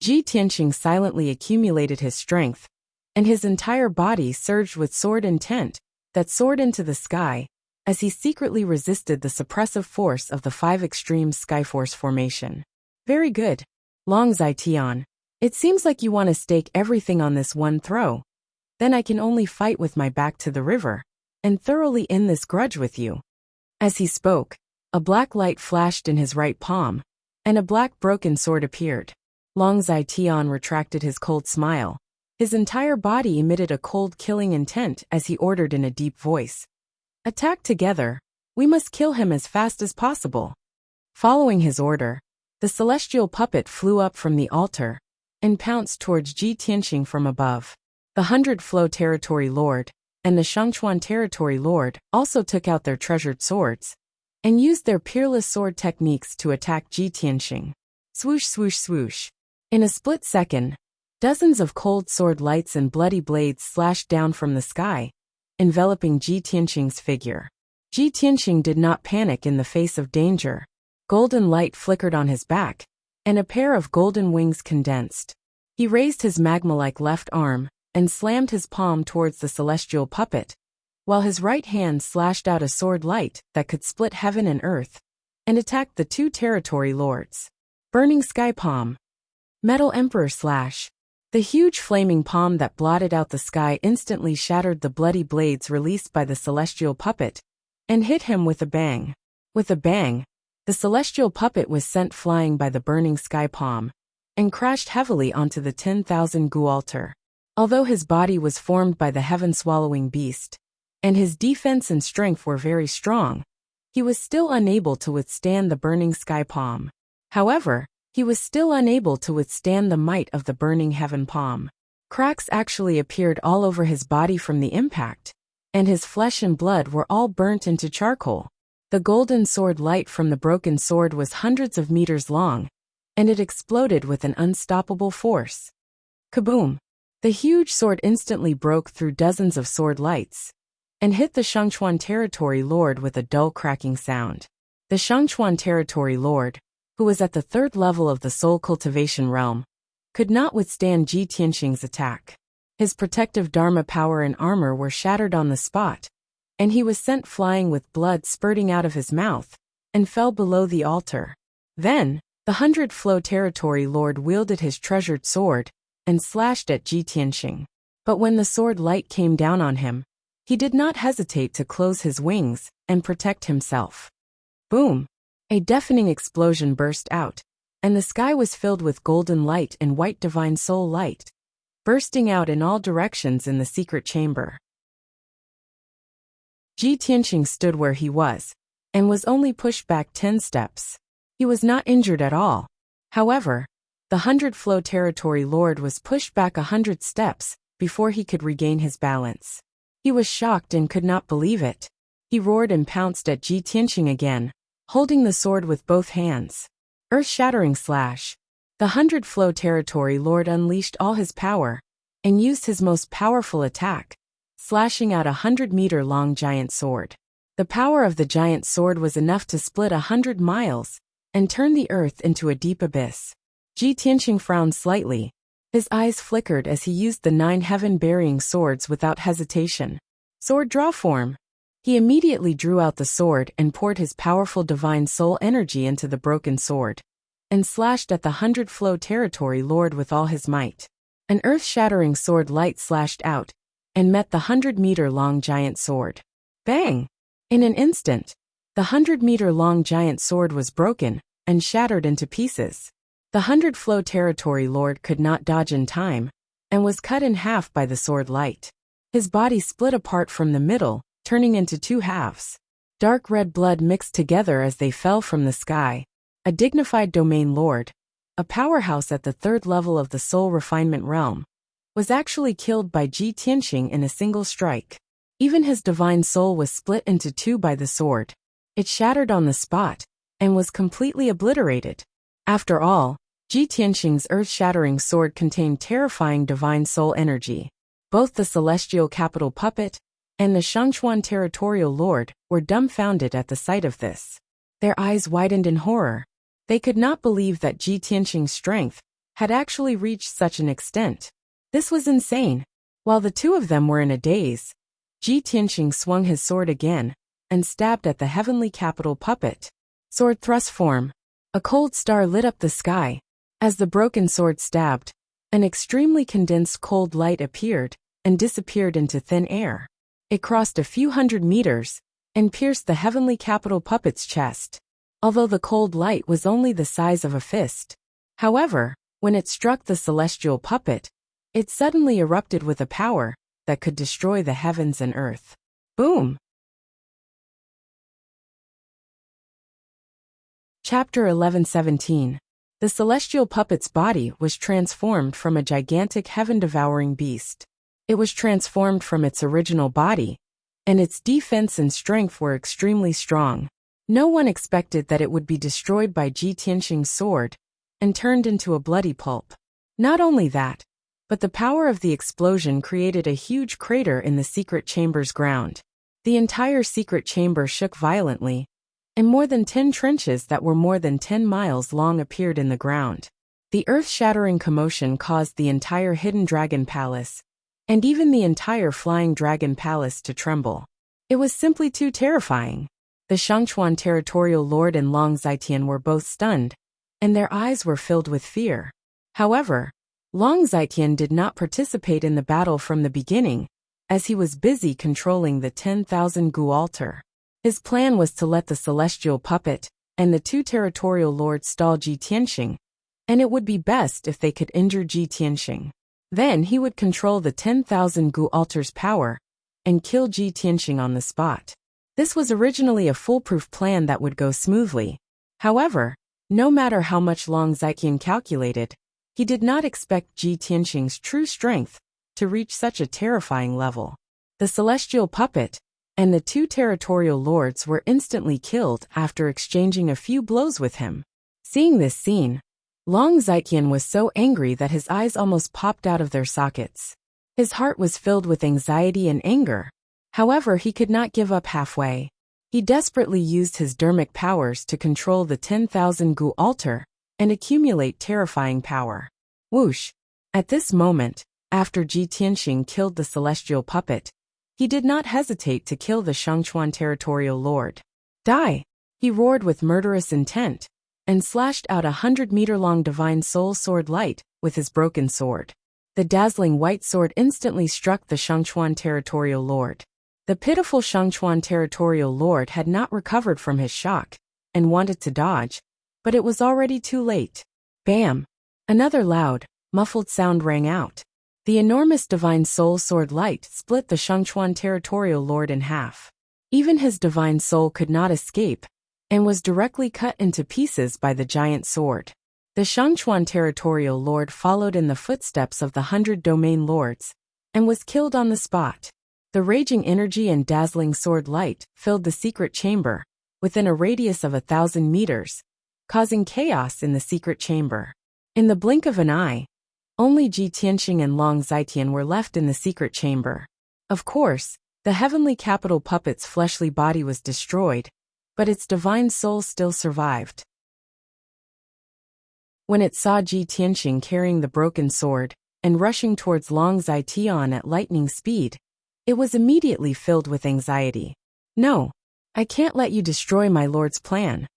Ji Tianqing silently accumulated his strength, and his entire body surged with sword intent that soared into the sky, as he secretly resisted the suppressive force of the 5 extreme Skyforce formation. Very good, Long Zitian. It seems like you want to stake everything on this one throw. Then I can only fight with my back to the river, and thoroughly end this grudge with you. As he spoke, a black light flashed in his right palm, and a black broken sword appeared. Long Zitian retracted his cold smile. His entire body emitted a cold killing intent as he ordered in a deep voice. Attack together. We must kill him as fast as possible. Following his order, the celestial puppet flew up from the altar and pounced towards Ji Tianqing from above. The 100 Flow Territory Lord and the Shangchuan Territory Lord also took out their treasured swords and used their peerless sword techniques to attack Ji Tianqing. Swoosh swoosh swoosh. In a split second, dozens of cold sword lights and bloody blades slashed down from the sky, enveloping Ji Tianqing's figure. Ji Tianqing did not panic in the face of danger. Golden light flickered on his back, and a pair of golden wings condensed. He raised his magma-like left arm and slammed his palm towards the celestial puppet, while his right hand slashed out a sword light that could split heaven and earth, and attacked the two territory lords. Burning Sky Palm. Metal Emperor Slash. The huge flaming palm that blotted out the sky instantly shattered the bloody blades released by the celestial puppet, and hit him with a bang. With a bang, the celestial puppet was sent flying by the burning sky palm, and crashed heavily onto the 10,000 gu altar. Although his body was formed by the heaven-swallowing beast, and his defense and strength were very strong, he was still unable to withstand the burning sky palm. However, he was still unable to withstand the might of the burning heaven palm. Cracks actually appeared all over his body from the impact, and his flesh and blood were all burnt into charcoal. The golden sword light from the broken sword was hundreds of meters long, and it exploded with an unstoppable force. Kaboom! The huge sword instantly broke through dozens of sword lights, and hit the Shangchuan territory lord with a dull cracking sound. The Shangchuan territory lord, who was at the third level of the soul cultivation realm, could not withstand Ji Tianxing's attack. His protective Dharma power and armor were shattered on the spot, and he was sent flying with blood spurting out of his mouth, and fell below the altar. Then, the 100 Flow territory lord wielded his treasured sword, and slashed at Ji Tianxing. But when the sword light came down on him, he did not hesitate to close his wings and protect himself. Boom! A deafening explosion burst out, and the sky was filled with golden light and white divine soul light, bursting out in all directions in the secret chamber. Ji Tianxing stood where he was, and was only pushed back 10 steps. He was not injured at all. However, the 100 Flow territory lord was pushed back 100 steps before he could regain his balance. He was shocked and could not believe it. He roared and pounced at Ji Tianxing again, holding the sword with both hands. Earth-shattering slash. The 100 Flow territory lord unleashed all his power, and used his most powerful attack, slashing out a 100-meter-long giant sword. The power of the giant sword was enough to split 100 miles, and turn the earth into a deep abyss. Ji Tianxing frowned slightly. His eyes flickered as he used the 9 heaven-burying swords without hesitation. Sword draw form. He immediately drew out the sword and poured his powerful divine soul energy into the broken sword, and slashed at the 100 Flow territory lord with all his might. An earth-shattering sword light slashed out, and met the 100-meter-long giant sword. Bang! In an instant, the 100-meter-long giant sword was broken, and shattered into pieces. The 100 Flow territory lord could not dodge in time, and was cut in half by the sword light. His body split apart from the middle, turning into 2 halves. Dark red blood mixed together as they fell from the sky. A dignified domain lord, a powerhouse at the 3rd level of the soul refinement realm, was actually killed by Ji Tianxing in a single strike. Even his divine soul was split into 2 by the sword. It shattered on the spot, and was completely obliterated. After all, Ji Tianxing's earth-shattering sword contained terrifying divine soul energy. Both the celestial capital puppet and the Shangchuan territorial lord were dumbfounded at the sight of this. Their eyes widened in horror. They could not believe that Ji Tianxing's strength had actually reached such an extent. This was insane. While the two of them were in a daze, Ji Tianxing swung his sword again, and stabbed at the heavenly capital puppet. Sword thrust form. A cold star lit up the sky. As the broken sword stabbed, an extremely condensed cold light appeared, and disappeared into thin air. It crossed a few hundred meters, and pierced the heavenly capital puppet's chest. Although the cold light was only the size of a fist. However, when it struck the celestial puppet, it suddenly erupted with a power that could destroy the heavens and earth. Boom! Chapter 11:17. The celestial puppet's body was transformed from a gigantic heaven-devouring beast. It was transformed from its original body, and its defense and strength were extremely strong. No one expected that it would be destroyed by Ji Tianxing's sword, and turned into a bloody pulp. Not only that, but the power of the explosion created a huge crater in the secret chamber's ground. The entire secret chamber shook violently, and more than 10 trenches that were more than 10 miles long appeared in the ground. The earth-shattering commotion caused the entire hidden dragon palace, and even the entire flying dragon palace, to tremble. It was simply too terrifying. The Shangchuan territorial lord and Long Zitian were both stunned, and their eyes were filled with fear. However, Long Zitian did not participate in the battle from the beginning, as he was busy controlling the 10,000 Gu altar. His plan was to let the celestial puppet and the two territorial lords stall Ji Tianxing, and it would be best if they could injure Ji Tianxing. Then he would control the 10,000 Gu altar's power and kill Ji Tianxing on the spot. This was originally a foolproof plan that would go smoothly. However, no matter how much Long Zitian calculated, he did not expect Ji Tianxing's true strength to reach such a terrifying level. The celestial puppet and the two territorial lords were instantly killed after exchanging a few blows with him. Seeing this scene, Long Zitian was so angry that his eyes almost popped out of their sockets. His heart was filled with anxiety and anger. However, he could not give up halfway. He desperately used his dermic powers to control the 10,000 Gu altar and accumulate terrifying power. Whoosh! At this moment, after Ji Tianxing killed the celestial puppet, he did not hesitate to kill the Shangchuan territorial lord. Die! He roared with murderous intent, and slashed out 100-meter-long divine soul sword light with his broken sword. The dazzling white sword instantly struck the Shangchuan territorial lord. The pitiful Shangchuan territorial lord had not recovered from his shock, and wanted to dodge, but it was already too late. Bam! Another loud, muffled sound rang out. The enormous divine soul sword light split the Shangchuan territorial lord in half. Even his divine soul could not escape, and was directly cut into pieces by the giant sword. The Shangchuan territorial lord followed in the footsteps of the 100 domain lords, and was killed on the spot. The raging energy and dazzling sword light filled the secret chamber, within a radius of 1,000 meters, causing chaos in the secret chamber. In the blink of an eye, only Ji Tianxing and Long Zitian were left in the secret chamber. Of course, the heavenly capital puppet's fleshly body was destroyed, but its divine soul still survived. When it saw Ji Tianxing carrying the broken sword and rushing towards Long Zitian at lightning speed, it was immediately filled with anxiety. No, I can't let you destroy my lord's plan.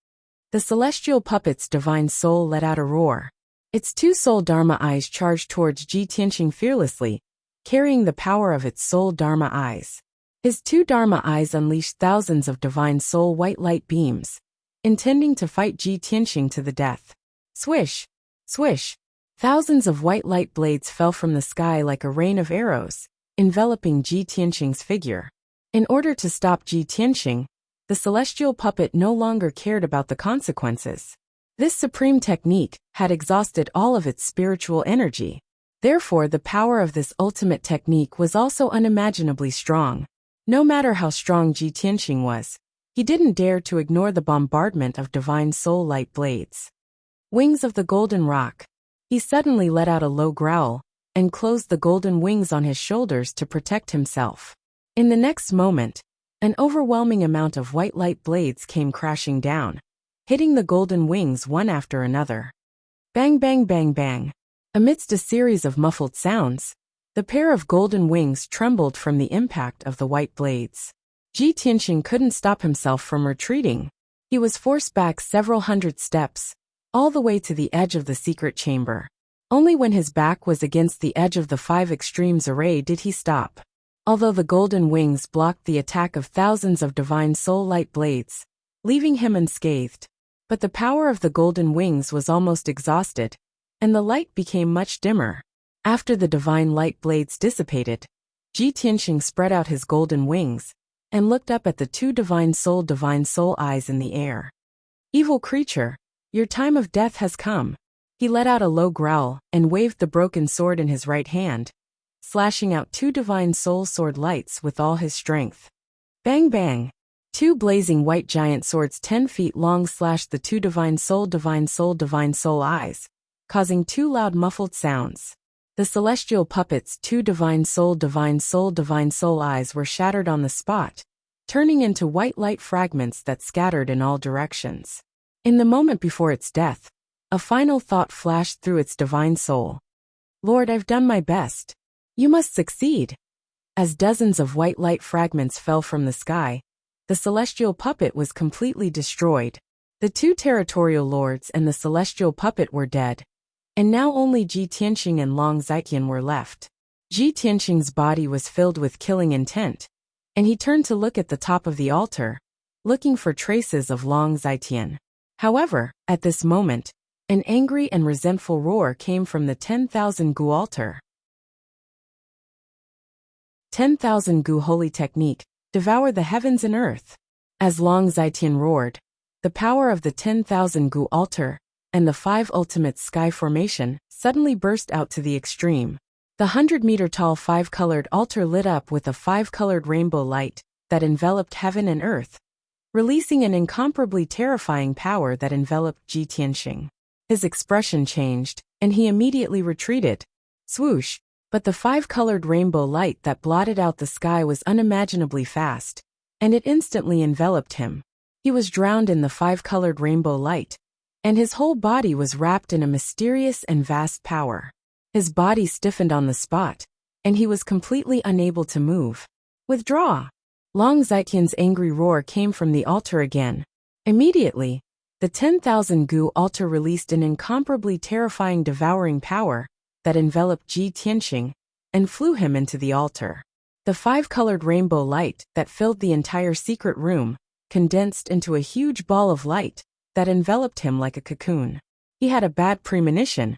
The celestial puppet's divine soul let out a roar. Its two soul Dharma eyes charged towards Ji Tianxing fearlessly, carrying the power of its soul Dharma eyes. His two Dharma eyes unleashed thousands of divine soul white light beams, intending to fight Ji Tianxing to the death. Swish! Swish! Thousands of white light blades fell from the sky like a rain of arrows, enveloping Ji Tianxing's figure. In order to stop Ji Tianxing, the celestial puppet no longer cared about the consequences. This supreme technique had exhausted all of its spiritual energy. Therefore, the power of this ultimate technique was also unimaginably strong. No matter how strong Ji Tianxing was, he didn't dare to ignore the bombardment of divine soul light blades. Wings of the golden rock. He suddenly let out a low growl, and closed the golden wings on his shoulders to protect himself. In the next moment, an overwhelming amount of white light blades came crashing down, hitting the golden wings one after another. Bang bang bang bang. Amidst a series of muffled sounds, the pair of golden wings trembled from the impact of the white blades. Ji Tianxing couldn't stop himself from retreating. He was forced back several hundred steps, all the way to the edge of the secret chamber. Only when his back was against the edge of the 5 extremes array did he stop. Although the golden wings blocked the attack of thousands of divine soul light blades, leaving him unscathed, but the power of the golden wings was almost exhausted, and the light became much dimmer. After the divine light blades dissipated, Ji Tianxing spread out his golden wings and looked up at the two divine soul eyes in the air. Evil creature, your time of death has come. He let out a low growl and waved the broken sword in his right hand, slashing out 2 divine soul sword lights with all his strength. Bang bang! 2 blazing white giant swords 10 feet long slashed the 2 divine soul eyes, causing 2 loud muffled sounds. The celestial puppet's 2 divine soul eyes were shattered on the spot, turning into white light fragments that scattered in all directions. In the moment before its death, A final thought flashed through its divine soul. Lord, I've done my best. You must succeed. As dozens of white light fragments fell from the sky, the celestial puppet was completely destroyed. The two territorial lords and the celestial puppet were dead. And now only Ji Tianqing and Long Zaiqian were left. Ji Tianqing's body was filled with killing intent, and he turned to look at the top of the altar, looking for traces of Long Zaiqian. However, at this moment, an angry and resentful roar came from the 10,000 Gu altar. 10,000 Gu holy technique, devour the heavens and earth. As Long Zaiqian roared, the power of the 10,000 Gu altar and the 5 ultimate sky formation suddenly burst out to the extreme. The 100-meter-tall 5-colored altar lit up with a 5-colored rainbow light that enveloped heaven and earth, releasing an incomparably terrifying power that enveloped Ji Tianqing. His expression changed, and he immediately retreated. Swoosh! But the 5-colored rainbow light that blotted out the sky was unimaginably fast, and it instantly enveloped him. He was drowned in the 5-colored rainbow light, and his whole body was wrapped in a mysterious and vast power. His body stiffened on the spot, and he was completely unable to move. Withdraw! Long Zaiqian's angry roar came from the altar again. Immediately, the 10,000 Gu altar released an incomparably terrifying devouring power that enveloped Ji Tianqing and flew him into the altar. The 5-colored rainbow light that filled the entire secret room condensed into a huge ball of light that enveloped him like a cocoon. He had a bad premonition,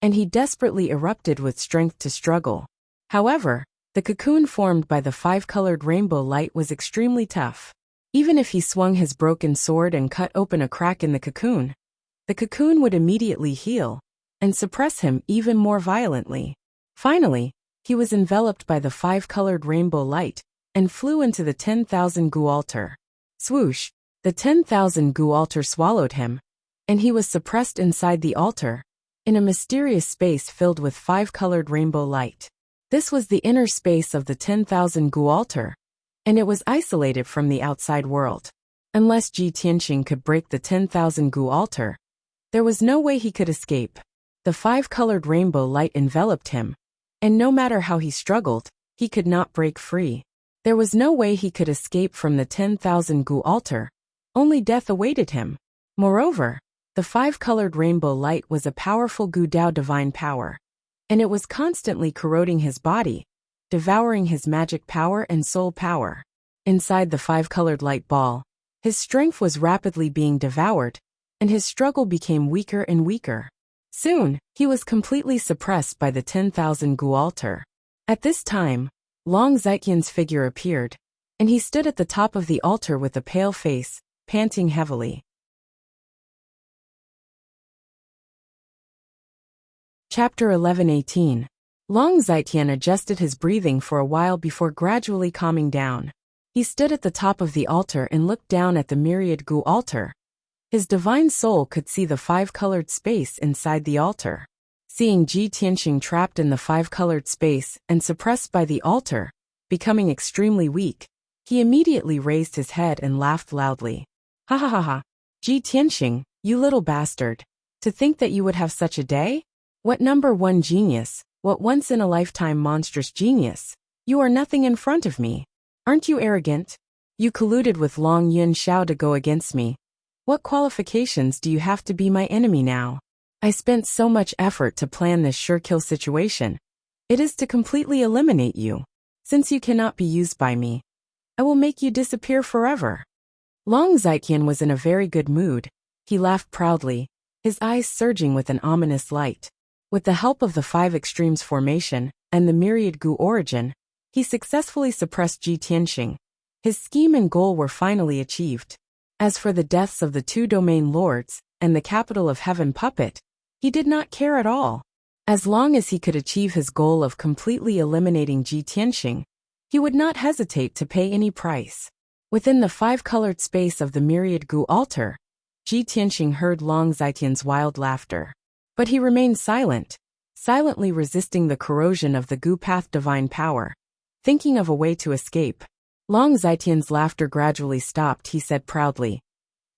and he desperately erupted with strength to struggle. However, the cocoon formed by the 5-colored rainbow light was extremely tough. Even if he swung his broken sword and cut open a crack in the cocoon would immediately heal and suppress him even more violently. Finally, he was enveloped by the 5-colored rainbow light and flew into the 10,000 Gu altar. Swoosh! The 10,000 Gu altar swallowed him, and he was suppressed inside the altar, in a mysterious space filled with 5-colored rainbow light. This was the inner space of the 10,000 Gu altar, and it was isolated from the outside world. Unless Ji Tianqing could break the 10,000 Gu altar, there was no way he could escape. The 5-colored rainbow light enveloped him, and no matter how he struggled, he could not break free. There was no way he could escape from the 10,000 Gu altar. Only death awaited him. Moreover, the 5-colored rainbow light was a powerful Gu Dao divine power, and it was constantly corroding his body, devouring his magic power and soul power. Inside the 5-colored light ball, his strength was rapidly being devoured, and his struggle became weaker and weaker. Soon, he was completely suppressed by the 10,000 Gu altar. At this time, Long Zaiqian's figure appeared, and he stood at the top of the altar with a pale face, panting heavily. Chapter 11:18. Long Zaiqian adjusted his breathing for a while before gradually calming down. He stood at the top of the altar and looked down at the myriad Gu altar. His divine soul could see the 5-colored space inside the altar. Seeing Ji Tianqing trapped in the 5-colored space and suppressed by the altar, becoming extremely weak, he immediately raised his head and laughed loudly. Ha ha ha ha! Ji Tianqing, you little bastard! To think that you would have such a day? What number 1 genius, what once-in-a-lifetime monstrous genius! You are nothing in front of me. Aren't you arrogant? You colluded with Long Yun Xiao to go against me. What qualifications do you have to be my enemy now? I spent so much effort to plan this sure-kill situation. It is to completely eliminate you. Since you cannot be used by me, I will make you disappear forever. Long Zaiqian was in a very good mood. He laughed proudly, his eyes surging with an ominous light. With the help of the 5 extremes formation and the myriad Gu origin, he successfully suppressed Ji Tianqing. His scheme and goal were finally achieved. As for the deaths of the 2 domain lords and the capital of heaven puppet, he did not care at all. As long as he could achieve his goal of completely eliminating Ji Tianqing, he would not hesitate to pay any price. Within the 5-colored space of the myriad Gu altar, Ji Tianqing heard Long Zaiqian's wild laughter. But he remained silent, silently resisting the corrosion of the Gu path divine power, thinking of a way to escape. Long Zaiqian's laughter gradually stopped. He said proudly,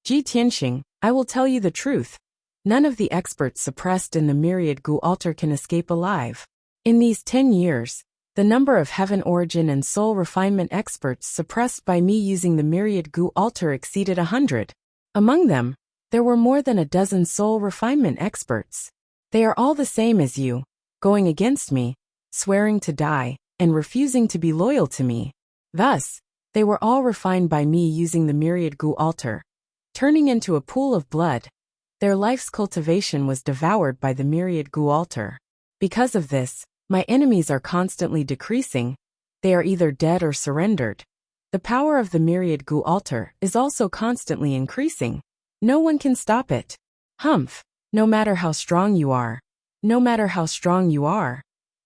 Ji Tianqing, I will tell you the truth. None of the experts suppressed in the myriad gu altar can escape alive. In these 10 years, the number of heaven origin and soul refinement experts suppressed by me using the myriad gu altar exceeded 100. Among them, there were more than a dozen soul refinement experts. They are all the same as you, going against me, swearing to die, and refusing to be loyal to me. Thus, they were all refined by me using the myriad gu altar, turning into a pool of blood. Their life's cultivation was devoured by the myriad gu altar. Because of this, my enemies are constantly decreasing. They are either dead or surrendered. The power of the myriad gu altar is also constantly increasing. No one can stop it. Humph, no matter how strong you are,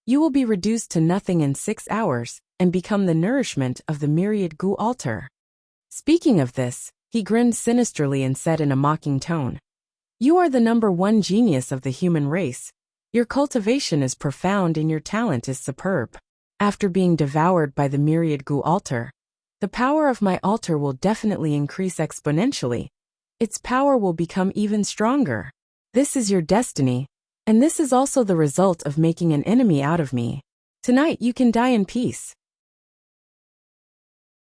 you will be reduced to nothing in 6 hours and become the nourishment of the myriad gu altar. Speaking of this, he grinned sinisterly and said in a mocking tone, "You are the #1 genius of the human race. Your cultivation is profound and your talent is superb. After being devoured by the myriad gu altar, the power of my altar will definitely increase exponentially. Its power will become even stronger. This is your destiny, and this is also the result of making an enemy out of me. Tonight you can die in peace.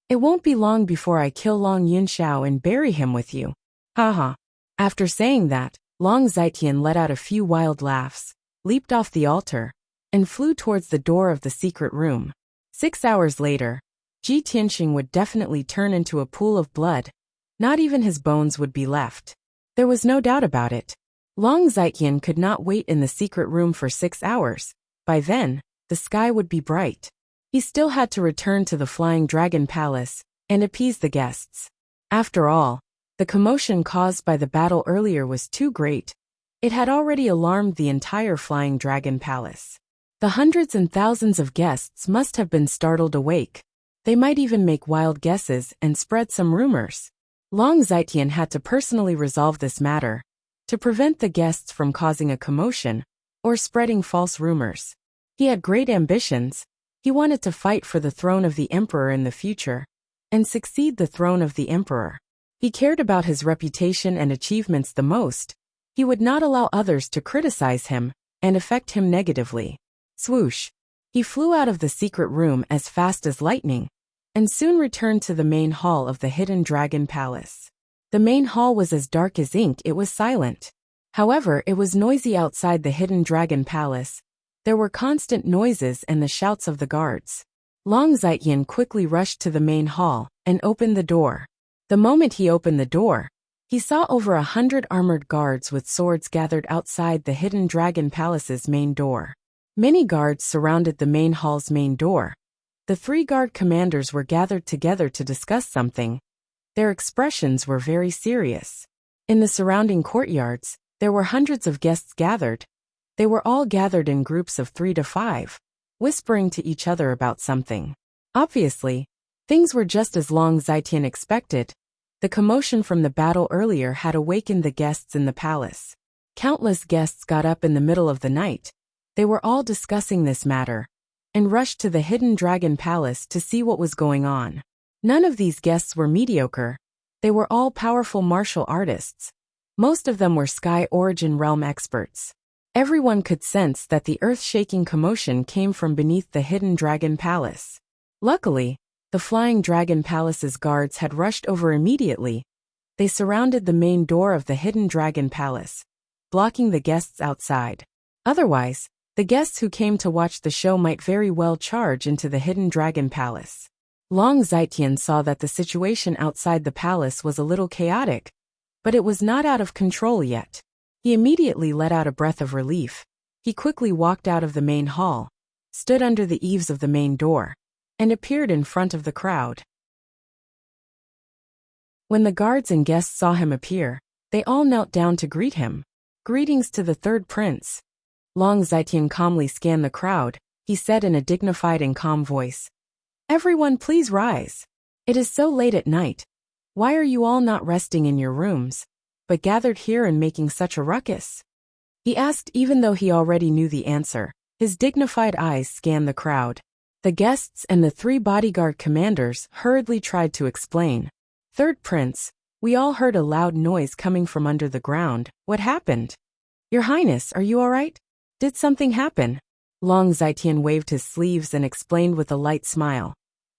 It won't be long before I kill Long Yunxiao and bury him with you. Haha." After saying that, Long Zitian let out a few wild laughs, leaped off the altar, and flew towards the door of the secret room. 6 hours later, Ji Tianxing would definitely turn into a pool of blood. Not even his bones would be left. There was no doubt about it. Long Zitian could not wait in the secret room for 6 hours. By then, the sky would be bright. He still had to return to the Flying Dragon Palace and appease the guests. After all, the commotion caused by the battle earlier was too great. It had already alarmed the entire Flying Dragon Palace. The hundreds and thousands of guests must have been startled awake. They might even make wild guesses and spread some rumors. Long Zitian had to personally resolve this matter, to prevent the guests from causing a commotion or spreading false rumors. He had great ambitions. He wanted to fight for the throne of the emperor in the future and succeed the throne of the emperor. He cared about his reputation and achievements the most. He would not allow others to criticize him and affect him negatively. Swoosh! He flew out of the secret room as fast as lightning and soon returned to the main hall of the Hidden Dragon Palace. The main hall was as dark as ink. It was silent. However, it was noisy outside the Hidden Dragon Palace. There were constant noises and the shouts of the guards. Long Zitian quickly rushed to the main hall and opened the door. The moment he opened the door, he saw over 100 armored guards with swords gathered outside the Hidden Dragon Palace's main door. Many guards surrounded the main hall's main door. The 3 guard commanders were gathered together to discuss something. Their expressions were very serious. In the surrounding courtyards, there were hundreds of guests gathered. They were all gathered in groups of 3 to 5, whispering to each other about something. Obviously, things were just as Long Zitian expected. The commotion from the battle earlier had awakened the guests in the palace. Countless guests got up in the middle of the night. They were all discussing this matter and rushed to the Hidden Dragon Palace to see what was going on. None of these guests were mediocre. They were all powerful martial artists. Most of them were Sky Origin Realm experts. Everyone could sense that the earth-shaking commotion came from beneath the Hidden Dragon Palace. Luckily, the Flying Dragon Palace's guards had rushed over immediately. They surrounded the main door of the Hidden Dragon Palace, blocking the guests outside. Otherwise, the guests who came to watch the show might very well charge into the Hidden Dragon Palace. Long Zitian saw that the situation outside the palace was a little chaotic, but it was not out of control yet. He immediately let out a breath of relief. He quickly walked out of the main hall, stood under the eaves of the main door, and appeared in front of the crowd. When the guards and guests saw him appear, they all knelt down to greet him. "Greetings to the third prince." Long Zitian calmly scanned the crowd. He said in a dignified and calm voice, "Everyone please rise. It is so late at night. Why are you all not resting in your rooms, but gathered here and making such a ruckus?" He asked even though he already knew the answer. His dignified eyes scanned the crowd. The guests and the 3 bodyguard commanders hurriedly tried to explain. "Third prince, We all heard a loud noise coming from under the ground. What happened? Your Highness, are you all right? Did something happen? Long Zetian waved his sleeves and explained with a light smile.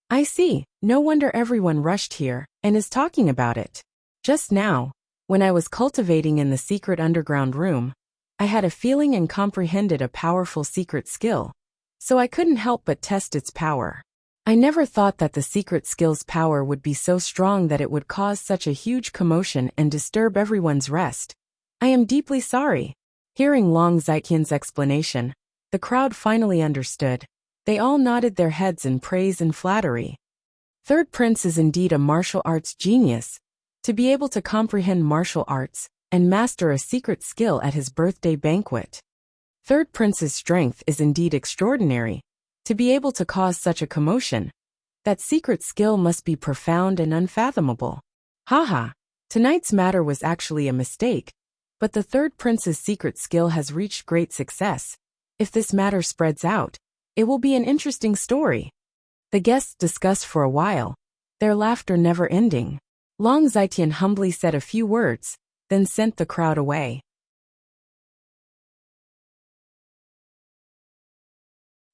I see, no wonder everyone rushed here and is talking about it. Just now, when I was cultivating in the secret underground room, I had a feeling and comprehended a powerful secret skill, so I couldn't help but test its power. I never thought that the secret skill's power would be so strong that it would cause such a huge commotion and disturb everyone's rest. I am deeply sorry. Hearing Long Zetian's explanation, the crowd finally understood. They all nodded their heads in praise and flattery. Third Prince is indeed a martial arts genius. To be able to comprehend martial arts and master a secret skill at his birthday banquet. Third Prince's strength is indeed extraordinary. To be able to cause such a commotion, that secret skill must be profound and unfathomable. Haha, tonight's matter was actually a mistake, but the Third Prince's secret skill has reached great success. If this matter spreads out, it will be an interesting story. The guests discussed for a while, their laughter never ending. Long Zetian humbly said a few words, then sent the crowd away.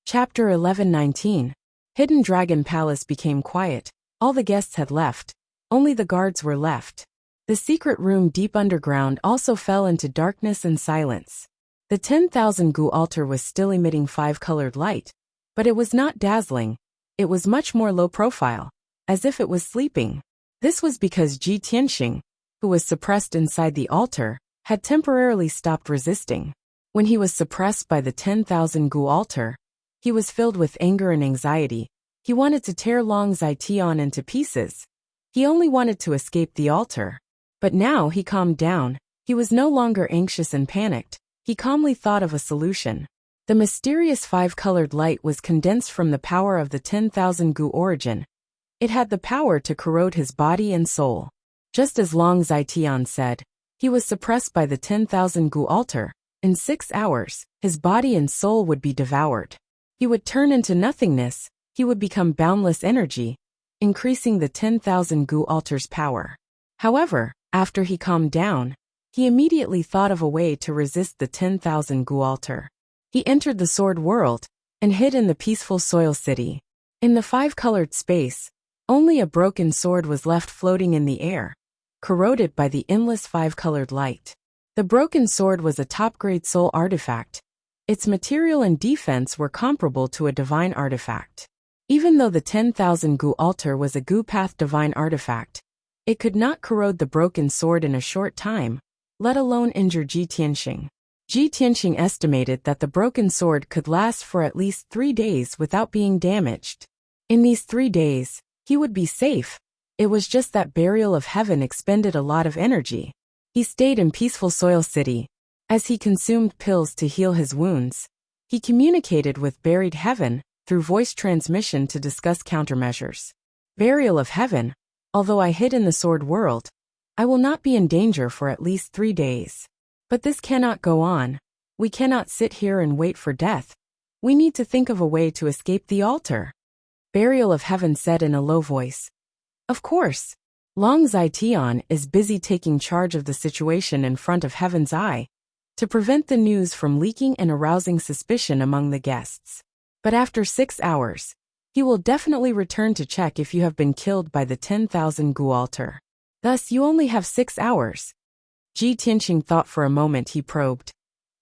Chapter 11:19. Hidden Dragon Palace became quiet. All the guests had left. Only the guards were left. The secret room deep underground also fell into darkness and silence. The 10,000 gu altar was still emitting 5-colored light, but it was not dazzling. It was much more low profile, as if it was sleeping. This was because Ji Tianxing, who was suppressed inside the altar, had temporarily stopped resisting. When he was suppressed by the 10,000 gu altar, he was filled with anger and anxiety. He wanted to tear Long Zetian into pieces. He only wanted to escape the altar. But now he calmed down. He was no longer anxious and panicked. He calmly thought of a solution. The mysterious 5-colored light was condensed from the power of the 10,000 gu origin. It had the power to corrode his body and soul. Just as Long Zetian said, he was suppressed by the 10,000 gu altar. In 6 hours, his body and soul would be devoured. He would turn into nothingness. He would become boundless energy, increasing the 10,000 gu altar's power. However, after he calmed down, he immediately thought of a way to resist the 10,000 gu altar. He entered the sword world and hid in the peaceful soil city. In the 5-colored space, only a broken sword was left floating in the air, corroded by the endless 5-colored light. The broken sword was a top-grade soul artifact. Its material and defense were comparable to a divine artifact. Even though the 10,000 gu altar was a gu path divine artifact, it could not corrode the broken sword in a short time, let alone injure Ji Tianxing. Ji Tianxing estimated that the broken sword could last for at least 3 days without being damaged. In these 3 days, he would be safe. It was just that Burial of Heaven expended a lot of energy. He stayed in peaceful soil city. As he consumed pills to heal his wounds, he communicated with Buried Heaven through voice transmission to discuss countermeasures. Burial of Heaven, although I hid in the sword world, I will not be in danger for at least 3 days. But this cannot go on. We cannot sit here and wait for death. We need to think of a way to escape the altar. Burial of Heaven said in a low voice. Of course. Long Zetian is busy taking charge of the situation in front of Heaven's eye, to prevent the news from leaking and arousing suspicion among the guests. But after 6 hours, he will definitely return to check if you have been killed by the 10,000 gu altar. Thus you only have 6 hours. Ji Tianxing thought for a moment. He probed.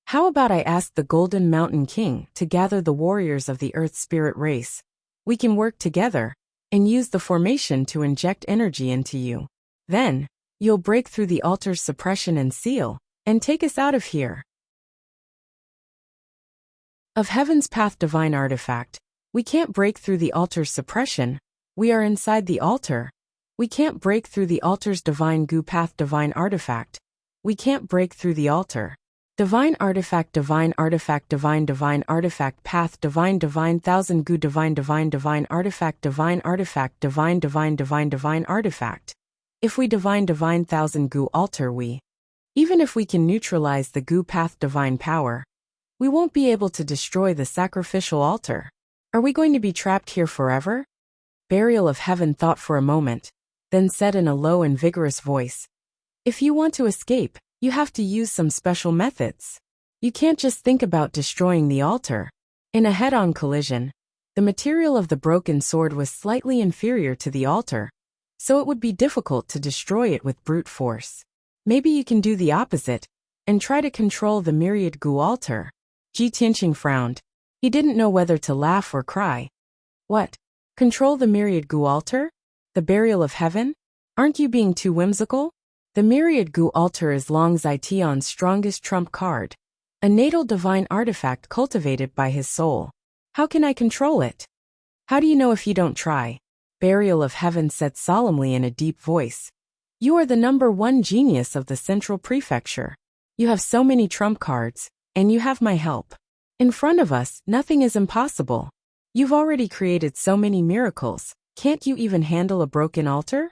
How about I ask the Golden Mountain King to gather the warriors of the Earth Spirit race? We can work together and use the formation to inject energy into you. Then, you'll break through the altar's suppression and seal, and take us out of here. Of Heaven's Path divine artifact, we can't break through the altar's suppression. We are inside the altar. We can't break through the altar's divine gu path divine artifact. We can't break through the altar. Divine artifact divine artifact divine divine artifact path divine divine thousand gu divine divine divine artifact divine artifact divine divine divine divine artifact. If we divine divine thousand gu altar even if we can neutralize the gu path divine power, we won't be able to destroy the sacrificial altar. Are we going to be trapped here forever? Burial of Heaven thought for a moment. then said in a low and vigorous voice, "If you want to escape, you have to use some special methods. You can't just think about destroying the altar." In a head-on collision, the material of the broken sword was slightly inferior to the altar, so it would be difficult to destroy it with brute force. Maybe you can do the opposite and try to control the myriad gu altar. Ji Tianqing frowned. He didn't know whether to laugh or cry. What? Control the myriad gu altar? The burial of heaven? Aren't you being too whimsical? The myriad gu altar is Long Zaition's strongest trump card, a natal divine artifact cultivated by his soul. How can I control it? How do you know if you don't try? Burial of Heaven said solemnly in a deep voice. You are the #1 genius of the Central Prefecture. You have so many trump cards, and you have my help. In front of us, nothing is impossible. You've already created so many miracles, can't you even handle a broken altar?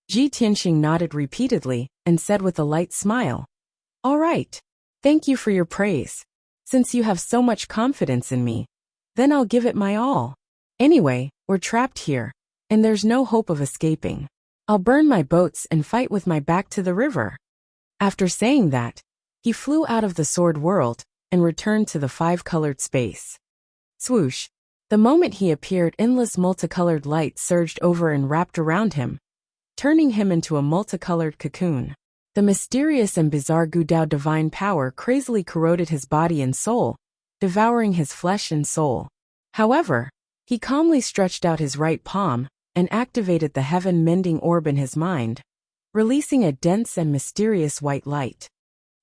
Ji Tianqing nodded repeatedly and said with a light smile, All right. Thank you for your praise. Since you have so much confidence in me, then I'll give it my all. Anyway, we're trapped here, and there's no hope of escaping. I'll burn my boats and fight with my back to the river. After saying that, he flew out of the sword world and returned to the five-colored space. Swoosh! The moment he appeared, endless multicolored light surged over and wrapped around him, turning him into a multicolored cocoon. The mysterious and bizarre Gudao divine power crazily corroded his body and soul, devouring his flesh and soul. However, he calmly stretched out his right palm and activated the heaven-mending orb in his mind, releasing a dense and mysterious white light.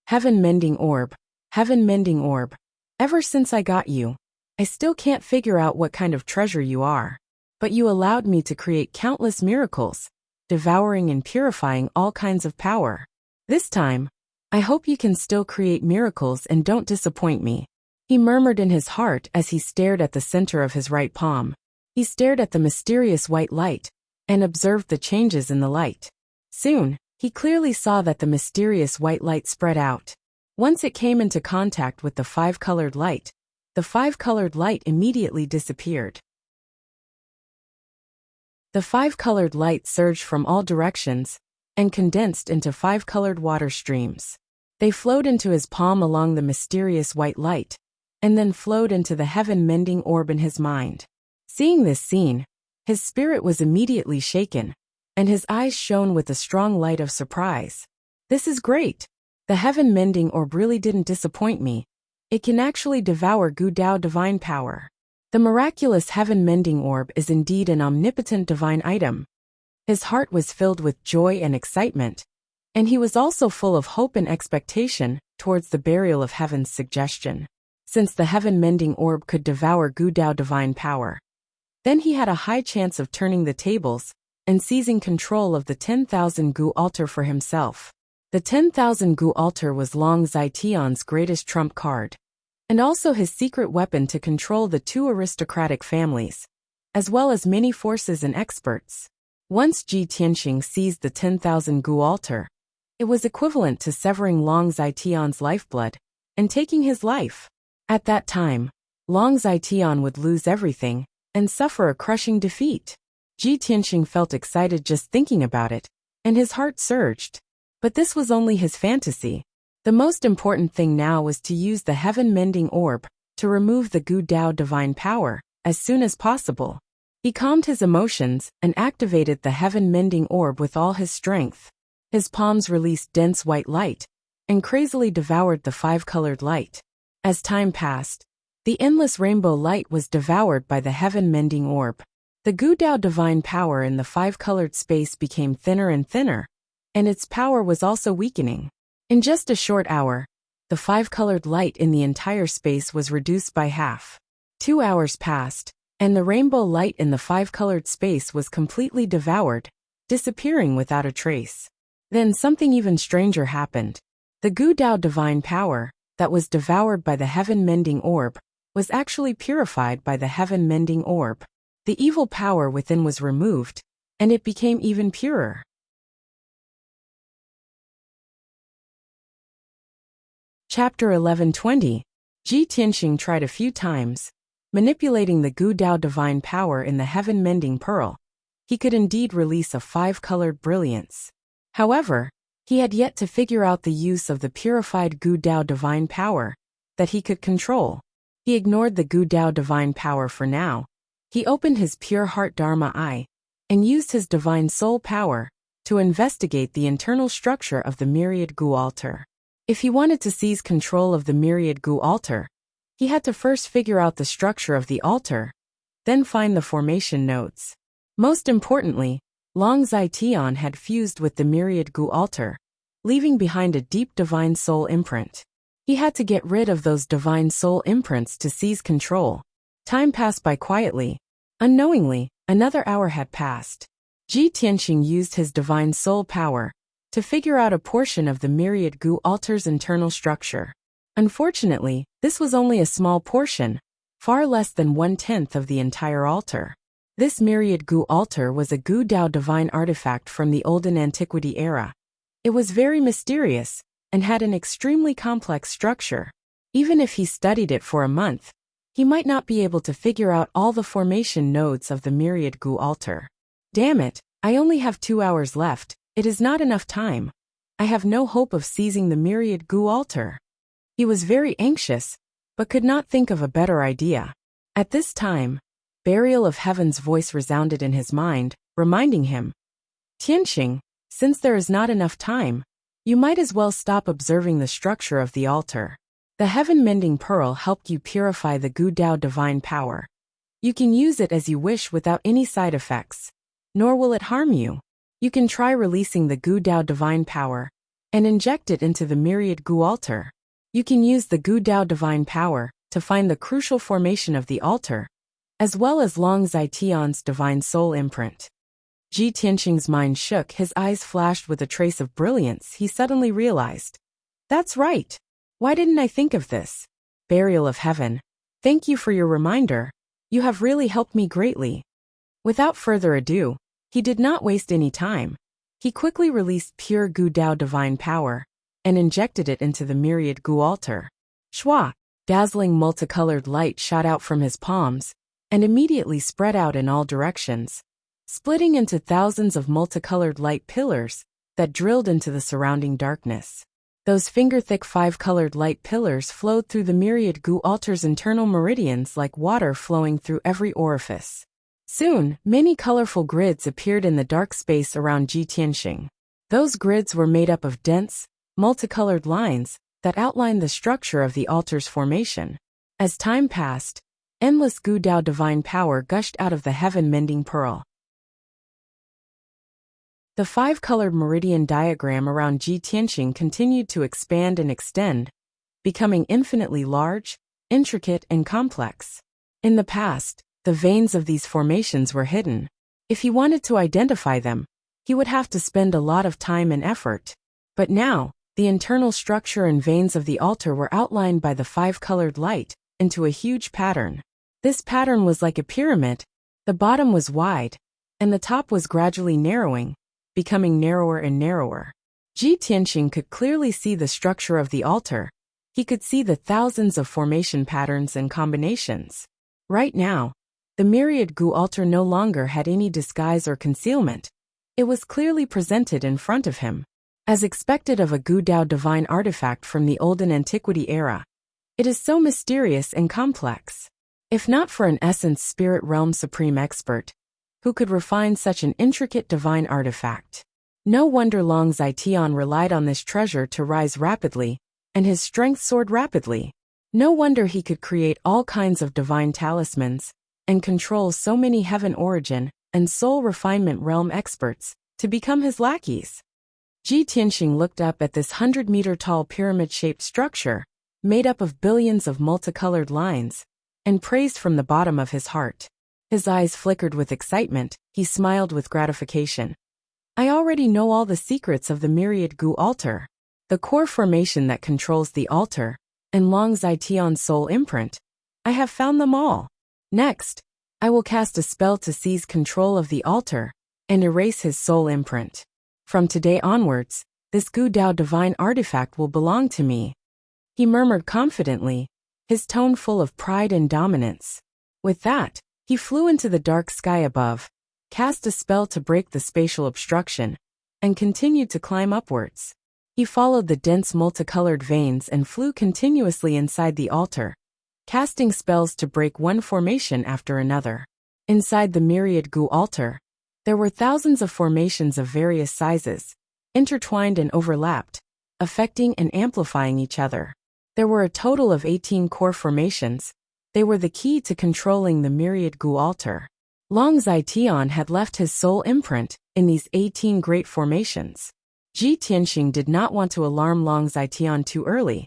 Heaven-mending orb, heaven-mending orb. Ever since I got you, I still can't figure out what kind of treasure you are. But you allowed me to create countless miracles, devouring and purifying all kinds of power. This time, I hope you can still create miracles and don't disappoint me. He murmured in his heart as he stared at the center of his right palm. He stared at the mysterious white light and observed the changes in the light. Soon, he clearly saw that the mysterious white light spread out. Once it came into contact with the five-colored light, the five-colored light immediately disappeared. The five-colored light surged from all directions and condensed into five-colored water streams. They flowed into his palm along the mysterious white light, and then flowed into the heaven-mending orb in his mind. Seeing this scene, his spirit was immediately shaken, and his eyes shone with a strong light of surprise. This is great! The heaven-mending orb really didn't disappoint me. It can actually devour Gudao divine power. The miraculous heaven-mending orb is indeed an omnipotent divine item. His heart was filled with joy and excitement, and he was also full of hope and expectation towards the burial of heaven's suggestion. Since the heaven-mending orb could devour Gudao divine power, then he had a high chance of turning the tables and seizing control of the 10,000 gu altar for himself. The 10,000 gu altar was Long Zaition's greatest trump card, and also his secret weapon to control the two aristocratic families, as well as many forces and experts. Once Ji Tianqing seized the 10,000 gu altar, it was equivalent to severing Long Zaition's lifeblood and taking his life. At that time, Long Zaition would lose everything and suffer a crushing defeat. Ji Tianqing felt excited just thinking about it, and his heart surged. But this was only his fantasy. The most important thing now was to use the heaven-mending orb to remove the Gudao divine power as soon as possible. He calmed his emotions and activated the heaven-mending orb with all his strength. His palms released dense white light and crazily devoured the five-colored light. As time passed, the endless rainbow light was devoured by the heaven-mending orb. The Gudao divine power in the five-colored space became thinner and thinner, and its power was also weakening. In just a short hour, the five-colored light in the entire space was reduced by half. 2 hours passed, and the rainbow light in the five-colored space was completely devoured, disappearing without a trace. Then something even stranger happened. The Gudao divine power that was devoured by the heaven-mending orb was actually purified by the heaven-mending orb. The evil power within was removed, and it became even purer. Chapter 1120. Ji Tianqing tried a few times, manipulating the Gudao divine power in the heaven-mending pearl. he could indeed release a five-colored brilliance. However, he had yet to figure out the use of the purified Gu Dao divine power that he could control. He ignored the Gu Dao divine power for now. He opened his pure heart Dharma eye and used his divine soul power to investigate the internal structure of the myriad Gu altar. If he wanted to seize control of the myriad Gu altar, he had to first figure out the structure of the altar, then find the formation nodes. Most importantly, Long Zai Tian had fused with the myriad Gu altar, leaving behind a deep divine soul imprint. He had to get rid of those divine soul imprints to seize control. Time passed by quietly. Unknowingly, another hour had passed. Ji Tianxing used his divine soul power to figure out a portion of the myriad Gu altar's internal structure. Unfortunately, this was only a small portion, far less than 1/10 of the entire altar. This myriad Gu altar was a Gu Dao divine artifact from the olden antiquity era. It was very mysterious and had an extremely complex structure. Even if he studied it for a month, he might not be able to figure out all the formation nodes of the myriad Gu altar. Damn it, I only have 2 hours left. It is not enough time. I have no hope of seizing the myriad Gu altar. He was very anxious, but could not think of a better idea. At this time, Burial of Heaven's voice resounded in his mind, reminding him, Tianxing, since there is not enough time, you might as well stop observing the structure of the altar. The heaven-mending pearl helped you purify the Gu Dao divine power. You can use it as you wish without any side effects, nor will it harm you. You can try releasing the Gu Dao divine power and inject it into the myriad Gu altar. You can use the Gu Dao divine power to find the crucial formation of the altar, as well as Long Zai Tian's divine soul imprint. Ji Tianxing's mind shook, his eyes flashed with a trace of brilliance. He suddenly realized, that's right. Why didn't I think of this? Burial of Heaven, thank you for your reminder. You have really helped me greatly. Without further ado, he did not waste any time. He quickly released pure Gu Dao divine power and injected it into the myriad Gu altar. Shwa! Dazzling multicolored light shot out from his palms and immediately spread out in all directions, splitting into thousands of multicolored light pillars that drilled into the surrounding darkness. Those finger-thick five-colored light pillars flowed through the myriad Gu altar's internal meridians like water flowing through every orifice. Soon, many colorful grids appeared in the dark space around Ji Tianxing. Those grids were made up of dense, multicolored lines that outlined the structure of the altar's formation. As time passed, endless Gu Dao divine power gushed out of the heaven-mending pearl. The five-colored meridian diagram around Ji Tianxing continued to expand and extend, becoming infinitely large, intricate, and complex. In the past, the veins of these formations were hidden. If he wanted to identify them, he would have to spend a lot of time and effort. But now, the internal structure and veins of the altar were outlined by the five-colored light into a huge pattern. This pattern was like a pyramid. The bottom was wide, and the top was gradually narrowing, becoming narrower and narrower. Ji Tianxing could clearly see the structure of the altar. He could see the thousands of formation patterns and combinations. Right now, the myriad Gu altar no longer had any disguise or concealment. It was clearly presented in front of him. As expected of a Gu Dao divine artifact from the olden antiquity era, it is so mysterious and complex. If not for an essence spirit realm supreme expert, who could refine such an intricate divine artifact? No wonder Long Zai Tian relied on this treasure to rise rapidly, and his strength soared rapidly. No wonder he could create all kinds of divine talismans, and control so many heaven origin and soul refinement realm experts to become his lackeys. Ji Tianxing looked up at this 100-meter-tall pyramid-shaped structure, made up of billions of multicolored lines, and praised from the bottom of his heart. His eyes flickered with excitement. He smiled with gratification. I already know all the secrets of the myriad Gu altar, the core formation that controls the altar, and Long Zai Tian's soul imprint. I have found them all. Next, I will cast a spell to seize control of the altar and erase his soul imprint. From today onwards, this Gu Dao divine artifact will belong to me. He murmured confidently, his tone full of pride and dominance. With that, he flew into the dark sky above, cast a spell to break the spatial obstruction, and continued to climb upwards. He followed the dense multicolored veins and flew continuously inside the altar, casting spells to break one formation after another. Inside the myriad Gu altar, there were thousands of formations of various sizes, intertwined and overlapped, affecting and amplifying each other. There were a total of 18 core formations. They were the key to controlling the myriad Gu altar. Long Zitian had left his soul imprint in these 18 great formations. Ji Tianxing did not want to alarm Long Zitian too early,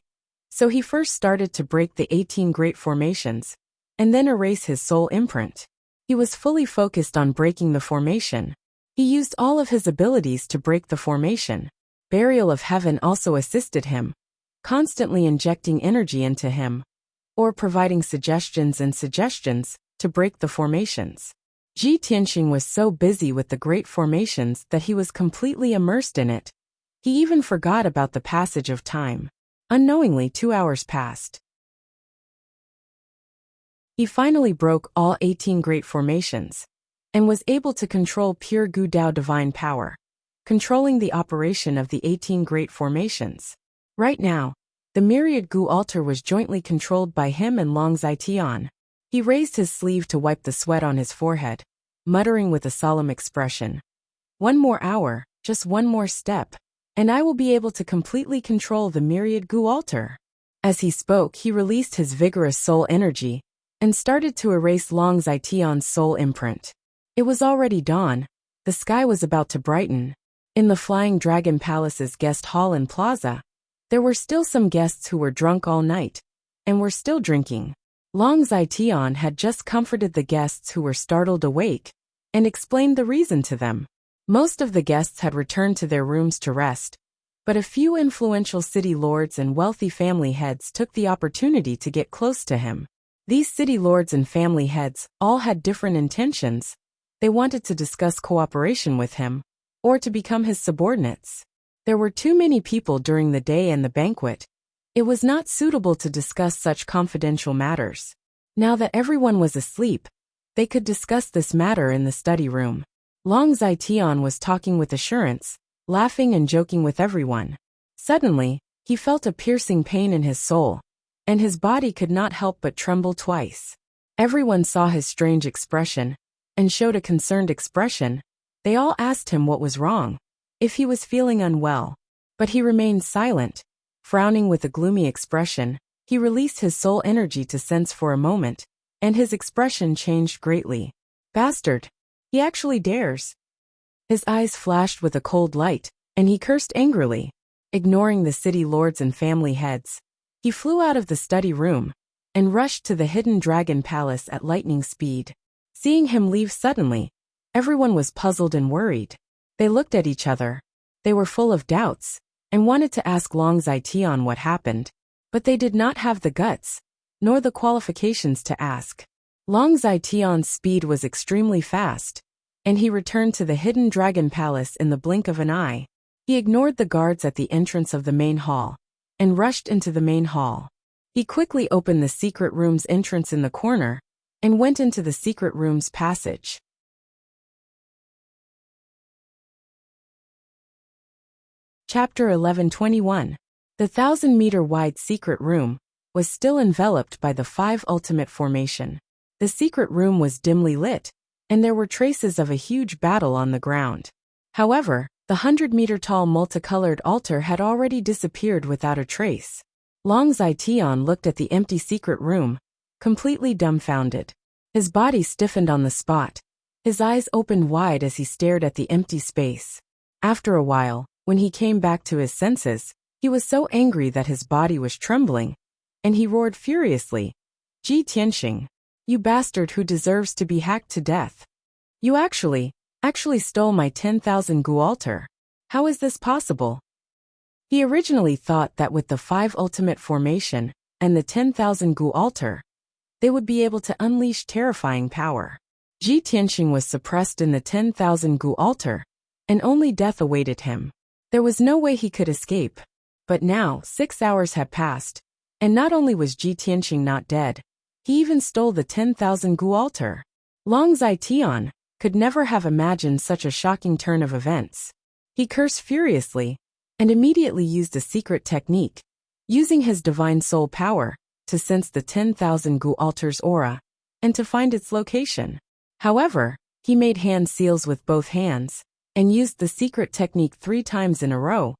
so he first started to break the 18 great formations, and then erase his soul imprint. He was fully focused on breaking the formation. He used all of his abilities to break the formation. Burial of Heaven also assisted him, constantly injecting energy into him, or providing suggestions to break the formations. Ji Tianxing was so busy with the great formations that he was completely immersed in it. He even forgot about the passage of time. Unknowingly, 2 hours passed. He finally broke all 18 great formations, and was able to control pure Gu Dao divine power, controlling the operation of the 18 great formations. Right now, the myriad Gu altar was jointly controlled by him and Long Zitian. He raised his sleeve to wipe the sweat on his forehead, muttering with a solemn expression, "One more hour, just one more step, and I will be able to completely control the myriad Gu altar." As he spoke, he released his vigorous soul energy and started to erase Long Zitian's soul imprint. It was already dawn. The sky was about to brighten. In the Flying Dragon Palace's guest hall and plaza, there were still some guests who were drunk all night and were still drinking. Long Zitian had just comforted the guests who were startled awake and explained the reason to them. Most of the guests had returned to their rooms to rest, but a few influential city lords and wealthy family heads took the opportunity to get close to him. These city lords and family heads all had different intentions. They wanted to discuss cooperation with him, or to become his subordinates. There were too many people during the day and the banquet. It was not suitable to discuss such confidential matters. Now that everyone was asleep, they could discuss this matter in the study room. Long Zitian was talking with assurance, laughing and joking with everyone. Suddenly, he felt a piercing pain in his soul, and his body could not help but tremble twice. Everyone saw his strange expression, and showed a concerned expression. They all asked him what was wrong, if he was feeling unwell. But he remained silent. Frowning with a gloomy expression, he released his soul energy to sense for a moment, and his expression changed greatly. "Bastard! He actually dares!" His eyes flashed with a cold light, and he cursed angrily. Ignoring the city lords and family heads, he flew out of the study room and rushed to the hidden dragon palace at lightning speed. Seeing him leave suddenly, everyone was puzzled and worried. They looked at each other. They were full of doubts and wanted to ask Long Zitian what happened, but they did not have the guts, nor the qualifications to ask. Long Zitian's speed was extremely fast, and he returned to the hidden dragon palace in the blink of an eye. He ignored the guards at the entrance of the main hall, and rushed into the main hall. He quickly opened the secret room's entrance in the corner, and went into the secret room's passage. Chapter 1121. The 1,000-meter-wide secret room was still enveloped by the 5 ultimate formation. The secret room was dimly lit, and there were traces of a huge battle on the ground. However, the 100-meter-tall multicolored altar had already disappeared without a trace. Long Zitian looked at the empty secret room, completely dumbfounded. His body stiffened on the spot. His eyes opened wide as he stared at the empty space. After a while, when he came back to his senses, he was so angry that his body was trembling, and he roared furiously, "Ji Tianxing, you bastard who deserves to be hacked to death. You actually stole my 10,000 Gu altar. How is this possible?" He originally thought that with the 5 ultimate formation and the 10,000 Gu altar, they would be able to unleash terrifying power. Ji Tianxing was suppressed in the 10,000 Gu altar, and only death awaited him. There was no way he could escape. But now, 6 hours had passed, and not only was Ji Tianxing not dead, he even stole the 10,000 Gu altar. Long Zitian, could never have imagined such a shocking turn of events. He cursed furiously and immediately used a secret technique, using his divine soul power to sense the 10,000 Gu altar's aura and to find its location. However, he made hand seals with both hands and used the secret technique 3 times in a row,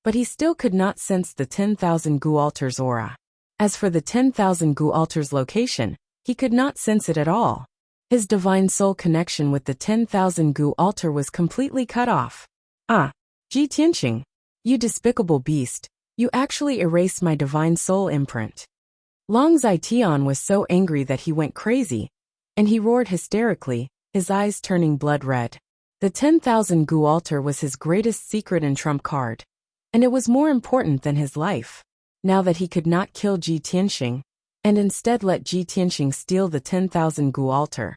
but he still could not sense the 10,000 Gu altar's aura. As for the 10,000 Gu altar's location, he could not sense it at all. His divine soul connection with the 10,000 Gu altar was completely cut off. Ah, Ji Tianqing, you despicable beast, you actually erased my divine soul imprint. Long Zitian was so angry that he went crazy, and he roared hysterically, his eyes turning blood red. The 10,000 Gu altar was his greatest secret and trump card, and it was more important than his life. Now that he could not kill Ji Tianqing, and instead let Ji Tianqing steal the 10,000 Gu altar,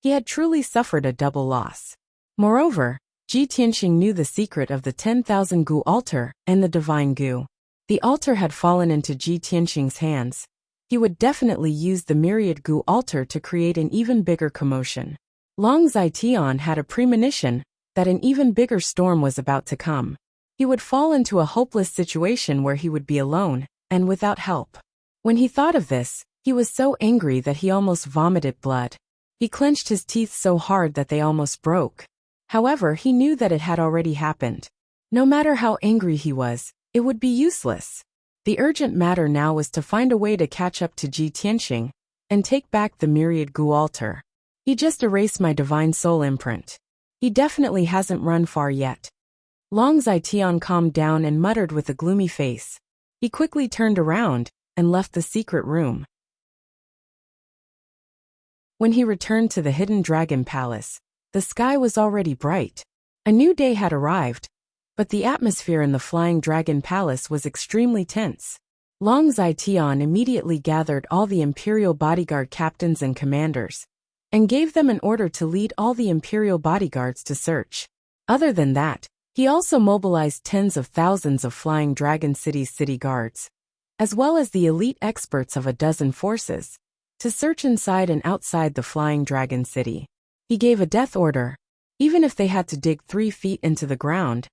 he had truly suffered a double loss. Moreover, Ji Tianqing knew the secret of the 10,000 Gu altar and the divine Gu. The altar had fallen into Ji Tianqing's hands. He would definitely use the myriad Gu altar to create an even bigger commotion. Long Zitian had a premonition that an even bigger storm was about to come. He would fall into a hopeless situation where he would be alone and without help. When he thought of this, he was so angry that he almost vomited blood. He clenched his teeth so hard that they almost broke. However, he knew that it had already happened. No matter how angry he was, it would be useless. The urgent matter now was to find a way to catch up to Ji Tianqing and take back the myriad Gu altar. He just erased my divine soul imprint. He definitely hasn't run far yet. Long Zitian calmed down and muttered with a gloomy face. He quickly turned around and left the secret room. When he returned to the hidden dragon palace, the sky was already bright. A new day had arrived, but the atmosphere in the flying dragon palace was extremely tense. Long Zitian immediately gathered all the imperial bodyguard captains and commanders, and gave them an order to lead all the imperial bodyguards to search. Other than that, he also mobilized tens of thousands of Flying Dragon City's city guards, as well as the elite experts of a dozen forces, to search inside and outside the Flying Dragon City. He gave a death order. Even if they had to dig 3 feet into the ground,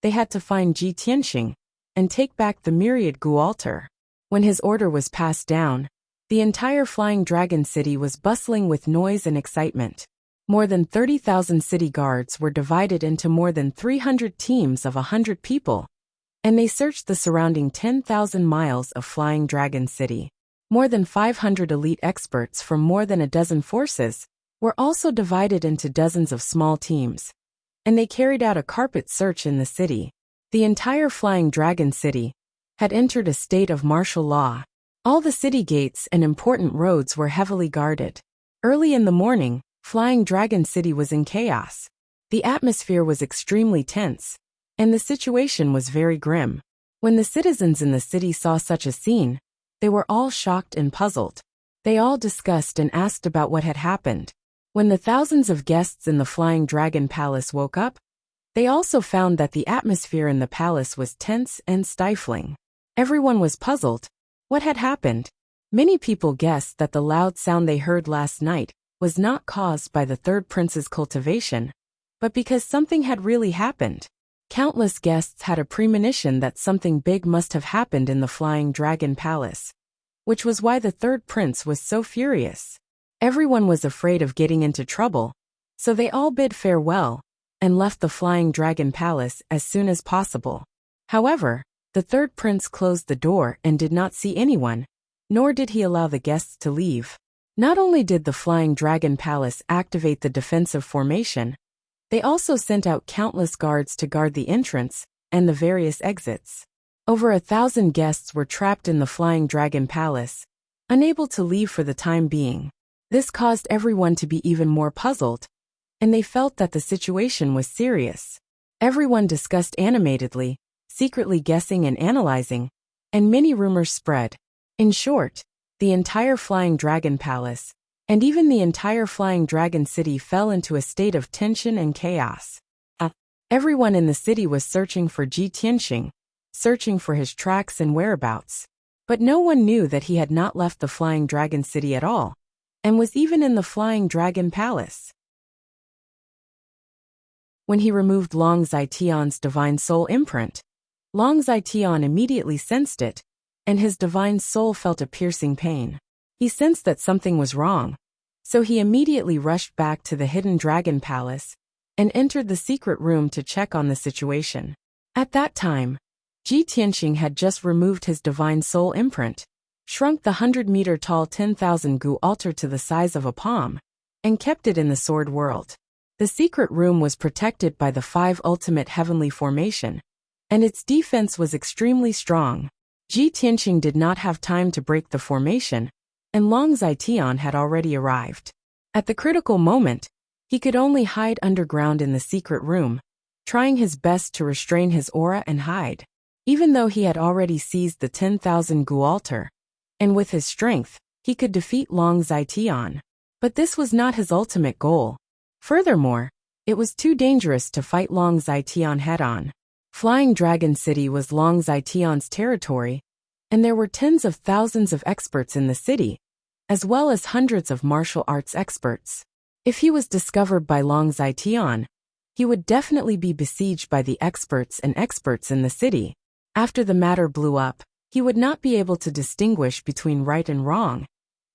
they had to find Ji Tianqing and take back the myriad Gu altar. When his order was passed down, the entire Flying Dragon City was bustling with noise and excitement. More than 30,000 city guards were divided into more than 300 teams of 100 people, and they searched the surrounding 10,000 miles of Flying Dragon City. More than 500 elite experts from more than a dozen forces were also divided into dozens of small teams, and they carried out a carpet search in the city. The entire Flying Dragon City had entered a state of martial law. All the city gates and important roads were heavily guarded. Early in the morning, Flying Dragon City was in chaos. The atmosphere was extremely tense, and the situation was very grim. When the citizens in the city saw such a scene, they were all shocked and puzzled. They all discussed and asked about what had happened. When the thousands of guests in the Flying Dragon Palace woke up, they also found that the atmosphere in the palace was tense and stifling. Everyone was puzzled. What had happened? Many people guessed that the loud sound they heard last night was not caused by the third prince's cultivation, but because something had really happened. Countless guests had a premonition that something big must have happened in the Flying Dragon Palace, which was why the third prince was so furious. Everyone was afraid of getting into trouble, so they all bid farewell and left the Flying Dragon Palace as soon as possible. However, the third prince closed the door and did not see anyone, nor did he allow the guests to leave. Not only did the Flying Dragon Palace activate the defensive formation, they also sent out countless guards to guard the entrance and the various exits. Over 1,000 guests were trapped in the Flying Dragon Palace, unable to leave for the time being. This caused everyone to be even more puzzled, and they felt that the situation was serious. Everyone discussed animatedly, secretly guessing and analyzing, and many rumors spread. In short, the entire Flying Dragon Palace, and even the entire Flying Dragon City fell into a state of tension and chaos. Everyone in the city was searching for Ji Tianqing, searching for his tracks and whereabouts. But no one knew that he had not left the Flying Dragon City at all, and was even in the Flying Dragon Palace. When he removed Long Zaition's divine soul imprint, Long Zaition immediately sensed it, and his divine soul felt a piercing pain. He sensed that something was wrong, so he immediately rushed back to the hidden dragon palace and entered the secret room to check on the situation. At that time, Ji Tianqing had just removed his divine soul imprint, shrunk the 100-meter-tall 10,000 gu altar to the size of a palm, and kept it in the sword world. The secret room was protected by the 5 ultimate heavenly formation, and its defense was extremely strong. Ji Tianqing did not have time to break the formation, and Long Zaition had already arrived. At the critical moment, he could only hide underground in the secret room, trying his best to restrain his aura and hide. Even though he had already seized the 10,000 gu altar, and with his strength, he could defeat Long Zaition. But this was not his ultimate goal. Furthermore, it was too dangerous to fight Long Zaition head-on. Flying Dragon City was Long Zaition's territory, and there were tens of thousands of experts in the city, as well as hundreds of martial arts experts. If he was discovered by Long Zaition, he would definitely be besieged by the experts in the city. After the matter blew up, he would not be able to distinguish between right and wrong,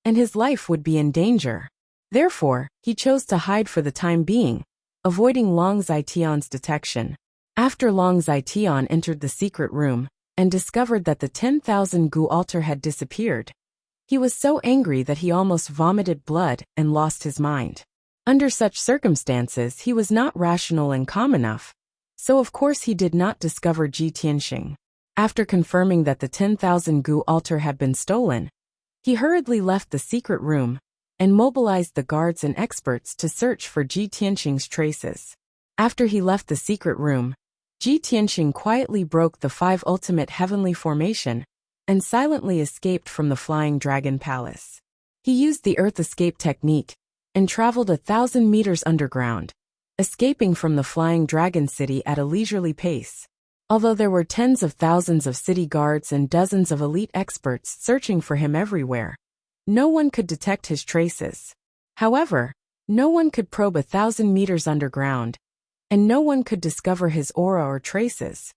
and his life would be in danger. Therefore, he chose to hide for the time being, avoiding Long Zaition's detection. After Long Zaition entered the secret room and discovered that the 10,000 gu altar had disappeared, he was so angry that he almost vomited blood and lost his mind. Under such circumstances, he was not rational and calm enough, so of course he did not discover Ji Tianqing. After confirming that the 10,000 gu altar had been stolen, he hurriedly left the secret room and mobilized the guards and experts to search for Ji Tianqing's traces. After he left the secret room, Ji Tianqing quietly broke the 5 ultimate heavenly formation and silently escaped from the Flying Dragon Palace. He used the Earth Escape technique and traveled 1,000 meters underground, escaping from the Flying Dragon City at a leisurely pace. Although there were tens of thousands of city guards and dozens of elite experts searching for him everywhere, no one could detect his traces. However, no one could probe 1,000 meters underground, and no one could discover his aura or traces.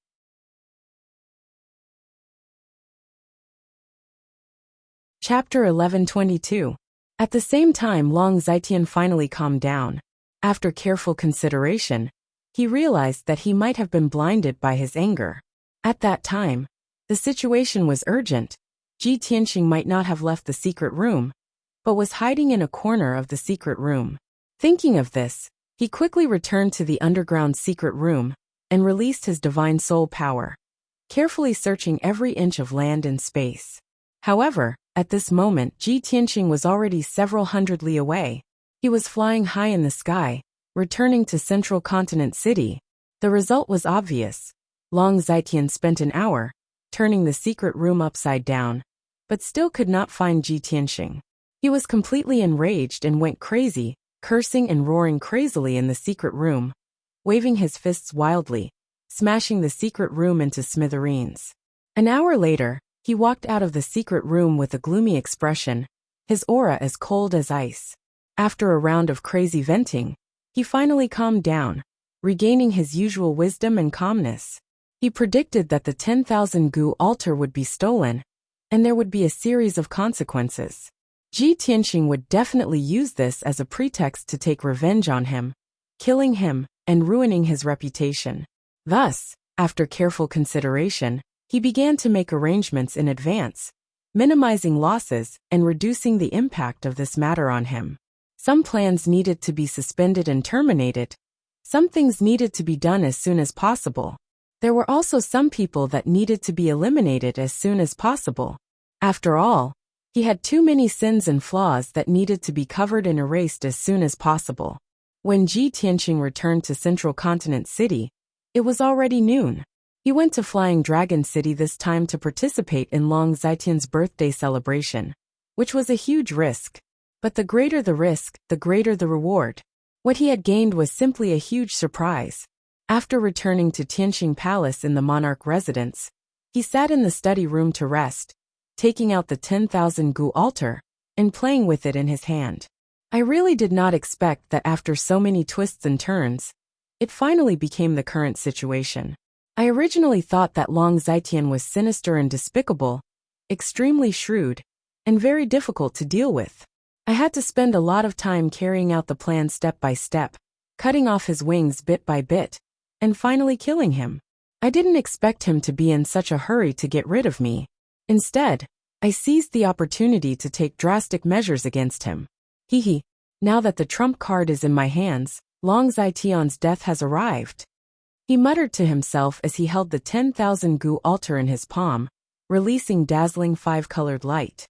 Chapter 1122. At the same time, Long Zaition finally calmed down. After careful consideration, he realized that he might have been blinded by his anger. At that time, the situation was urgent. Ji Tianqing might not have left the secret room, but was hiding in a corner of the secret room. Thinking of this, he quickly returned to the underground secret room and released his divine soul power, carefully searching every inch of land and space. However, at this moment, Ji Tianqing was already several hundred li away. He was flying high in the sky, returning to Central Continent City. The result was obvious. Long Zaition spent an hour turning the secret room upside down, but still could not find Ji Tianqing. He was completely enraged and went crazy, cursing and roaring crazily in the secret room, waving his fists wildly, smashing the secret room into smithereens. An hour later, he walked out of the secret room with a gloomy expression, his aura as cold as ice. After a round of crazy venting, he finally calmed down, regaining his usual wisdom and calmness. He predicted that the 10,000 gu altar would be stolen, and there would be a series of consequences. Ji Tianqing would definitely use this as a pretext to take revenge on him, killing him and ruining his reputation. Thus, after careful consideration, he began to make arrangements in advance, minimizing losses and reducing the impact of this matter on him. Some plans needed to be suspended and terminated. Some things needed to be done as soon as possible. There were also some people that needed to be eliminated as soon as possible. After all, he had too many sins and flaws that needed to be covered and erased as soon as possible. When Ji Tianqing returned to Central Continent City, it was already noon. He went to Flying Dragon City this time to participate in Long Zaition's birthday celebration, which was a huge risk. But the greater the risk, the greater the reward. What he had gained was simply a huge surprise. After returning to Tianqing Palace in the monarch residence, he sat in the study room to rest, taking out the 10,000 gu altar and playing with it in his hand. I really did not expect that after so many twists and turns, It finally became the current situation. I originally thought that Long Zitian was sinister and despicable, extremely shrewd, and very difficult to deal with. I had to spend a lot of time carrying out the plan step by step, cutting off his wings bit by bit, and finally killing him. I didn't expect him to be in such a hurry to get rid of me. Instead, I seized the opportunity to take drastic measures against him. Hee. Now that the trump card is in my hands, Long Zitian's death has arrived. He muttered to himself as he held the 10,000 gu altar in his palm, releasing dazzling 5-colored light.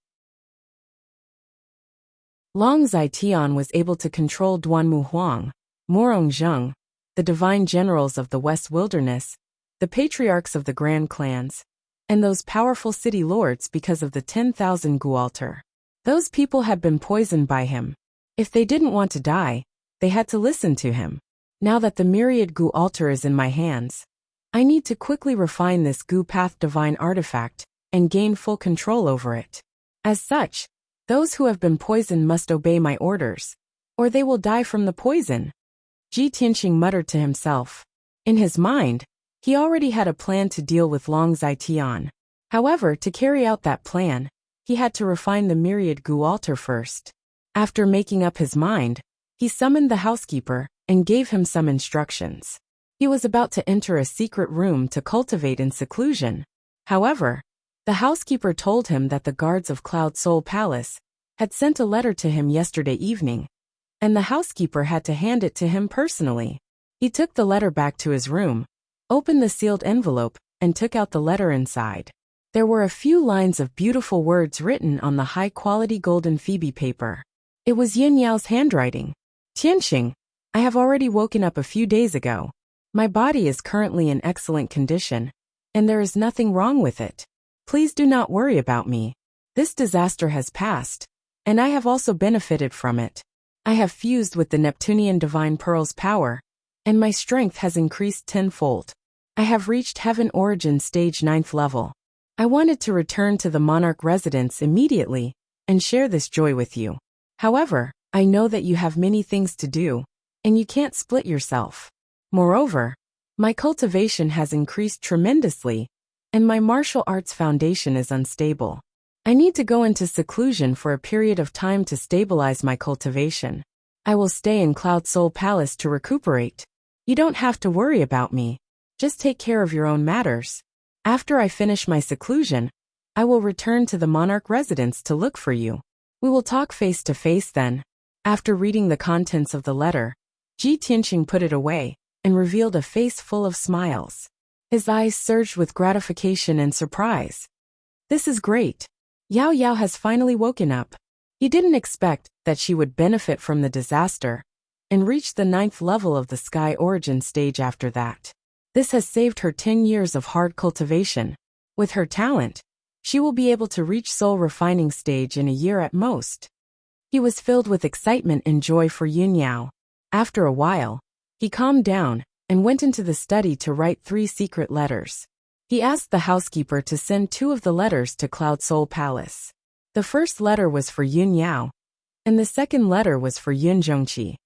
Long Zitian was able to control Duanmu Huang, Morong Zheng, the divine generals of the West Wilderness, the patriarchs of the grand clans, and those powerful city lords because of the 10,000 gu altar. Those people had been poisoned by him. If they didn't want to die, they had to listen to him. Now that the myriad gu altar is in my hands, I need to quickly refine this gu path divine artifact and gain full control over it. As such, those who have been poisoned must obey my orders, or they will die from the poison. Ji Tianqing muttered to himself. In his mind, he already had a plan to deal with Long Zitian. However, to carry out that plan, he had to refine the myriad gu altar first. After making up his mind, he summoned the housekeeper and gave him some instructions. He was about to enter a secret room to cultivate in seclusion. However, the housekeeper told him that the guards of Cloud Soul Palace had sent a letter to him yesterday evening, and the housekeeper had to hand it to him personally. He took the letter back to his room, opened the sealed envelope, and took out the letter inside. There were a few lines of beautiful words written on the high-quality golden phoebe paper. It was Yin Yao's handwriting. Tianqing, I have already woken up a few days ago. My body is currently in excellent condition, and there is nothing wrong with it. Please do not worry about me. This disaster has passed, and I have also benefited from it. I have fused with the Neptunian Divine Pearl's power, and my strength has increased tenfold. I have reached Heaven Origin Stage 9th level. I wanted to return to the Monarch residence immediately and share this joy with you. However, I know that you have many things to do, and you can't split yourself. Moreover, my cultivation has increased tremendously, and my martial arts foundation is unstable. I need to go into seclusion for a period of time to stabilize my cultivation. I will stay in Cloud Soul Palace to recuperate. You don't have to worry about me. Just take care of your own matters. After I finish my seclusion, I will return to the Monarch residence to look for you. We will talk face to face then. After reading the contents of the letter, Ji Tianqing put it away and revealed a face full of smiles. His eyes surged with gratification and surprise. This is great. Yao Yao has finally woken up. He didn't expect that she would benefit from the disaster and reach the 9th level of the Sky Origin stage after that. This has saved her 10 years of hard cultivation. With her talent, she will be able to reach soul refining stage in a year at most. He was filled with excitement and joy for Yun Yao. After a while, he calmed down and went into the study to write 3 secret letters. He asked the housekeeper to send 2 of the letters to Cloud Soul Palace. The first letter was for Yun Yao, and the second letter was for Yun Zhongqi.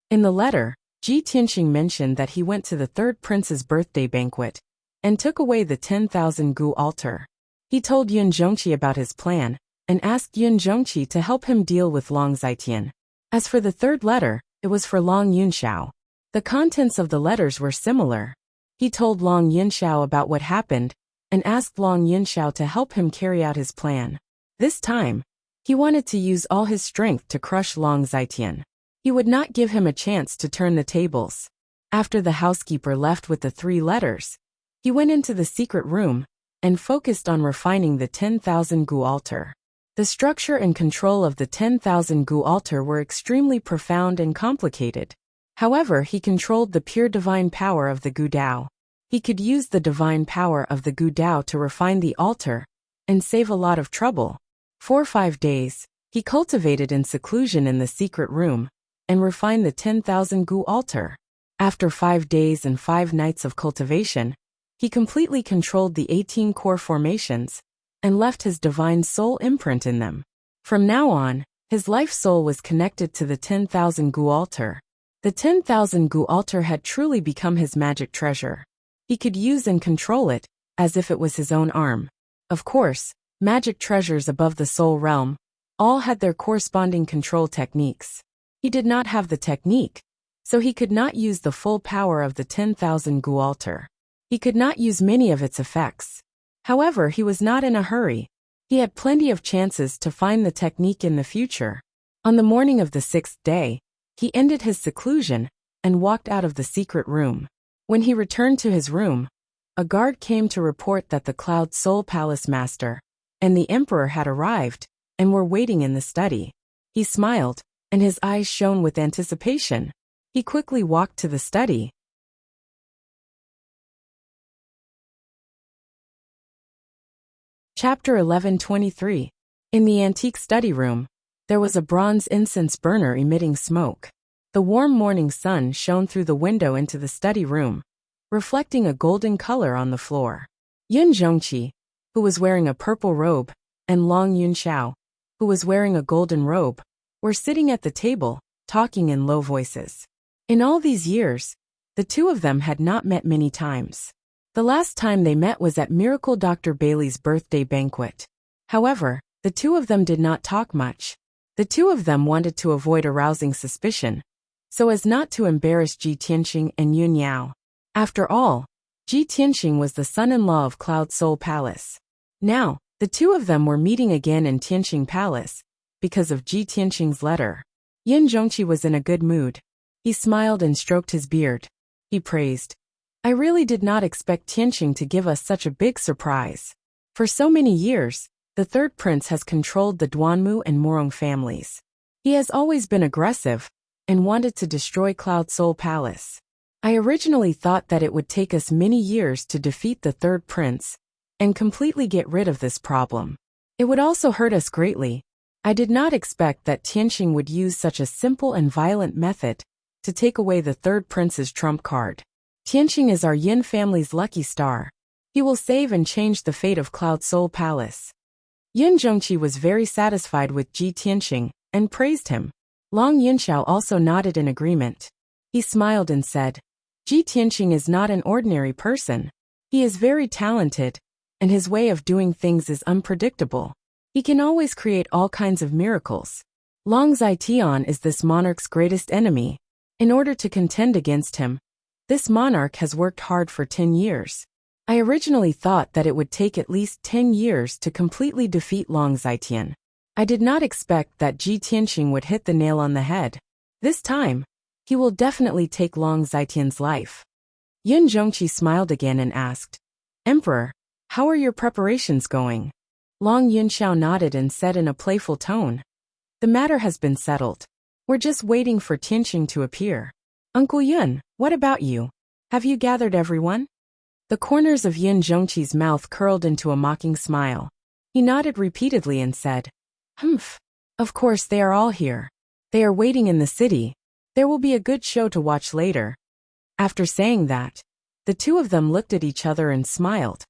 In the letter, Ji Tianqing mentioned that he went to the 3rd prince's birthday banquet and took away the 10,000 gu altar. He told Yun Zhongqi about his plan and asked Yun Zhongqi to help him deal with Long Zitian. As for the 3rd letter, it was for Long Yunxiao. The contents of the letters were similar. He told Long Yunxiao about what happened and asked Long Yunxiao to help him carry out his plan. This time, he wanted to use all his strength to crush Long Zitian. He would not give him a chance to turn the tables. After the housekeeper left with the 3 letters, he went into the secret room and focused on refining the 10,000 gu altar. The structure and control of the 10,000 gu altar were extremely profound and complicated. However, he controlled the pure divine power of the Gu Dao. He could use the divine power of the Gu Dao to refine the altar and save a lot of trouble. For 5 days, he cultivated in seclusion in the secret room and refined the 10,000 gu altar. After 5 days and 5 nights of cultivation, he completely controlled the 18 core formations and left his divine soul imprint in them. From now on, his life soul was connected to the 10,000 gu altar. The 10,000 gu altar had truly become his magic treasure. He could use and control it, as if it was his own arm. Of course, magic treasures above the soul realm all had their corresponding control techniques. He did not have the technique, so he could not use the full power of the 10,000 gu altar. He could not use many of its effects. However, he was not in a hurry. He had plenty of chances to find the technique in the future. On the morning of the 6th day, he ended his seclusion and walked out of the secret room. When he returned to his room, a guard came to report that the Cloud Soul Palace Master and the Emperor had arrived and were waiting in the study. He smiled, and his eyes shone with anticipation. He quickly walked to the study. Chapter 11:23. In the antique study room, there was a bronze incense burner emitting smoke. The warm morning sun shone through the window into the study room, reflecting a golden color on the floor. Yun Zhongqi, who was wearing a purple robe, and Long Yunxiao, who was wearing a golden robe, were sitting at the table, talking in low voices. In all these years, the two of them had not met many times. The last time they met was at Miracle Dr. Bailey's birthday banquet. However, the two of them did not talk much. The two of them wanted to avoid arousing suspicion, so as not to embarrass Ji Tianxing and Yun Yao. After all, Ji Tianxing was the son-in-law of Cloud Soul Palace. Now, the two of them were meeting again in Tianxing Palace, because of Ji Tianxing's letter. Yun Zhongqi was in a good mood. He smiled and stroked his beard. He praised, "I really did not expect Tianxing to give us such a big surprise. For so many years, the third prince has controlled the Duanmu and Morong families. He has always been aggressive and wanted to destroy Cloud Soul Palace. I originally thought that it would take us many years to defeat the third prince and completely get rid of this problem. It would also hurt us greatly. I did not expect that Tianxing would use such a simple and violent method to take away the third prince's trump card. Tianxing is our Yin family's lucky star. He will save and change the fate of Cloud Soul Palace." Yun Zhongqi was very satisfied with Ji Tianxing and praised him. Long Yunxiao also nodded in agreement. He smiled and said, "Ji Tianxing is not an ordinary person. He is very talented, and his way of doing things is unpredictable. He can always create all kinds of miracles. Long Zaitian is this monarch's greatest enemy. In order to contend against him, this monarch has worked hard for 10 years. I originally thought that it would take at least 10 years to completely defeat Long Zaitian. I did not expect that Ji Tianxing would hit the nail on the head. This time, he will definitely take Long Zaitian's life." Yun Zhongqi smiled again and asked, "Emperor, how are your preparations going?" Long Yunxiao nodded and said in a playful tone, "The matter has been settled. We're just waiting for Tianxing to appear. Uncle Yun, what about you? Have you gathered everyone?" The corners of Yun Zhongqi's mouth curled into a mocking smile. He nodded repeatedly and said, "Humph. Of course they are all here. They are waiting in the city. There will be a good show to watch later." After saying that, the two of them looked at each other and smiled,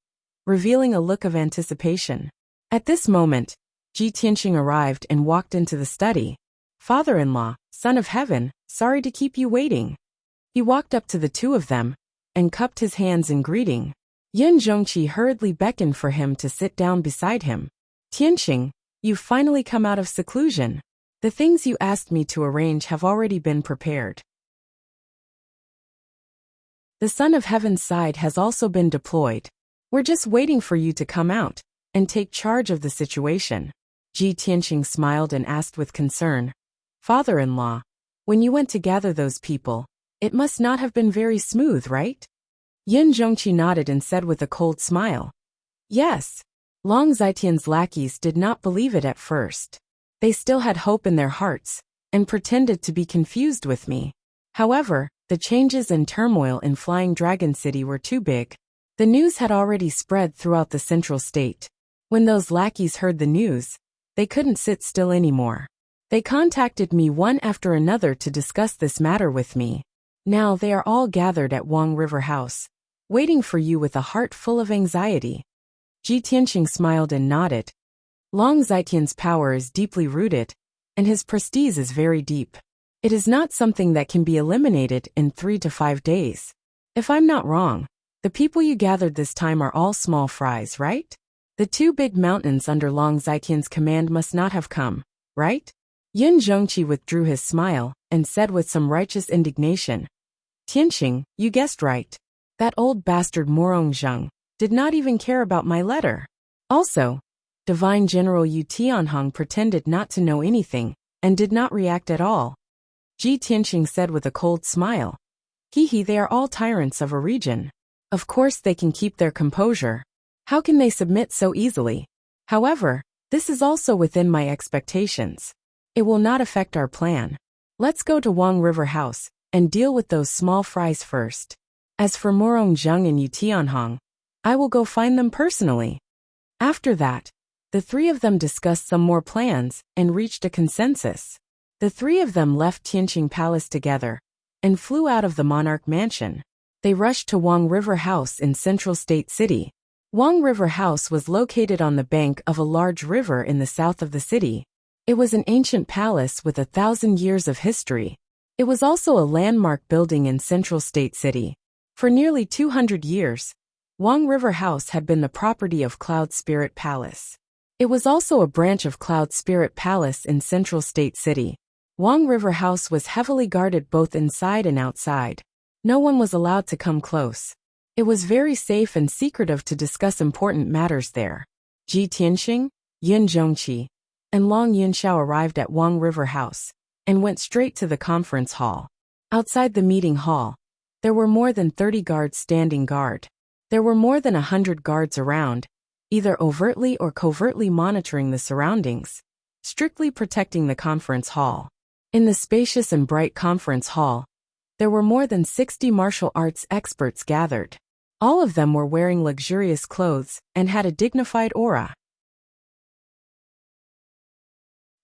revealing a look of anticipation. At this moment, Ji Tianxing arrived and walked into the study. "Father-in-law, son of heaven, sorry to keep you waiting." He walked up to the two of them and cupped his hands in greeting. Yun Zhongqi hurriedly beckoned for him to sit down beside him. "Tianxing, you've finally come out of seclusion. The things you asked me to arrange have already been prepared. The Son of Heaven's side has also been deployed. We're just waiting for you to come out and take charge of the situation." Ji Tianxing smiled and asked with concern, "Father-in-law, when you went to gather those people, it must not have been very smooth, right?" Yun Zhongqi nodded and said with a cold smile, "Yes." Long Zaitian's lackeys did not believe it at first. They still had hope in their hearts and pretended to be confused with me. However, the changes and turmoil in Flying Dragon City were too big. The news had already spread throughout the central state. When those lackeys heard the news, they couldn't sit still anymore. They contacted me one after another to discuss this matter with me. Now they are all gathered at Wang River House, waiting for you with a heart full of anxiety." Ji Tianxing smiled and nodded. Long Zaitian's power is deeply rooted, and his prestige is very deep. It is not something that can be eliminated in 3 to 5 days. If I'm not wrong, the people you gathered this time are all small fries, right? The 2 big mountains under Long Ziqian's command must not have come, right? Yin Zhongqi withdrew his smile and said with some righteous indignation, Tianqing, you guessed right. That old bastard Morong Zheng did not even care about my letter. Also, Divine General Yu Tianhong pretended not to know anything and did not react at all. Ji Tianqing said with a cold smile, they are all tyrants of a region. Of course they can keep their composure. How can they submit so easily? However, this is also within my expectations. It will not affect our plan. Let's go to Wang River House and deal with those small fries first. As for Morong Zheng and Yu Tianhong, I will go find them personally. After that, the 3 of them discussed some more plans and reached a consensus. The 3 of them left Tianqing Palace together and flew out of the monarch mansion. They rushed to Wang River House in Central State City. Wang River House was located on the bank of a large river in the south of the city. It was an ancient palace with 1,000 years of history. It was also a landmark building in Central State City. For nearly 200 years, Wang River House had been the property of Cloud Spirit Palace. It was also a branch of Cloud Spirit Palace in Central State City. Wang River House was heavily guarded both inside and outside. No one was allowed to come close. It was very safe and secretive to discuss important matters there. Ji Tianqing, Yin Zhongqi, and Long Yunxiao arrived at Wang River House and went straight to the conference hall. Outside the meeting hall, there were more than 30 guards standing guard. There were more than 100 guards around, either overtly or covertly monitoring the surroundings, strictly protecting the conference hall. In the spacious and bright conference hall, there were more than 60 martial arts experts gathered. All of them were wearing luxurious clothes and had a dignified aura.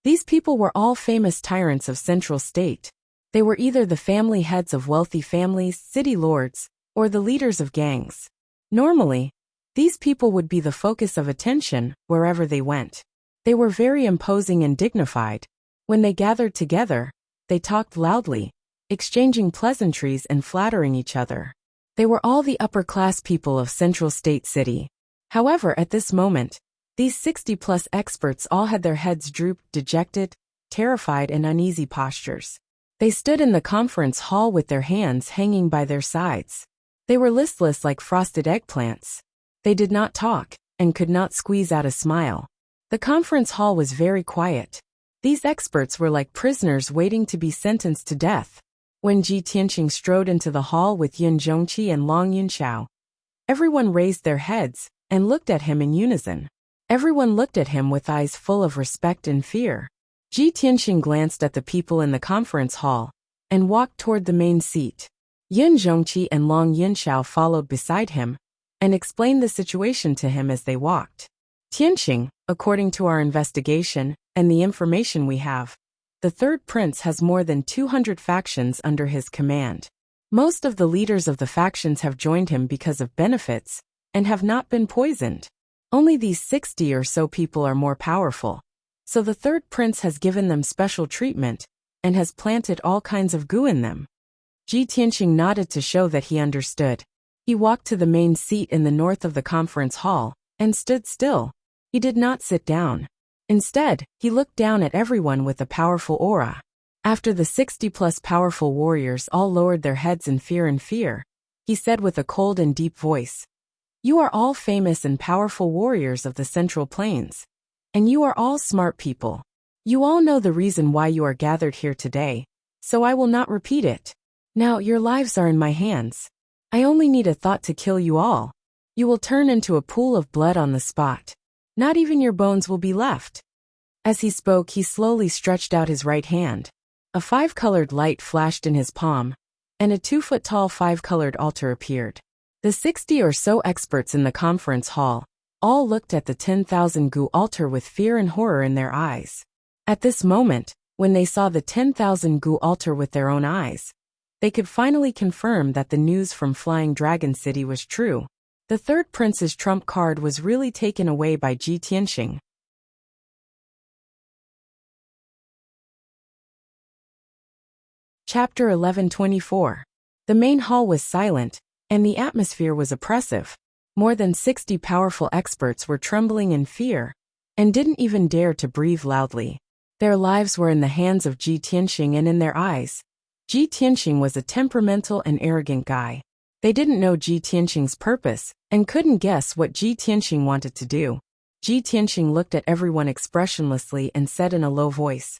These people were all famous tyrants of Central State. They were either the family heads of wealthy families, city lords, or the leaders of gangs. Normally, these people would be the focus of attention wherever they went. They were very imposing and dignified. When they gathered together, they talked loudly, exchanging pleasantries and flattering each other. They were all the upper-class people of Central State City. However, at this moment, these 60-plus experts all had their heads drooped, dejected, terrified, and uneasy postures. They stood in the conference hall with their hands hanging by their sides. They were listless like frosted eggplants. They did not talk and could not squeeze out a smile. The conference hall was very quiet. These experts were like prisoners waiting to be sentenced to death. When Ji Tianqing strode into the hall with Yin Zhongqi and Long Yunxiao, everyone raised their heads and looked at him in unison. Everyone looked at him with eyes full of respect and fear. Ji Tianqing glanced at the people in the conference hall and walked toward the main seat. Yin Zhongqi and Long Yunxiao followed beside him and explained the situation to him as they walked. Tianqing, according to our investigation and the information we have, the third prince has more than 200 factions under his command. Most of the leaders of the factions have joined him because of benefits and have not been poisoned. Only these 60 or so people are more powerful. So the third prince has given them special treatment and has planted all kinds of goo in them. Ji Tianqing nodded to show that he understood. He walked to the main seat in the north of the conference hall and stood still. He did not sit down. Instead, he looked down at everyone with a powerful aura. After the 60-plus powerful warriors all lowered their heads in fear, he said with a cold and deep voice, "You are all famous and powerful warriors of the Central Plains. And you are all smart people. You all know the reason why you are gathered here today, so I will not repeat it. Now your lives are in my hands. I only need a thought to kill you all. You will turn into a pool of blood on the spot. Not even your bones will be left." As he spoke, he slowly stretched out his right hand. A 5-colored light flashed in his palm, and a 2-foot-tall 5-colored altar appeared. The 60 or so experts in the conference hall all looked at the 10,000 gu altar with fear and horror in their eyes. At this moment, when they saw the 10,000 gu altar with their own eyes, they could finally confirm that the news from Flying Dragon City was true. The third prince's trump card was really taken away by Ji Tianqing. Chapter 1124. The main hall was silent, and the atmosphere was oppressive. More than 60 powerful experts were trembling in fear, and didn't even dare to breathe loudly. Their lives were in the hands of Ji Tianxing, and in their eyes, Ji Tianxing was a temperamental and arrogant guy. They didn't know Ji Tianxing's purpose, and couldn't guess what Ji Tianxing wanted to do. Ji Tianxing looked at everyone expressionlessly and said in a low voice,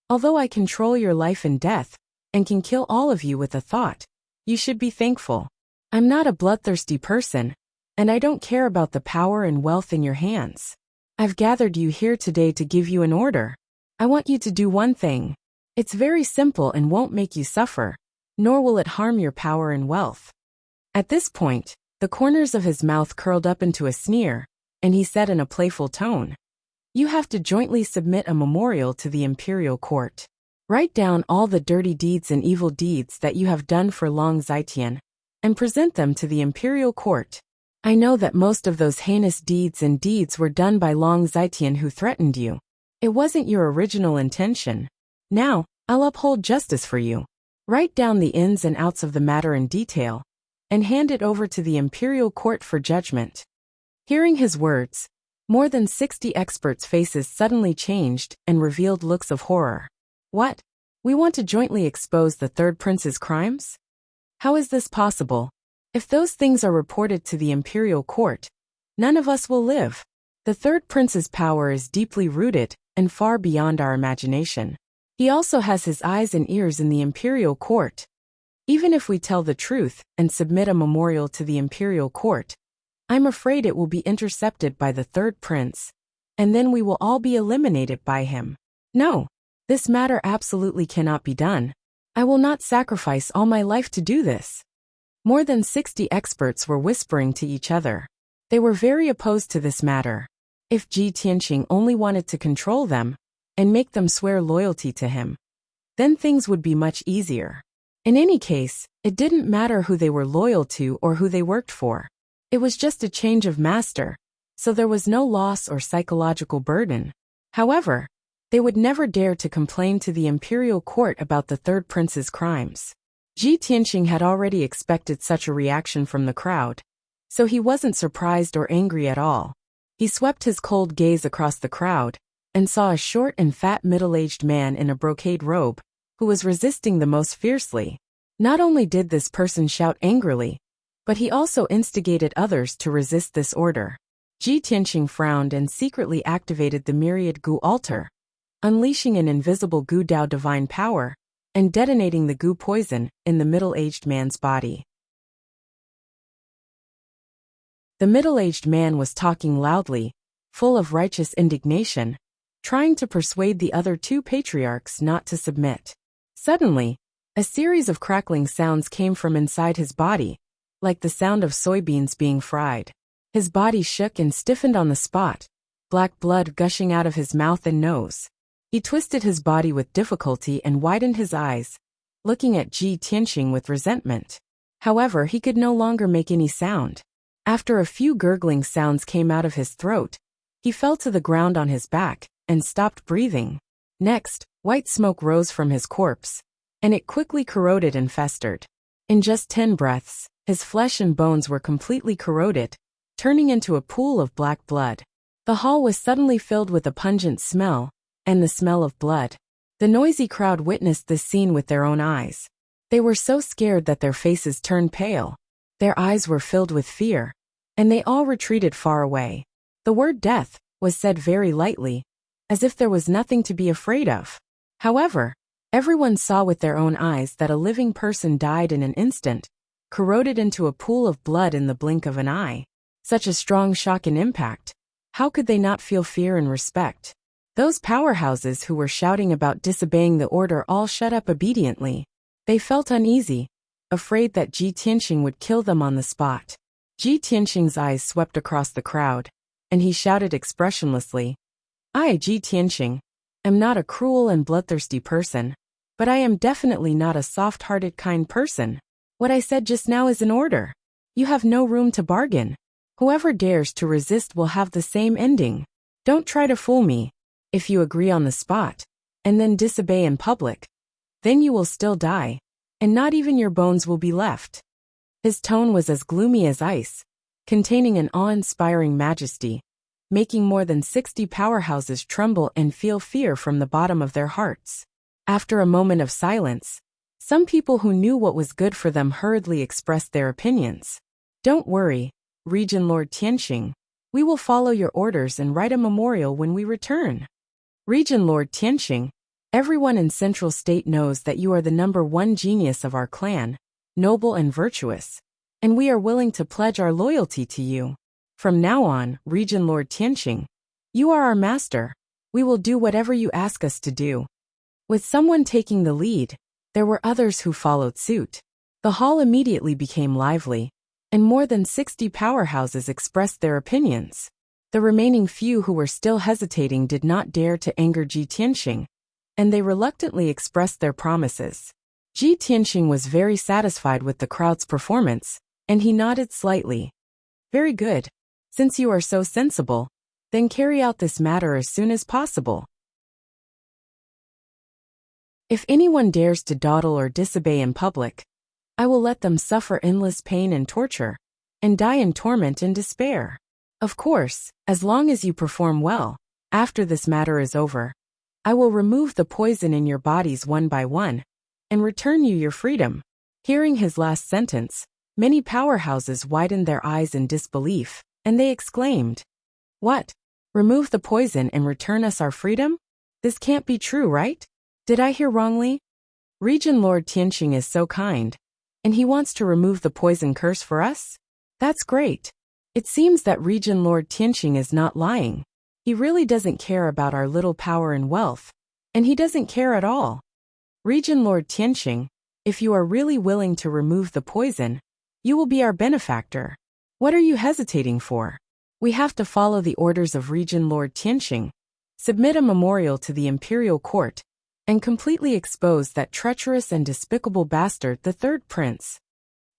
"Although I control your life and death, and can kill all of you with a thought, you should be thankful. I'm not a bloodthirsty person, and I don't care about the power and wealth in your hands. I've gathered you here today to give you an order. I want you to do one thing. It's very simple and won't make you suffer, nor will it harm your power and wealth." At this point, the corners of his mouth curled up into a sneer, and he said in a playful tone, "You have to jointly submit a memorial to the imperial court. Write down all the dirty deeds and evil deeds that you have done for Long Zitian, and present them to the imperial court. I know that most of those heinous deeds were done by Long Zitian, who threatened you. It wasn't your original intention. Now, I'll uphold justice for you. Write down the ins and outs of the matter in detail, and hand it over to the imperial court for judgment." Hearing his words, more than 60 experts' faces suddenly changed and revealed looks of horror. "What? We want to jointly expose the third prince's crimes? How is this possible? If those things are reported to the imperial court, none of us will live. The third prince's power is deeply rooted and far beyond our imagination. He also has his eyes and ears in the imperial court. Even if we tell the truth and submit a memorial to the imperial court, I'm afraid it will be intercepted by the third prince, and then we will all be eliminated by him. No, this matter absolutely cannot be done. I will not sacrifice all my life to do this." More than 60 experts were whispering to each other. They were very opposed to this matter. If Ji Tianxing only wanted to control them and make them swear loyalty to him, then things would be much easier. In any case, it didn't matter who they were loyal to or who they worked for. It was just a change of master, so there was no loss or psychological burden. However, they would never dare to complain to the imperial court about the third prince's crimes. Ji Tianxing had already expected such a reaction from the crowd, so he wasn't surprised or angry at all. He swept his cold gaze across the crowd and saw a short and fat middle-aged man in a brocade robe, who was resisting the most fiercely. Not only did this person shout angrily, but he also instigated others to resist this order. Ji Tianxing frowned and secretly activated the myriad Gu altar, unleashing an invisible Gu Dao divine power, and detonating the Gu poison in the middle-aged man's body. The middle-aged man was talking loudly, full of righteous indignation, trying to persuade the other two patriarchs not to submit. Suddenly, a series of crackling sounds came from inside his body, like the sound of soybeans being fried. His body shook and stiffened on the spot, black blood gushing out of his mouth and nose. He twisted his body with difficulty and widened his eyes, looking at Ji Tianxing with resentment. However, he could no longer make any sound. After a few gurgling sounds came out of his throat, he fell to the ground on his back and stopped breathing. Next, white smoke rose from his corpse, and it quickly corroded and festered. In just 10 breaths, his flesh and bones were completely corroded, turning into a pool of black blood. The hall was suddenly filled with a pungent smell, and the smell of blood. The noisy crowd witnessed this scene with their own eyes. They were so scared that their faces turned pale. Their eyes were filled with fear, and they all retreated far away. The word death was said very lightly, as if there was nothing to be afraid of. However, everyone saw with their own eyes that a living person died in an instant, corroded into a pool of blood in the blink of an eye. Such a strong shock and impact. How could they not feel fear and respect? Those powerhouses who were shouting about disobeying the order all shut up obediently. They felt uneasy, afraid that Ji Tianxing would kill them on the spot. Ji Tianxing's eyes swept across the crowd, and he shouted expressionlessly, "I, Ji Tianxing, am not a cruel and bloodthirsty person, but I am definitely not a soft-hearted kind person. What I said just now is an order. You have no room to bargain. Whoever dares to resist will have the same ending. Don't try to fool me. If you agree on the spot, and then disobey in public, Then you will still die, and not even your bones will be left. His tone was as gloomy as ice, containing an awe-inspiring majesty, making more than 60 powerhouses tremble and feel fear from the bottom of their hearts. After a moment of silence, some people who knew what was good for them hurriedly expressed their opinions. Don't worry, Region Lord Tianxing. We will follow your orders and write a memorial when we return. Region Lord Tianxing, everyone in Central State knows that you are the #1 genius of our clan, noble and virtuous, and we are willing to pledge our loyalty to you. From now on, Region Lord Tianxing, you are our master. We will do whatever you ask us to do. With someone taking the lead, there were others who followed suit. The hall immediately became lively, and more than 60 powerhouses expressed their opinions. The remaining few who were still hesitating did not dare to anger Ji Tianxing, and they reluctantly expressed their promises. Ji Tianxing was very satisfied with the crowd's performance, and he nodded slightly. Very good. Since you are so sensible, then carry out this matter as soon as possible. If anyone dares to dawdle or disobey in public, I will let them suffer endless pain and torture, and die in torment and despair. Of course, as long as you perform well, after this matter is over, I will remove the poison in your bodies one by one, and return you your freedom. Hearing his last sentence, many powerhouses widened their eyes in disbelief, and they exclaimed, "What? Remove the poison and return us our freedom? This can't be true, right? Did I hear wrongly? Region Lord Tianxing is so kind, and he wants to remove the poison curse for us? That's great. It seems that Region Lord Tianxing is not lying. He really doesn't care about our little power and wealth, and he doesn't care at all. Region Lord Tianxing, if you are really willing to remove the poison, you will be our benefactor. What are you hesitating for? We have to follow the orders of Region Lord Tianxing, submit a memorial to the imperial court, and completely expose that treacherous and despicable bastard, the third prince.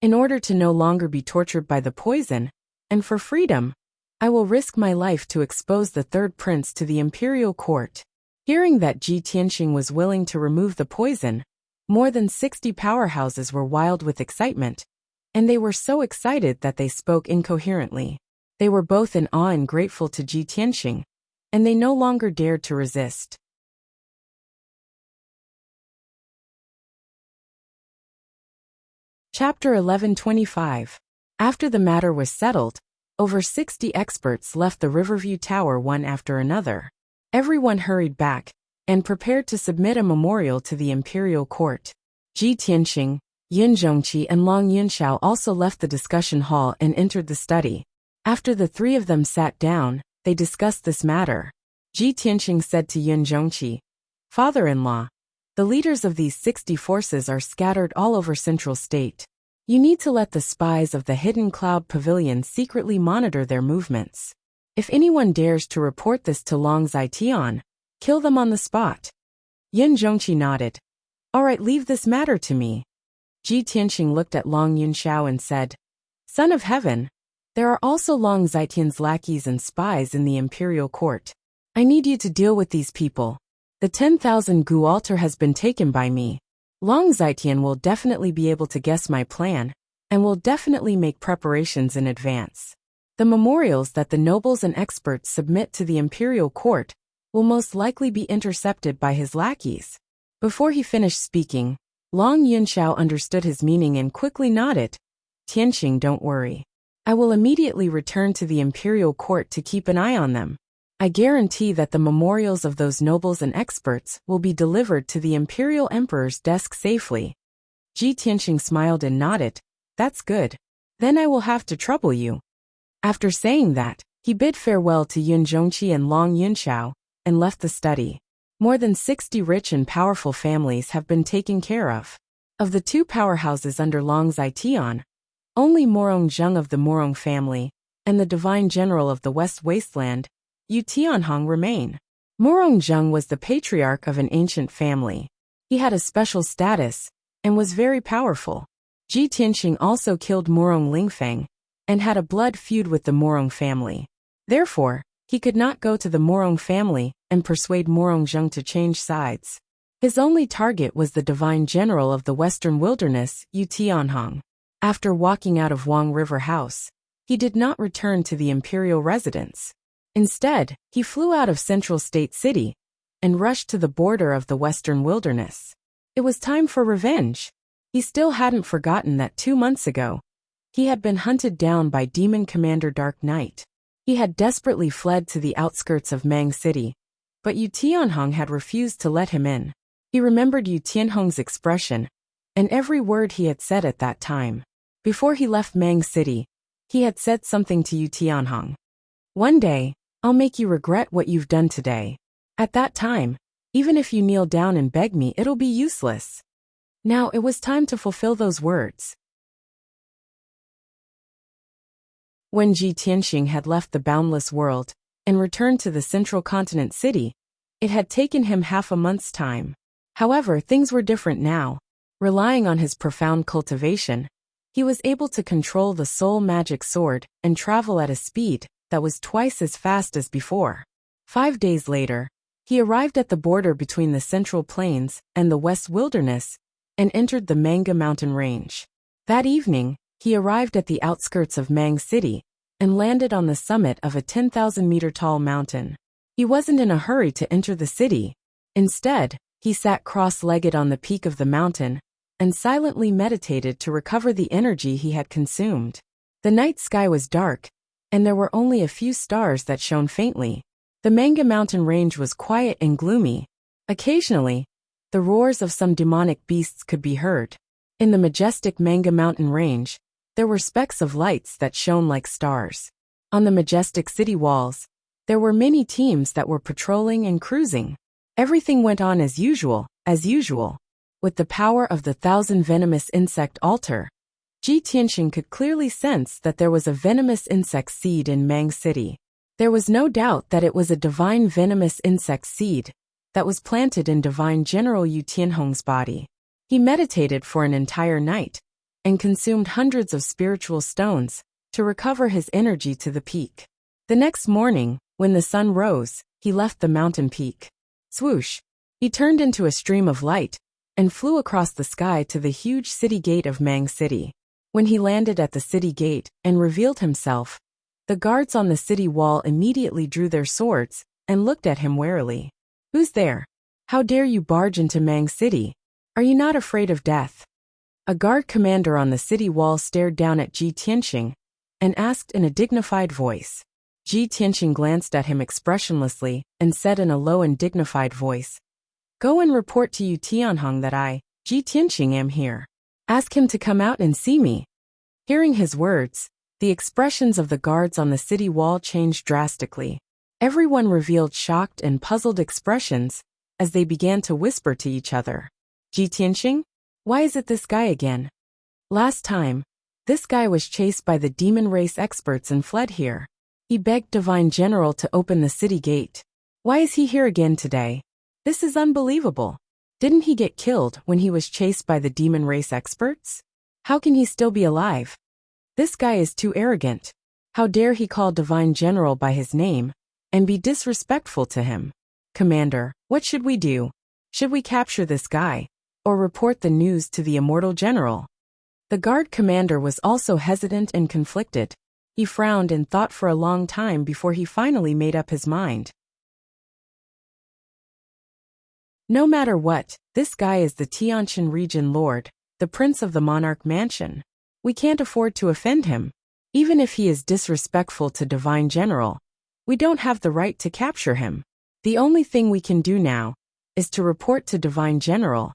In order to no longer be tortured by the poison, and for freedom, I will risk my life to expose the third prince to the imperial court." Hearing that Ji Tianxing was willing to remove the poison, more than 60 powerhouses were wild with excitement, and they were so excited that they spoke incoherently. They were both in awe and grateful to Ji Tianxing, and they no longer dared to resist. Chapter 1125. After the matter was settled, over 60 experts left the Riverview Tower one after another. Everyone hurried back, and prepared to submit a memorial to the imperial court. Ji Tianxing, Yin Zhongqi and Long Yunxiao also left the discussion hall and entered the study. After the three of them sat down, they discussed this matter. Ji Tianxing said to Yin Zhongqi, "Father-in-law, the leaders of these 60 forces are scattered all over Central State. You need to let the spies of the Hidden Cloud Pavilion secretly monitor their movements. If anyone dares to report this to Long Zitian, kill them on the spot." Yin Zhongqi nodded. "All right, leave this matter to me." Ji Tianxing looked at Long Yunxiao and said, "Son of Heaven, there are also Long Zitian's lackeys and spies in the imperial court. I need you to deal with these people. The 10,000 Gu altar has been taken by me. Long Zitian will definitely be able to guess my plan, and will definitely make preparations in advance. The memorials that the nobles and experts submit to the imperial court will most likely be intercepted by his lackeys." Before he finished speaking, Long Yunxiao understood his meaning and quickly nodded. "Tianxing, don't worry. I will immediately return to the imperial court to keep an eye on them. I guarantee that the memorials of those nobles and experts will be delivered to the imperial emperor's desk safely." Ji Tianxing smiled and nodded. "That's good. Then I will have to trouble you." After saying that, he bid farewell to Yin Zhongqi and Long Yunxiao, and left the study. More than 60 rich and powerful families have been taken care of. Of the two powerhouses under Long Zitian, only Morong Zheng of the Morong family, and the divine general of the West Wasteland, Yu Tianhong, remain. Morong Zheng was the patriarch of an ancient family. He had a special status, and was very powerful. Ji Tianxing also killed Morong Lingfeng, and had a blood feud with the Morong family. Therefore, he could not go to the Morong family and persuade Morong Zheng to change sides. His only target was the divine general of the Western Wilderness, Yu Tianhong. After walking out of Wang River House, he did not return to the imperial residence. Instead, he flew out of Central State City and rushed to the border of the Western Wilderness. It was time for revenge. He still hadn't forgotten that 2 months ago, he had been hunted down by Demon Commander Dark Knight. He had desperately fled to the outskirts of Mang City, but Yu Tianhong had refused to let him in. He remembered Yu Tianhong's expression and every word he had said at that time. Before he left Mang City, he had said something to Yu Tianhong. "One day, I'll make you regret what you've done today. At that time, even if you kneel down and beg me, it'll be useless." Now it was time to fulfill those words. When Ji Tianxing had left the boundless world and returned to the central continent city, it had taken him half a month's time. However, things were different now. Relying on his profound cultivation, he was able to control the soul magic sword and travel at a speed that was twice as fast as before. 5 days later, he arrived at the border between the Central Plains and the West Wilderness and entered the Manga mountain range. That evening, he arrived at the outskirts of Mang City and landed on the summit of a 10,000-meter tall mountain. He wasn't in a hurry to enter the city. Instead, he sat cross-legged on the peak of the mountain and silently meditated to recover the energy he had consumed. The night sky was dark, and there were only a few stars that shone faintly. The Manga mountain range was quiet and gloomy. Occasionally, the roars of some demonic beasts could be heard. In the majestic Manga mountain range, there were specks of lights that shone like stars. On the majestic city walls, there were many teams that were patrolling and cruising. Everything went on as usual. With the power of the 1,000 venomous insect altar, Ji Tianxing could clearly sense that there was a venomous insect seed in Mang City. There was no doubt that it was a divine venomous insect seed that was planted in divine General Yu Tianhong's body. He meditated for an entire night and consumed hundreds of spiritual stones to recover his energy to the peak. The next morning, when the sun rose, he left the mountain peak. Swoosh! He turned into a stream of light and flew across the sky to the huge city gate of Mang City. When he landed at the city gate and revealed himself, the guards on the city wall immediately drew their swords and looked at him warily. "Who's there? How dare you barge into Mang City? Are you not afraid of death?" A guard commander on the city wall stared down at Ji Tianxing and asked in a dignified voice. Ji Tianxing glanced at him expressionlessly and said in a low and dignified voice, "Go and report to Yu Tianhong that I, Ji Tianxing, am here. Ask him to come out and see me." Hearing his words, the expressions of the guards on the city wall changed drastically. Everyone revealed shocked and puzzled expressions as they began to whisper to each other. "Ji Tianxing? Why is it this guy again? Last time, this guy was chased by the demon race experts and fled here. He begged Divine General to open the city gate. Why is he here again today? This is unbelievable. Didn't he get killed when he was chased by the demon race experts? How can he still be alive? This guy is too arrogant. How dare he call Divine General by his name and be disrespectful to him? Commander, what should we do? Should we capture this guy or report the news to the Immortal General?" The guard commander was also hesitant and conflicted. He frowned and thought for a long time before he finally made up his mind. No matter what, this guy is the Tianjin region lord, the prince of the monarch mansion. We can't afford to offend him. Even if he is disrespectful to Divine General, we don't have the right to capture him. The only thing we can do now is to report to Divine General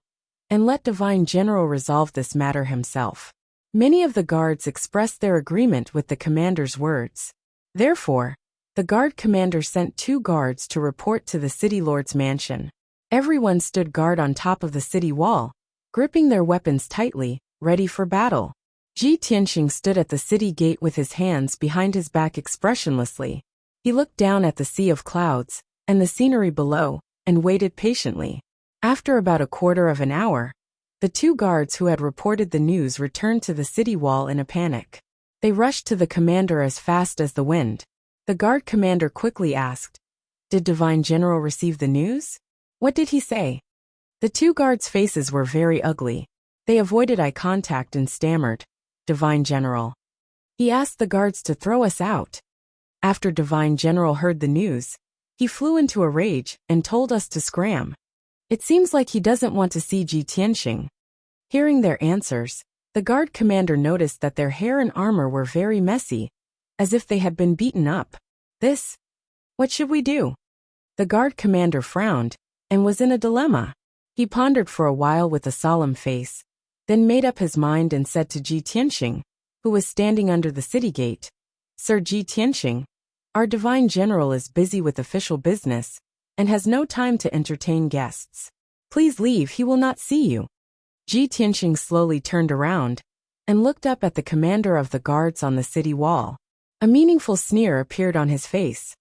and let Divine General resolve this matter himself. Many of the guards expressed their agreement with the commander's words. Therefore, the guard commander sent 2 guards to report to the city lord's mansion. Everyone stood guard on top of the city wall, gripping their weapons tightly, ready for battle. Ji Tianxing stood at the city gate with his hands behind his back expressionlessly. He looked down at the sea of clouds and the scenery below and waited patiently. After about a quarter of an hour, the 2 guards who had reported the news returned to the city wall in a panic. They rushed to the commander as fast as the wind. The guard commander quickly asked, "Did Divine General receive the news? What did he say?" The two guards' faces were very ugly. They avoided eye contact and stammered, "Divine General." He asked the guards to throw us out. After Divine General heard the news, he flew into a rage and told us to scram. It seems like he doesn't want to see Ji Tianxing. Hearing their answers, the guard commander noticed that their hair and armor were very messy, as if they had been beaten up. What should we do? The guard commander frowned and was in a dilemma. He pondered for a while with a solemn face, then made up his mind and said to Ji Tianxing, who was standing under the city gate, "Sir Ji Tianxing, our divine general is busy with official business and has no time to entertain guests. Please leave, he will not see you." Ji Tianxing slowly turned around and looked up at the commander of the guards on the city wall. A meaningful sneer appeared on his face.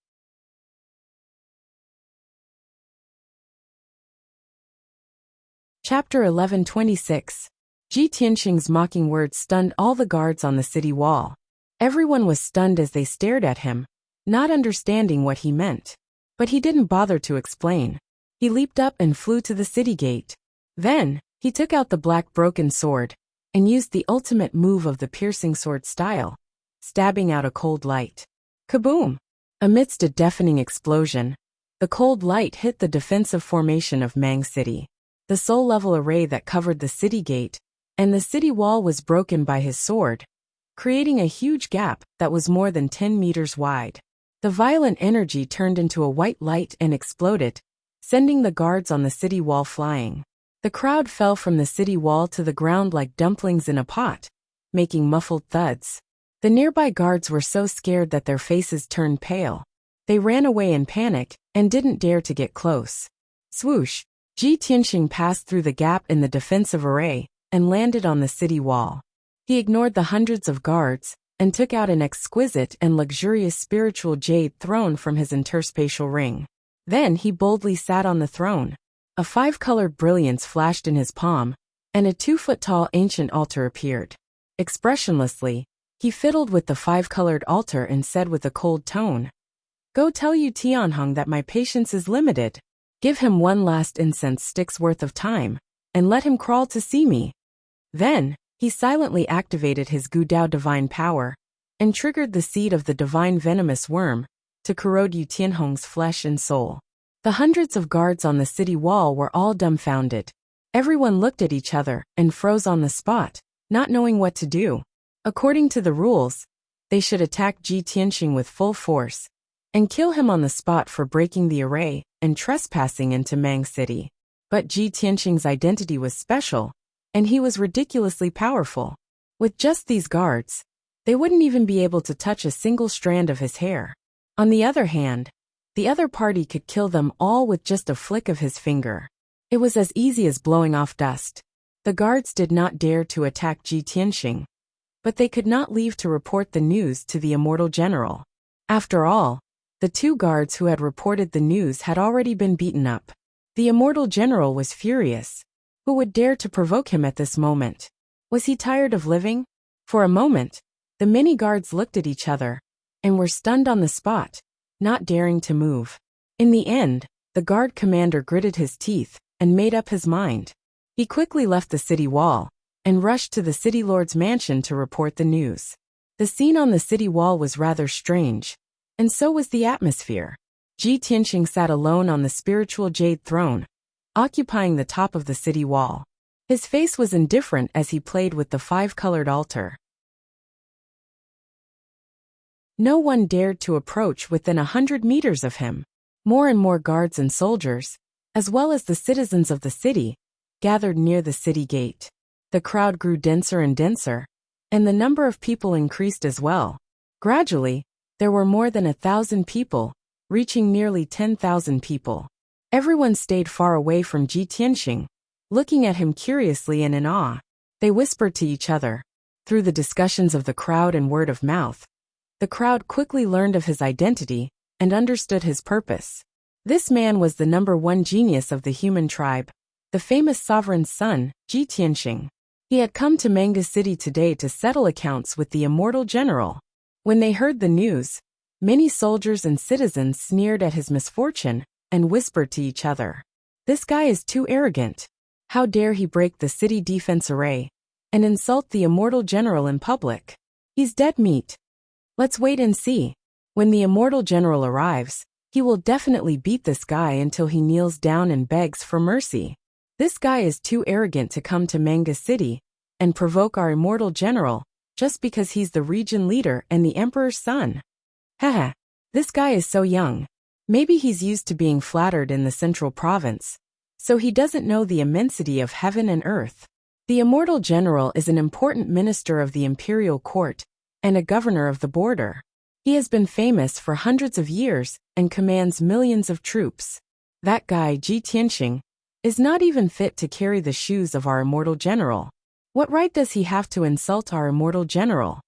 Chapter 11:26. Ji Tianxing's mocking words stunned all the guards on the city wall. Everyone was stunned as they stared at him, not understanding what he meant. But he didn't bother to explain. He leaped up and flew to the city gate. Then, he took out the black broken sword and used the ultimate move of the piercing sword style, stabbing out a cold light. Kaboom! Amidst a deafening explosion, the cold light hit the defensive formation of Mang City. The soul-level array that covered the city gate and the city wall was broken by his sword, creating a huge gap that was more than 10 meters wide. The violent energy turned into a white light and exploded, sending the guards on the city wall flying. The crowd fell from the city wall to the ground like dumplings in a pot, making muffled thuds. The nearby guards were so scared that their faces turned pale. They ran away in panic and didn't dare to get close. Swoosh! Ji Tianxing passed through the gap in the defensive array and landed on the city wall. He ignored the hundreds of guards and took out an exquisite and luxurious spiritual jade throne from his interspatial ring. Then he boldly sat on the throne. A 5-colored brilliance flashed in his palm, and a 2-foot-tall ancient altar appeared. Expressionlessly, he fiddled with the 5-colored altar and said with a cold tone, "Go tell Yu Tianhong that my patience is limited. Give him one last incense stick's worth of time, and let him crawl to see me." Then, he silently activated his Gudao divine power, and triggered the seed of the divine venomous worm, to corrode Yu Tianhong's flesh and soul. The hundreds of guards on the city wall were all dumbfounded. Everyone looked at each other and froze on the spot, not knowing what to do. According to the rules, they should attack Ji Tianxing with full force, and kill him on the spot for breaking the array and trespassing into Mang City. But Ji Tianxing's identity was special, and he was ridiculously powerful. With just these guards, they wouldn't even be able to touch a single strand of his hair. On the other hand, the other party could kill them all with just a flick of his finger. It was as easy as blowing off dust. The guards did not dare to attack Ji Tianxing, but they could not leave to report the news to the immortal general. After all, the two guards who had reported the news had already been beaten up. The immortal general was furious. Who would dare to provoke him at this moment? Was he tired of living? For a moment, the many guards looked at each other and were stunned on the spot, not daring to move. In the end, the guard commander gritted his teeth and made up his mind. He quickly left the city wall and rushed to the city lord's mansion to report the news. The scene on the city wall was rather strange, and so was the atmosphere. Ji Tianxing sat alone on the spiritual jade throne, occupying the top of the city wall. His face was indifferent as he played with the 5-colored altar. No one dared to approach within 100 meters of him. More and more guards and soldiers, as well as the citizens of the city, gathered near the city gate. The crowd grew denser and denser, and the number of people increased as well. Gradually, there were more than 1,000 people, reaching nearly 10,000 people. Everyone stayed far away from Ji Tianxing, looking at him curiously and in awe. They whispered to each other. Through the discussions of the crowd and word of mouth, the crowd quickly learned of his identity and understood his purpose. This man was the #1 genius of the human tribe, the famous sovereign's son, Ji Tianxing. He had come to Manga City today to settle accounts with the immortal general. When they heard the news, many soldiers and citizens sneered at his misfortune and whispered to each other. This guy is too arrogant. How dare he break the city defense array and insult the immortal general in public? He's dead meat. Let's wait and see. When the immortal general arrives, he will definitely beat this guy until he kneels down and begs for mercy. This guy is too arrogant to come to Manga City and provoke our immortal general just because he's the region leader and the emperor's son. Haha, this guy is so young. Maybe he's used to being flattered in the central province, so he doesn't know the immensity of heaven and earth. The immortal general is an important minister of the imperial court and a governor of the border. He has been famous for hundreds of years and commands millions of troops. That guy, Ji Tianxing, is not even fit to carry the shoes of our immortal general. What right does he have to insult our immortal general?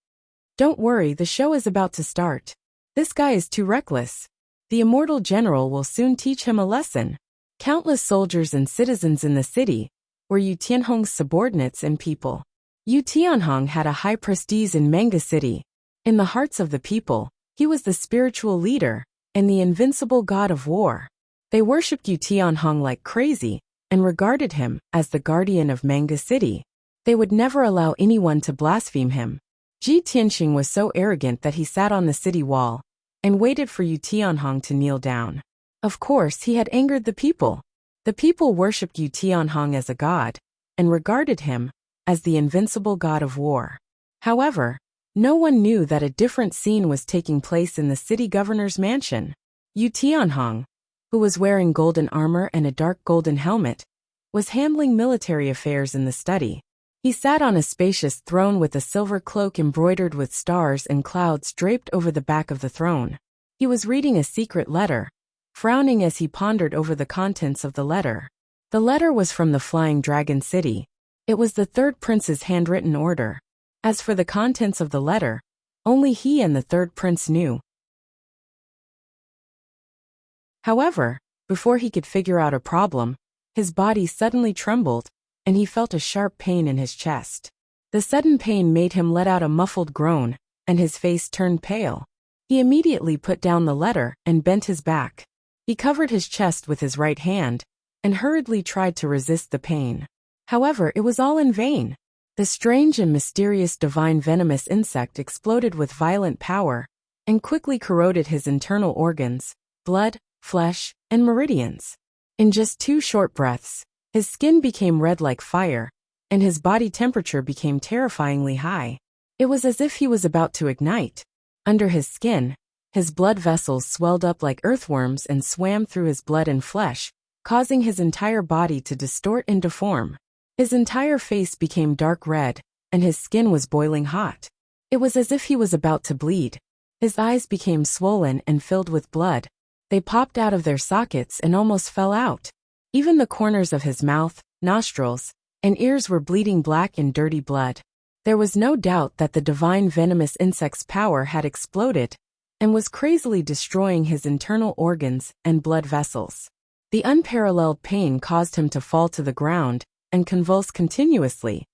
Don't worry, the show is about to start. This guy is too reckless. The immortal general will soon teach him a lesson. Countless soldiers and citizens in the city were Yu Tianhong's subordinates and people. Yu Tianhong had a high prestige in Manga City. In the hearts of the people, he was the spiritual leader and the invincible god of war. They worshipped Yu Tianhong like crazy and regarded him as the guardian of Manga City. They would never allow anyone to blaspheme him. Ji Tianxing was so arrogant that he sat on the city wall and waited for Yu Tianhong to kneel down. Of course, he had angered the people. The people worshipped Yu Tianhong as a god and regarded him as the invincible god of war. However, no one knew that a different scene was taking place in the city governor's mansion. Yu Tianhong, who was wearing golden armor and a dark golden helmet, was handling military affairs in the study. He sat on a spacious throne with a silver cloak embroidered with stars and clouds draped over the back of the throne. He was reading a secret letter, frowning as he pondered over the contents of the letter. The letter was from the Flying Dragon City. It was the third prince's handwritten order. As for the contents of the letter, only he and the third prince knew. However, before he could figure out a problem, his body suddenly trembled, and he felt a sharp pain in his chest. The sudden pain made him let out a muffled groan, and his face turned pale. He immediately put down the letter and bent his back. He covered his chest with his right hand and hurriedly tried to resist the pain. However, it was all in vain. The strange and mysterious divine venomous insect exploded with violent power and quickly corroded his internal organs, blood, flesh, and meridians. In just 2 short breaths, his skin became red like fire, and his body temperature became terrifyingly high. It was as if he was about to ignite. Under his skin, his blood vessels swelled up like earthworms and swam through his blood and flesh, causing his entire body to distort and deform. His entire face became dark red, and his skin was boiling hot. It was as if he was about to bleed. His eyes became swollen and filled with blood. They popped out of their sockets and almost fell out. Even the corners of his mouth, nostrils, and ears were bleeding black and dirty blood. There was no doubt that the divine venomous insect's power had exploded and was crazily destroying his internal organs and blood vessels. The unparalleled pain caused him to fall to the ground and convulse continuously,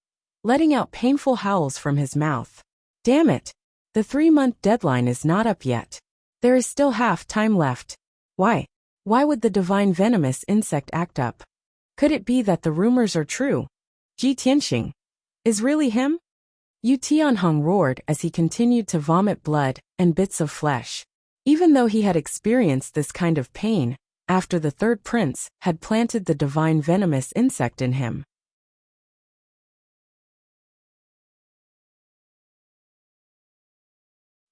letting out painful howls from his mouth. Damn it! The 3-month deadline is not up yet. There is still half time left. Why? Why would the divine venomous insect act up? Could it be that the rumors are true? Ji Tianxing is really him? Yu Tianhong roared as he continued to vomit blood and bits of flesh. Even though he had experienced this kind of pain after the third prince had planted the divine venomous insect in him.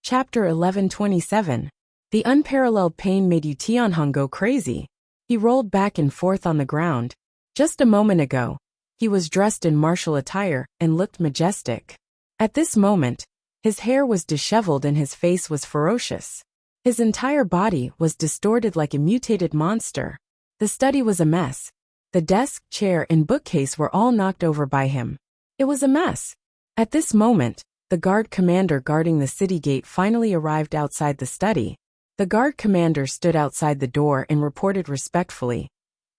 Chapter 1127. The unparalleled pain made Yu Tianhong go crazy. He rolled back and forth on the ground. Just a moment ago, he was dressed in martial attire and looked majestic. At this moment, his hair was disheveled and his face was ferocious. His entire body was distorted like a mutated monster. The study was a mess. The desk, chair, and bookcase were all knocked over by him. It was a mess. At this moment, the guard commander guarding the city gate finally arrived outside the study. The guard commander stood outside the door and reported respectfully.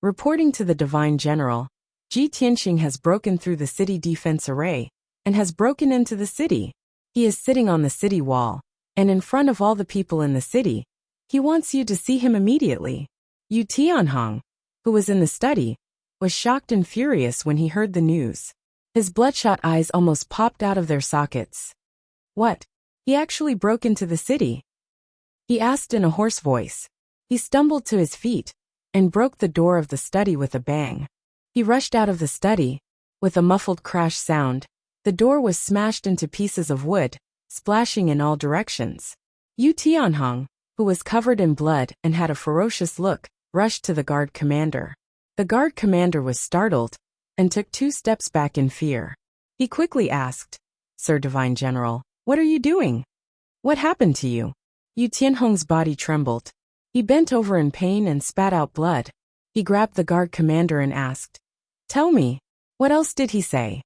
Reporting to the divine general, Ji Tianxing has broken through the city defense array and has broken into the city. He is sitting on the city wall, and in front of all the people in the city. He wants you to see him immediately. Yu Tianhong, who was in the study, was shocked and furious when he heard the news. His bloodshot eyes almost popped out of their sockets. What? He actually broke into the city? He asked in a hoarse voice. He stumbled to his feet and broke the door of the study with a bang. He rushed out of the study. With a muffled crash sound, the door was smashed into pieces of wood, splashing in all directions. Yu Tianhong, who was covered in blood and had a ferocious look, rushed to the guard commander. The guard commander was startled and took 2 steps back in fear. He quickly asked, "Sir Divine General, what are you doing? What happened to you?" Yu Tianhong's body trembled. He bent over in pain and spat out blood. He grabbed the guard commander and asked, "Tell me, what else did he say?"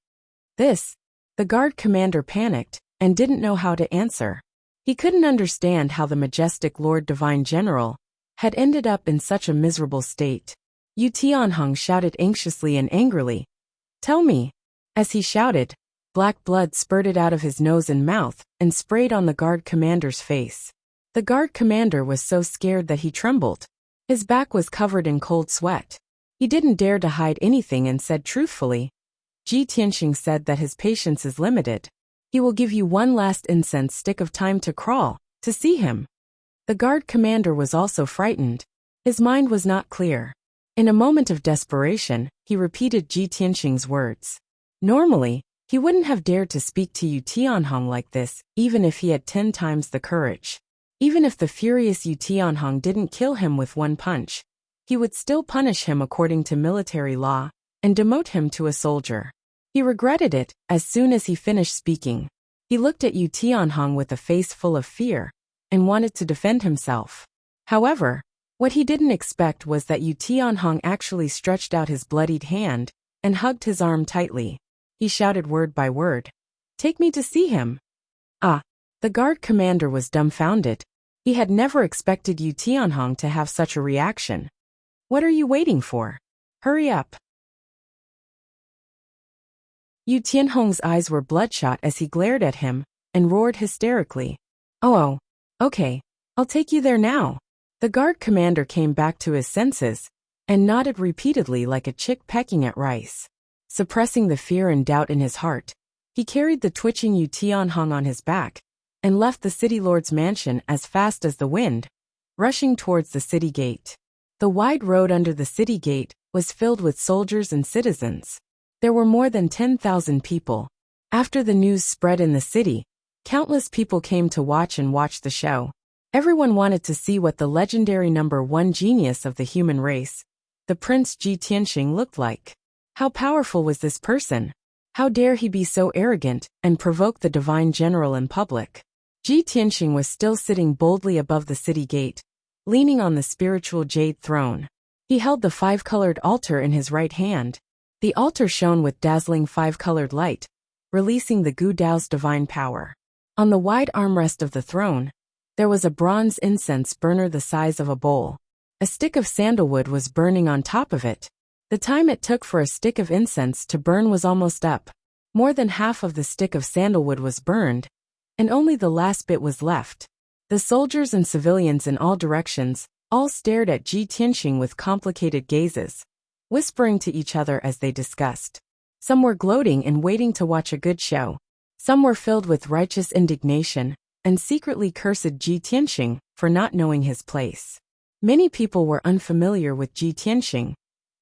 The guard commander panicked and didn't know how to answer. He couldn't understand how the majestic Lord Divine General had ended up in such a miserable state. Yu Tianhong shouted anxiously and angrily, "Tell me." As he shouted, black blood spurted out of his nose and mouth and sprayed on the guard commander's face. The guard commander was so scared that he trembled. His back was covered in cold sweat. He didn't dare to hide anything and said truthfully, "Ji Tianxing said that his patience is limited. He will give you one last incense stick of time to crawl, to see him." The guard commander was also frightened. His mind was not clear. In a moment of desperation, he repeated Ji Tianxing's words. Normally, he wouldn't have dared to speak to Yu Tianhong like this, even if he had 10 times the courage. Even if the furious Yu Tianhong didn't kill him with one punch, he would still punish him according to military law and demote him to a soldier. He regretted it as soon as he finished speaking. He looked at Yu Tianhong with a face full of fear and wanted to defend himself. However, what he didn't expect was that Yu Tianhong actually stretched out his bloodied hand and hugged his arm tightly. He shouted word by word, "Take me to see him." Ah! The guard commander was dumbfounded. He had never expected Yu Tianhong to have such a reaction. "What are you waiting for? Hurry up." Yu Tianhong's eyes were bloodshot as he glared at him and roared hysterically, "Oh, okay, I'll take you there now." The guard commander came back to his senses and nodded repeatedly like a chick pecking at rice. Suppressing the fear and doubt in his heart, he carried the twitching Yu Tianhong on his back and left the city lord's mansion as fast as the wind, rushing towards the city gate. The wide road under the city gate was filled with soldiers and citizens. There were more than 10,000 people. After the news spread in the city, countless people came to watch the show. Everyone wanted to see what the legendary #1 genius of the human race, the Prince Ji Tianxing, looked like. How powerful was this person? How dare he be so arrogant and provoke the divine general in public? Ji Tianxing was still sitting boldly above the city gate, leaning on the spiritual jade throne. He held the 5-colored altar in his right hand. The altar shone with dazzling 5-colored light, releasing the Gu Dao's divine power. On the wide armrest of the throne, there was a bronze incense burner the size of a bowl. A stick of sandalwood was burning on top of it. The time it took for a stick of incense to burn was almost up. More than half of the stick of sandalwood was burned, and only the last bit was left. The soldiers and civilians in all directions all stared at Ji Tianxing with complicated gazes, whispering to each other as they discussed. Some were gloating and waiting to watch a good show. Some were filled with righteous indignation and secretly cursed Ji Tianxing for not knowing his place. Many people were unfamiliar with Ji Tianxing,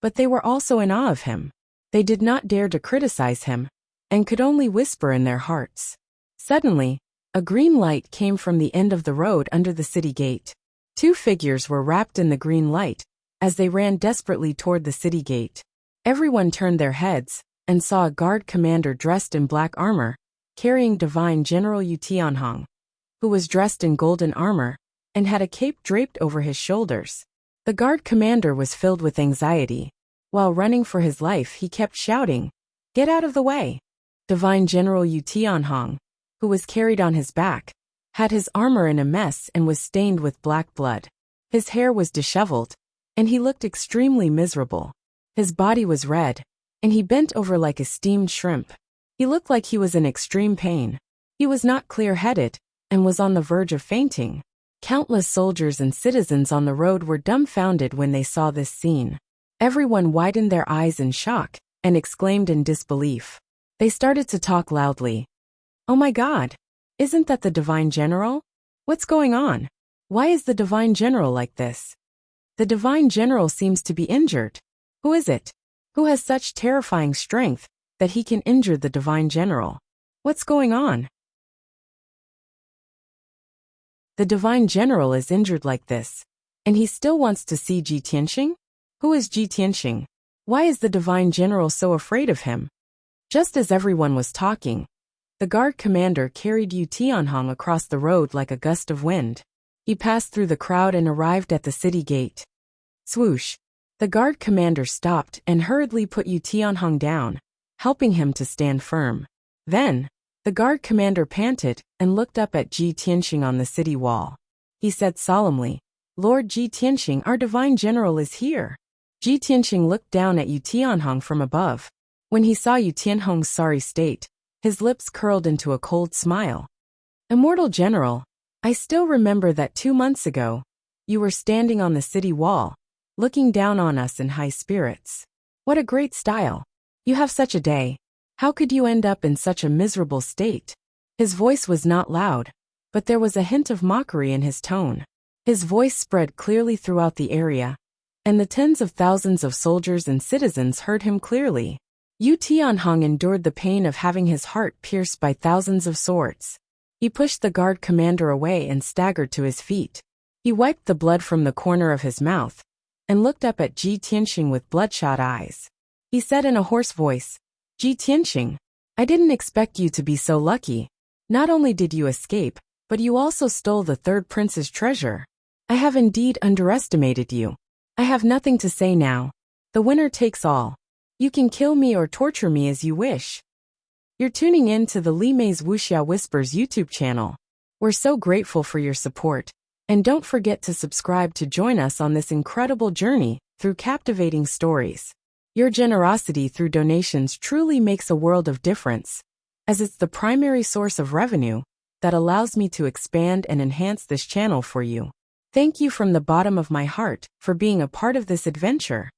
but they were also in awe of him. They did not dare to criticize him and could only whisper in their hearts. Suddenly, a green light came from the end of the road under the city gate. 2 figures were wrapped in the green light as they ran desperately toward the city gate. Everyone turned their heads and saw a guard commander dressed in black armor, carrying Divine General Yu Tianhong, who was dressed in golden armor and had a cape draped over his shoulders. The guard commander was filled with anxiety. While running for his life, he kept shouting, "Get out of the way!" Divine General Yu Tianhong, who was carried on his back, had his armor in a mess and was stained with black blood. His hair was disheveled, and he looked extremely miserable. His body was red, and he bent over like a steamed shrimp. He looked like he was in extreme pain. He was not clear-headed, and was on the verge of fainting. Countless soldiers and citizens on the road were dumbfounded when they saw this scene. Everyone widened their eyes in shock and exclaimed in disbelief. They started to talk loudly. "Oh my God! Isn't that the Divine General? What's going on? Why is the Divine General like this? The Divine General seems to be injured. Who is it? Who has such terrifying strength that he can injure the Divine General? What's going on? The Divine General is injured like this, and he still wants to see Ji Tianxing? Who is Ji Tianxing? Why is the Divine General so afraid of him?" Just as everyone was talking, the guard commander carried Yu Tianhong across the road like a gust of wind. He passed through the crowd and arrived at the city gate. Swoosh! The guard commander stopped and hurriedly put Yu Tianhong down, helping him to stand firm. Then, the guard commander panted and looked up at Ji Tianxing on the city wall. He said solemnly, "Lord Ji Tianxing, our Divine General is here." Ji Tianxing looked down at Yu Tianhong from above. When he saw Yu Tianhong's sorry state, his lips curled into a cold smile. "Immortal General, I still remember that 2 months ago, you were standing on the city wall, looking down on us in high spirits. What a great style. You have such a day. How could you end up in such a miserable state?" His voice was not loud, but there was a hint of mockery in his tone. His voice spread clearly throughout the area, and the tens of thousands of soldiers and citizens heard him clearly. Yu Tianhong endured the pain of having his heart pierced by thousands of swords. He pushed the guard commander away and staggered to his feet. He wiped the blood from the corner of his mouth and looked up at Ji Tianxing with bloodshot eyes. He said in a hoarse voice, "Ji Tianxing, I didn't expect you to be so lucky. Not only did you escape, but you also stole the third prince's treasure. I have indeed underestimated you. I have nothing to say now. The winner takes all. You can kill me or torture me as you wish." You're tuning in to the Li Mei's Wuxia Whispers YouTube channel. We're so grateful for your support, and don't forget to subscribe to join us on this incredible journey through captivating stories. Your generosity through donations truly makes a world of difference, as it's the primary source of revenue that allows me to expand and enhance this channel for you. Thank you from the bottom of my heart for being a part of this adventure.